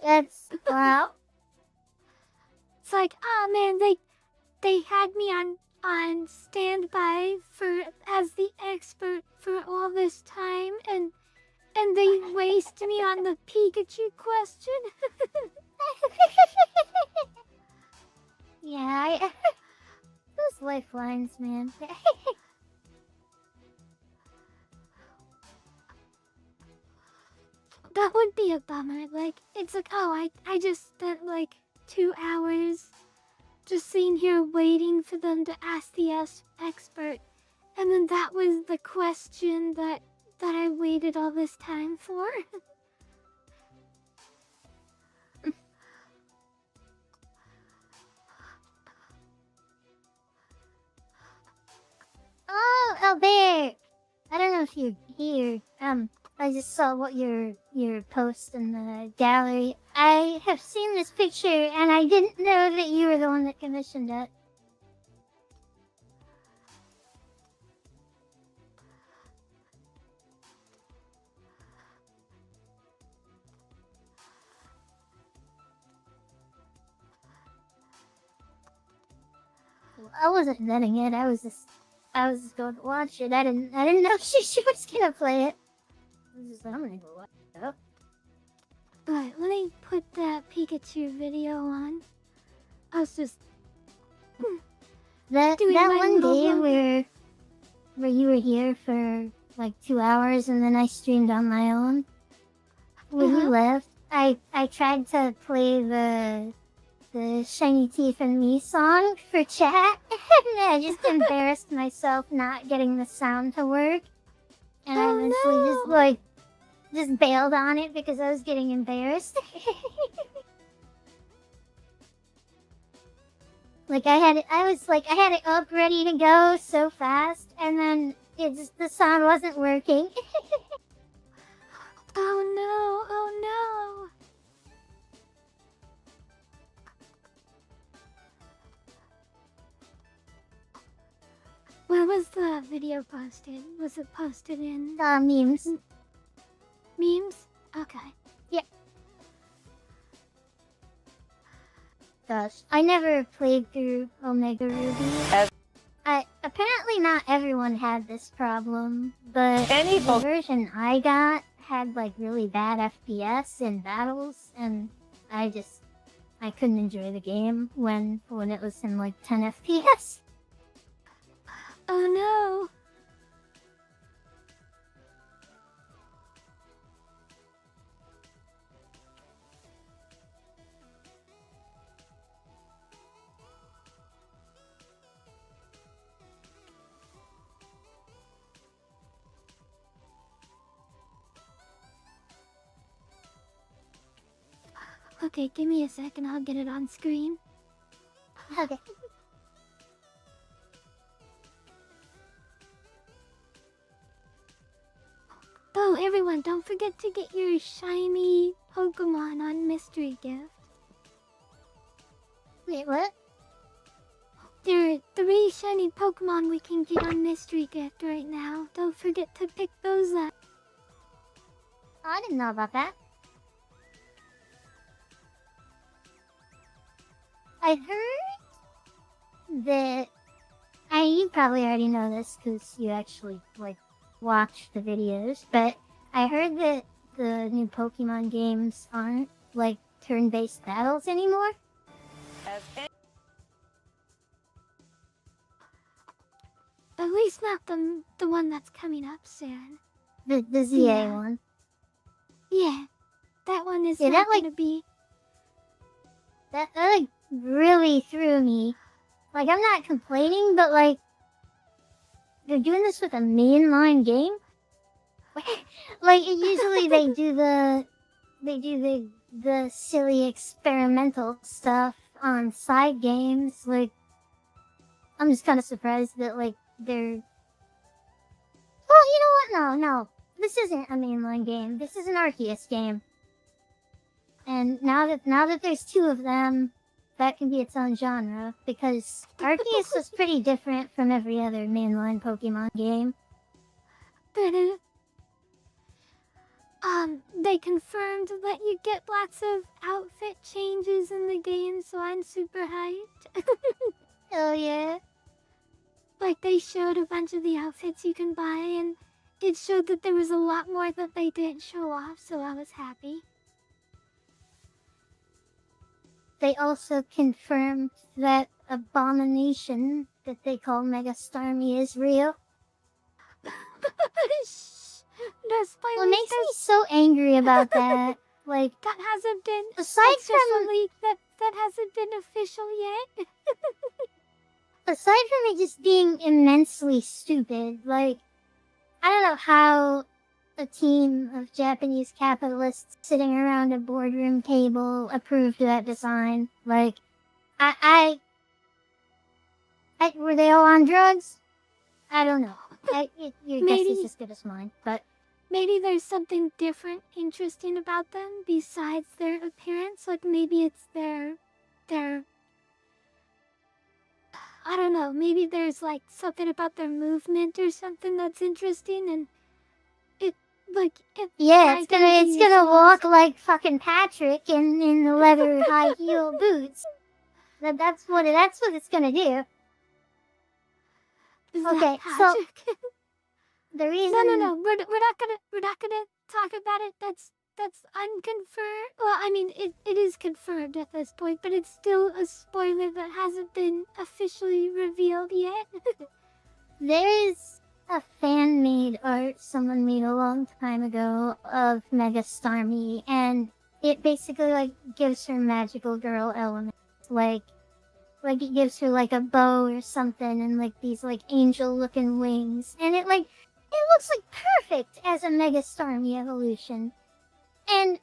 That's wow. It's like, oh man, they had me on standby for as the expert for all this time, and they waste me on the Pikachu question. Yeah, those lifelines, man. That would be a bummer. Like, it's like, oh, I just spent like 2 hours just sitting here waiting for them to ask the expert, and then that was the question that I waited all this time for. Oh, Albert! I don't know if you're here. I just saw what your post in the gallery. I have seen this picture, and I didn't know that you were the one that commissioned it. I wasn't vetting it. I was just going to watch it. I didn't know she was gonna play it. I was just like, I'm gonna go watch it. Alright, let me put that Pikachu video on. I was just that doing my one day little- where you were here for like 2 hours, and then I streamed on my own. When you left, I tried to play the Shiny Teeth and Me song for chat, and I just embarrassed myself not getting the sound to work, and I eventually just bailed on it because I was getting embarrassed. Like I had it up ready to go so fast, and then the sound wasn't working. Oh no, oh no. Where was the video posted? Was it posted in Memes. memes? Okay. Gosh, I never played through Omega Ruby. Apparently not everyone had this problem, but the version I got had like really bad FPS in battles, and I couldn't enjoy the game when it was in like 10 FPS. Oh no. Okay, give me a second, I'll get it on screen. Okay. Oh, everyone, don't forget to get your shiny Pokemon on Mystery Gift. Wait, what? There are 3 shiny Pokemon we can get on Mystery Gift right now. Don't forget to pick those up. Oh, I didn't know about that. I heard that, you probably already know this because you actually, like, watch the videos, but I heard that the new Pokemon games aren't, like, turn-based battles anymore. At least not the one that's coming up soon. The ZA Yeah. one. Yeah, that one is Yeah, not that, like- gonna be... That, like, really threw me. Like, I'm not complaining, but, like, they're doing this with a mainline game? Like, usually they do the silly experimental stuff on side games, like I'm just kind of surprised that like they're. Well, you know what? No. This isn't a mainline game. This is an Arceus game. And now that there's two of them, that can be its own genre because Arceus was pretty different from every other mainline Pokemon game. But they confirmed that you get lots of outfit changes in the game, so I'm super hyped. Hell yeah. Like, they showed a bunch of the outfits you can buy, and it showed that there was a lot more that they didn't show off, so I was happy. They also confirmed that abomination that they call Mega Starmie is real. Shh, no spoilers. What makes me so angry about that, like, that hasn't been aside from from leak, that hasn't been official yet. aside from it just being immensely stupid, like, I don't know how a team of Japanese capitalists sitting around a boardroom table approved that design. Like, I were they all on drugs? I don't know. Your guess is as good as mine, but maybe there's something different, interesting about them besides their appearance. Like maybe it's their I don't know, maybe there's like something about their movement or something that's interesting, and it's gonna walk like fucking Patrick in the leather high heel boots. That's what it's gonna do. Okay, so the reason no, we're not gonna talk about it. That's unconfirmed. Well, I mean, it is confirmed at this point, but it's still a spoiler that hasn't been officially revealed yet. There is a fan-made art someone made a long time ago of Mega Starmie, and it basically like gives her magical girl elements, like it gives her like a bow or something, and like these like angel-looking wings, and it looks like perfect as a Mega Starmie evolution. And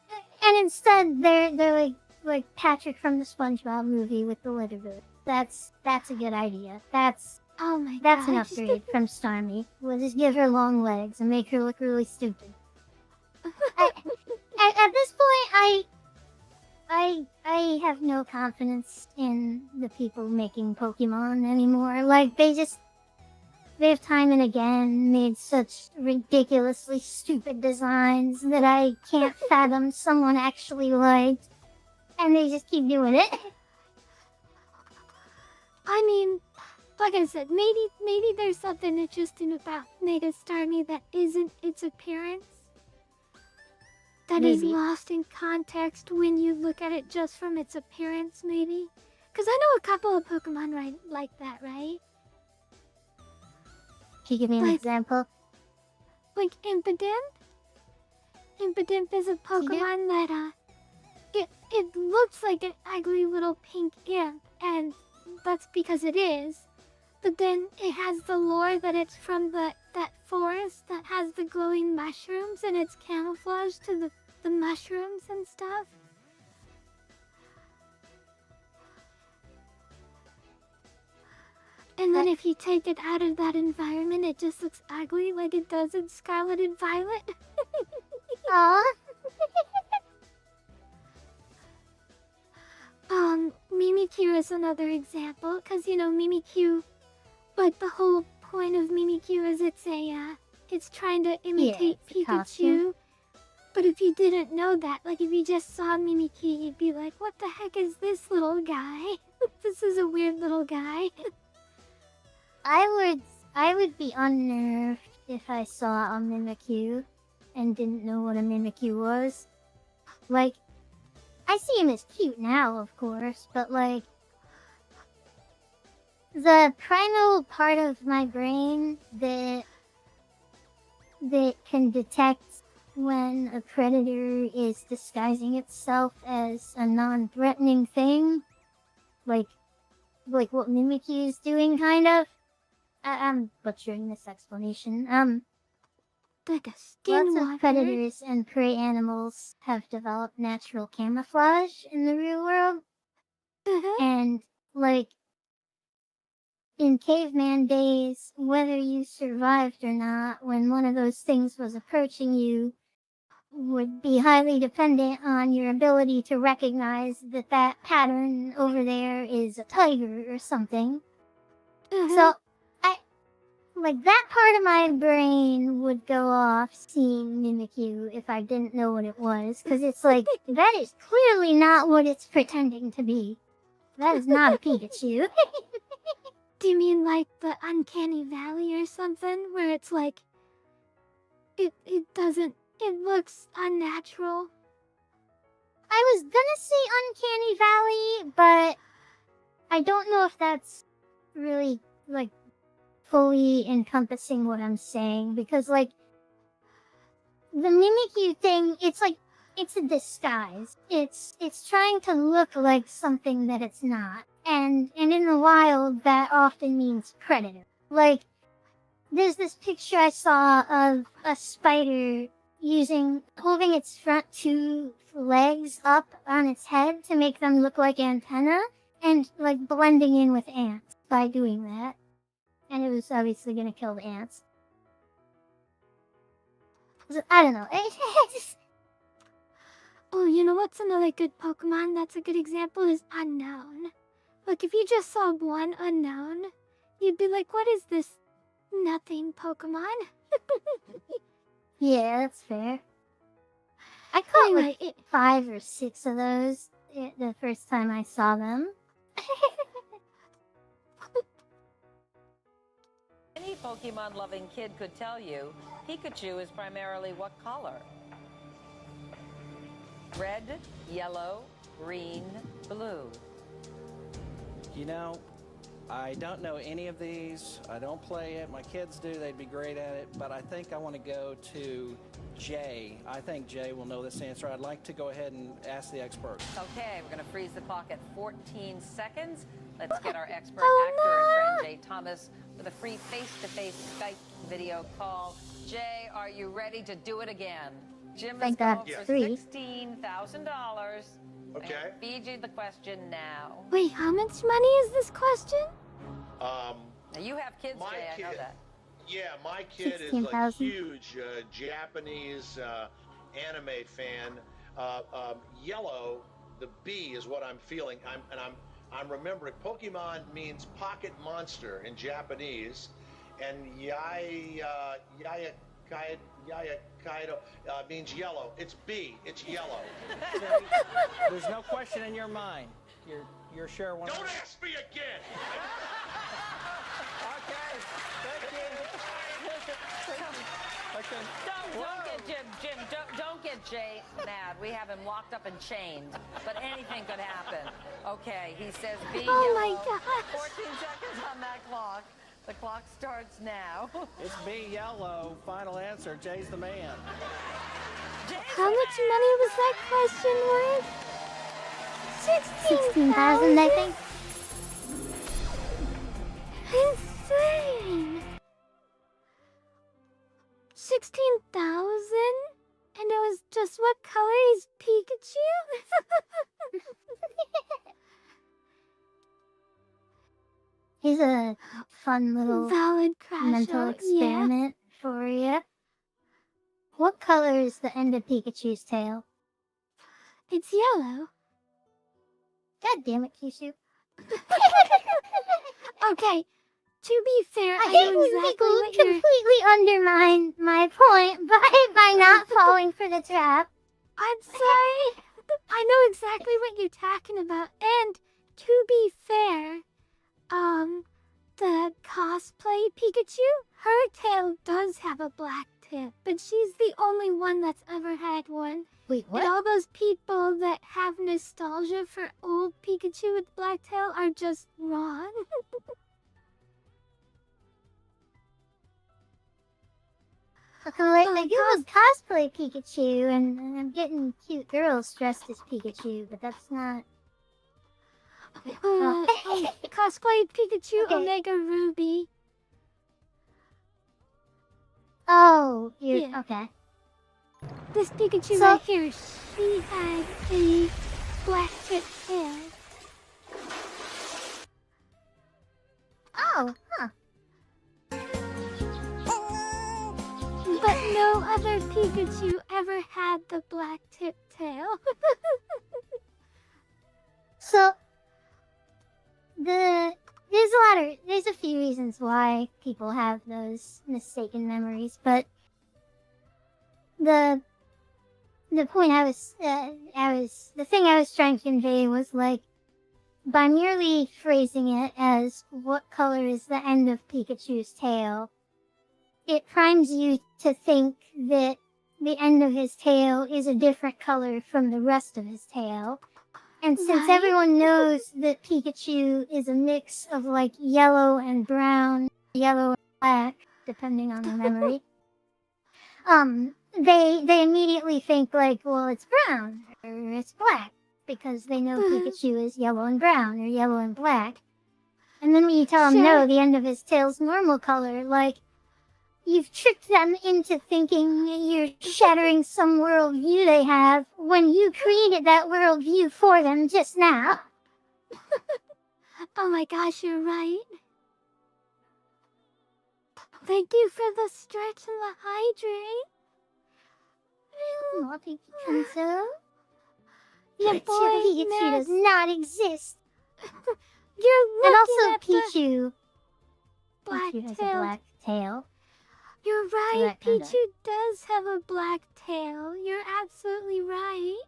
instead they're like Patrick from the SpongeBob movie with the leather boot. That's a good idea. That's an upgrade from Starmie. We'll just give her long legs and make her look really stupid. At this point, I have no confidence in the people making Pokemon anymore. Like they've time and again made such ridiculously stupid designs that I can't fathom someone actually liked, and they just keep doing it. I mean, like I said, maybe there's something interesting about Mega Starmie that isn't its appearance. That is lost in context when you look at it just from its appearance, maybe. Because I know a couple of Pokemon like that, right? Can you give me an example? Like Impidimp? Impidimp is a Pokemon that, it looks like an ugly little pink imp, and that's because it is. But then it has the lore that it's from that forest that has the glowing mushrooms, and it's camouflaged to the mushrooms and stuff. And then if you take it out of that environment, it just looks ugly like it does in Scarlet and Violet. Aww. Mimikyu is another example, because, you know, Mimikyu, like, the whole point of Mimikyu is it's trying to imitate Pikachu. But if you didn't know that, like, if you just saw Mimikyu, you'd be like, what the heck is this little guy? This is a weird little guy. I would be unnerved if I saw a Mimikyu and didn't know what a Mimikyu was. Like, I see him as cute now, of course, but like, the primal part of my brain that can detect when a predator is disguising itself as a non-threatening thing, like what Mimikyu is doing, kind of. I'm butchering this explanation. Like a lots of predators and prey animals have developed natural camouflage in the real world. And, like, in caveman days, whether you survived or not, when one of those things was approaching you, would be highly dependent on your ability to recognize that that pattern over there is a tiger or something. So, like, that part of my brain would go off seeing Mimikyu if I didn't know what it was, because it's like, that is clearly not what it's pretending to be. That is not a Pikachu. Do you mean like the Uncanny Valley or something, where it's like, it looks unnatural? I was gonna say Uncanny Valley, but I don't know if that's really, like, fully encompassing what I'm saying, because, like, the Mimikyu thing, it's like, it's a disguise. It's trying to look like something that it's not. And in the wild, that often means predator. Like, there's this picture I saw of a spider holding its front two legs up on its head to make them look like antenna, and, like, blending in with ants by doing that. And it was obviously gonna kill the ants. I don't know. Oh, you know what's another good Pokemon that's a good example is Unknown. Like, if you just saw one Unknown, you'd be like, what is this nothing Pokemon? Yeah, that's fair. I caught Anyway, like 5 or 6 of those the first time I saw them. Any Pokemon-loving kid could tell you, Pikachu is primarily what color? Red, yellow, green, blue. You know, I don't know any of these. I don't play it. My kids do. They'd be great at it. But I think I want to go to Jay. I think Jay will know this answer. I'd like to go ahead and ask the expert. Okay, we're going to freeze the clock at 14 seconds. Let's get our expert Oh, actor and friend no. Jay Thomas with a free face-to-face Skype video call. Jay, are you ready to do it again? Jim is Thank God going it's for free. $16,000. Okay. Feed you the question now. Wait, how much money is this question? Now, you have kids, My Jay, I know kid- that. Yeah, my kid is a 16,000. huge Japanese anime fan. Yellow, the B is what I'm feeling. I'm remembering Pokemon means pocket monster in Japanese, and Kaido means yellow. It's B. It's yellow. There's no question in your mind. You're sure one. Don't ask me again. Okay. Thank you. Okay. Don't get Jim, don't get Jay mad. We have him locked up and chained, but anything could happen. Okay, he says be Oh my yellow. gosh. 14 seconds on that clock. The clock starts now. It's B, yellow. Final answer. Jay's the man. Jay's How much money was that question worth? 16,000, I think. Insane! 16,000? And it was just what color is Pikachu? Here's a fun little Valid crash mental out, yeah. experiment for you. What color is the end of Pikachu's tail? It's yellow. God damn it, Kyushu. Okay, to be fair, I I think know we exactly what you're... completely undermined my point by not falling for the trap. I'm sorry. I know exactly what you're talking about. And to be fair, the cosplay Pikachu, her tail does have a black tip, but she's the only one that's ever had one. Wait, And all those people that have nostalgia for old Pikachu with black tail are just wrong. Like, Oh, they do a cosplay Pikachu, and I'm getting cute girls dressed as Pikachu, but that's not... Cosplay Pikachu Okay. Omega Ruby. Oh, you're... Yeah. Okay. This Pikachu So- right here, she had a black tip tail. Oh, huh. But no other Pikachu ever had the black tip tail. So, there's a few reasons why people have those mistaken memories, but the point the thing I was trying to convey was like, by merely phrasing it as what color is the end of Pikachu's tail, it primes you to think that the end of his tail is a different color from the rest of his tail. And since Right. everyone knows that Pikachu is a mix of like yellow and brown, yellow and black, depending on the memory, they immediately think like, well, it's brown or it's black because they know Pikachu is yellow and brown or yellow and black. And then when you tell them no, the end of his tail's normal color, like, you've tricked them into thinking you're shattering some worldview they have when you created that worldview for them just now. Oh my gosh, you're right. Thank you for the stretch and the hydrate. Oh, Pikachu. Your Your boy, Pikachu does not exist. You're And looking also at the Pichu. black Pichu has a tail. black tail. You're right. that kinda- Pichu does have a black tail. You're absolutely right.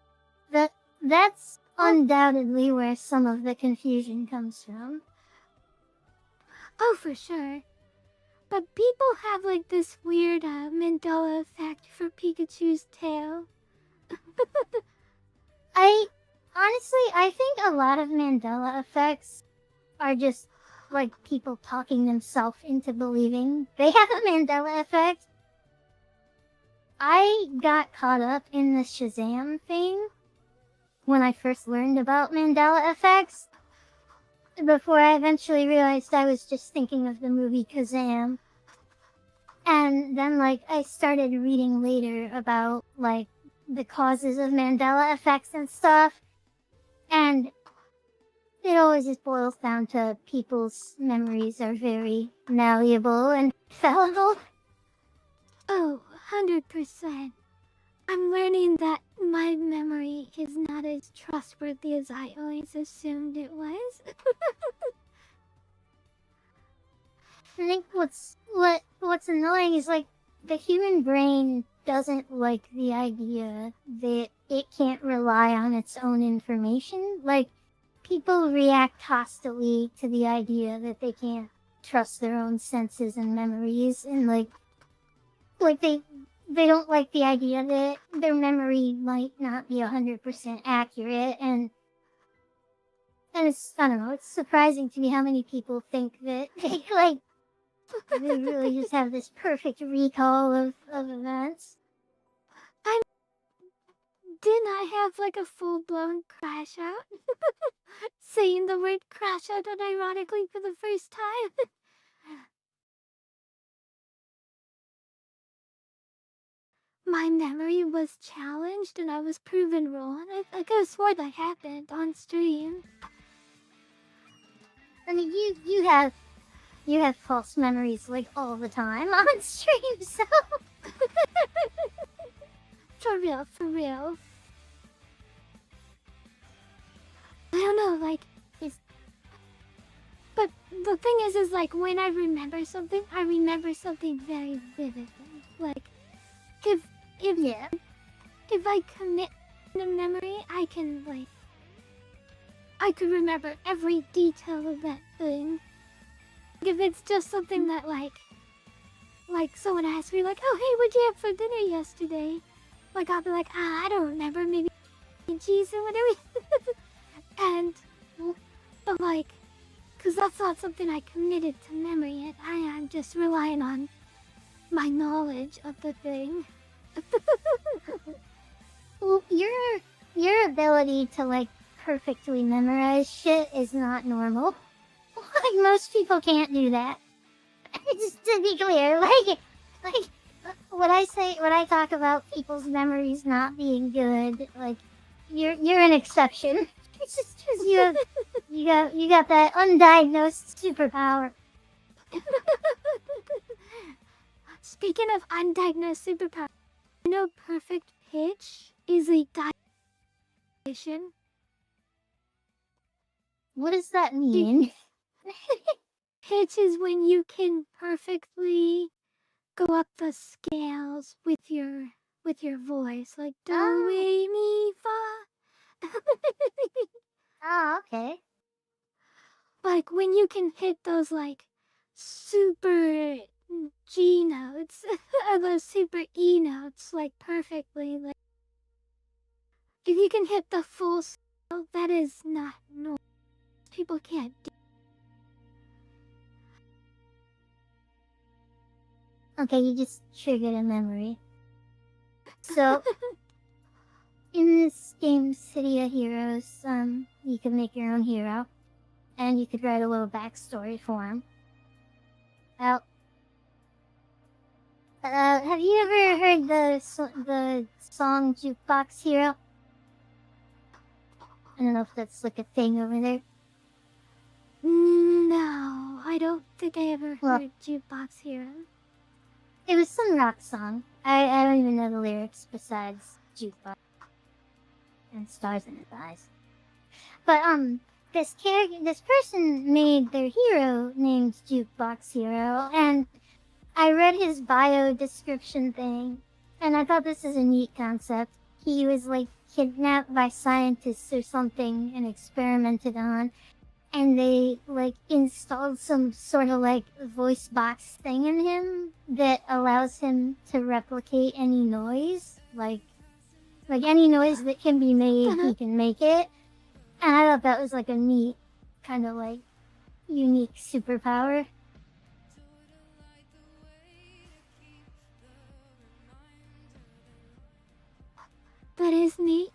That's undoubtedly where some of the confusion comes from. Oh, for sure. But people have like this weird Mandela effect for Pikachu's tail. I think a lot of Mandela effects are just like people talking themselves into believing they have a Mandela effect. I got caught up in the Shazam thing when I first learned about Mandela effects, before I eventually realized I was just thinking of the movie Kazam. And then like I started reading later about like the causes of Mandela effects and stuff. And it always just boils down to people's memories are very malleable and fallible. Oh, 100%. I'm learning that my memory is not as trustworthy as I always assumed it was. I think what's annoying is like the human brain doesn't like the idea that it can't rely on its own information. Like, people react hostilely to the idea that they can't trust their own senses and memories, and like they don't like the idea that their memory might not be 100% accurate, and it's, I don't know, it's surprising to me how many people think that they like they really just have this perfect recall of events. Didn't I have like a full-blown crash out? Saying the word crash out unironically for the first time. My memory was challenged and I was proven wrong. I could have swore that happened on stream. I mean, you have false memories like all the time on stream, so For real, for real. I don't know, like, but the thing is like, when I remember something very vividly. Like, if I commit a memory, I can, like, I could remember every detail of that thing. If it's just something that, like someone asks me, like, oh, hey, what'd you have for dinner yesterday? Like, I'll be like, I don't remember, maybe cheese or whatever. But like, because that's not something I committed to memory. I'm just relying on my knowledge of the thing. well, your ability to like perfectly memorize shit is not normal. Like, most people can't do that. Just to be clear, like when I talk about people's memories not being good, like you're an exception. It's just you got that undiagnosed superpower. Speaking of undiagnosed superpower, you know perfect pitch is a diagnosis. What does that mean? Pitch is when you can perfectly go up the scales with your voice, like do re mi fa. Oh, okay. Like when you can hit those like super G notes or those super E notes like perfectly, like if you can hit the full scale, that is not normal. People can't do. Okay, you just triggered a memory. So, in this game, City of Heroes, you could make your own hero, and you could write a little backstory for him. Well, have you ever heard the song Jukebox Hero? I don't know if that's like a thing over there. No, I don't think I ever Well- heard Jukebox Hero. It was some rock song. I don't even know the lyrics besides Jukebox and Stars in His Eyes. But this person made their hero named Jukebox Hero, and I read his bio description thing, and I thought this is a neat concept. He was like kidnapped by scientists or something and experimented on, and they like installed some sort of like voice box thing in him that allows him to replicate any noise, like any noise that can be made, he can make it. And I thought that was like a neat kind of like unique superpower. That is neat.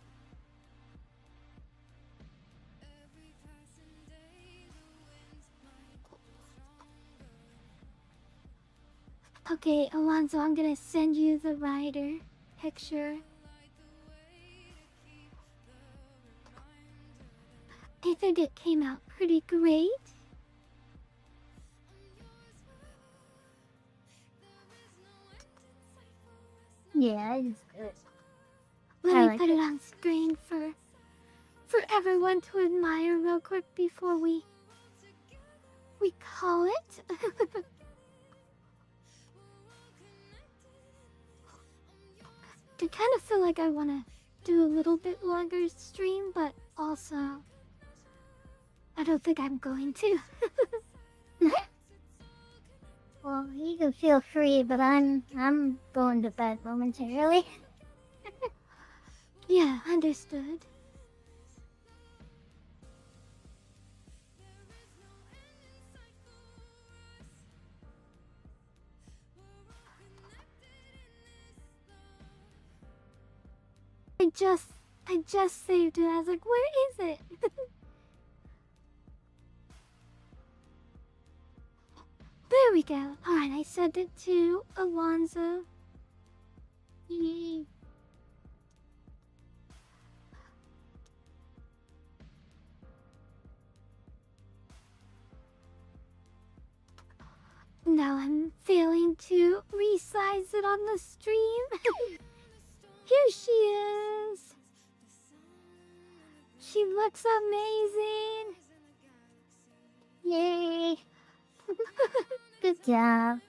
Okay, Alonso, I'm gonna send you the rider picture. I think it came out pretty great. Yeah, it's good. Let I me like put it. it on screen for everyone to admire real quick before we call it. I kind of feel like I want to do a little bit longer stream, but also I don't think I'm going to. Well, you can feel free, but I'm going to bed momentarily. Yeah, understood. I just saved it. I was like, where is it? There we go. Alright, I sent it to Alonso. Yay. Now I'm failing to resize it on the stream. Here she is. She looks amazing. Yay! Good job.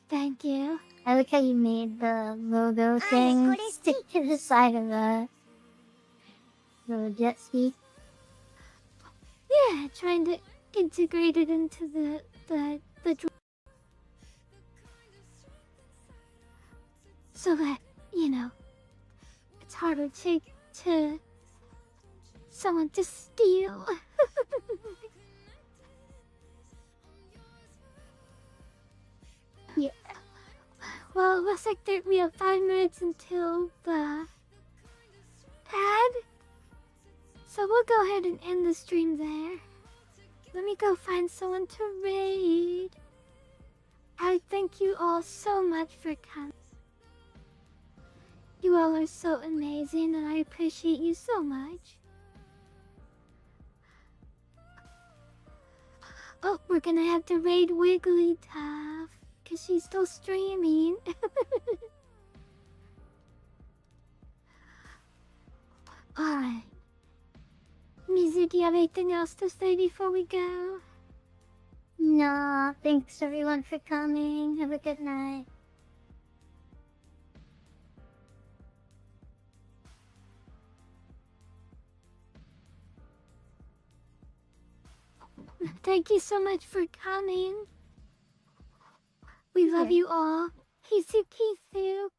Thank you. I like how you made the logo thing stick to the side of the jet ski. Yeah, trying to integrate it into the so that, you know, it's harder to someone to steal. Yeah. Well, it looks like we have 5 minutes until the ad. So we'll go ahead and end the stream there. Let me go find someone to raid. I thank you all so much for coming. You all are so amazing and I appreciate you so much. Oh, we're gonna have to raid Wigglytuff, because she's still streaming. Alright. Mizu, do you have anything else to say before we go? No, thanks everyone for coming. Have a good night. Thank you so much for coming. We love Yeah. you all. Kisu Kisu.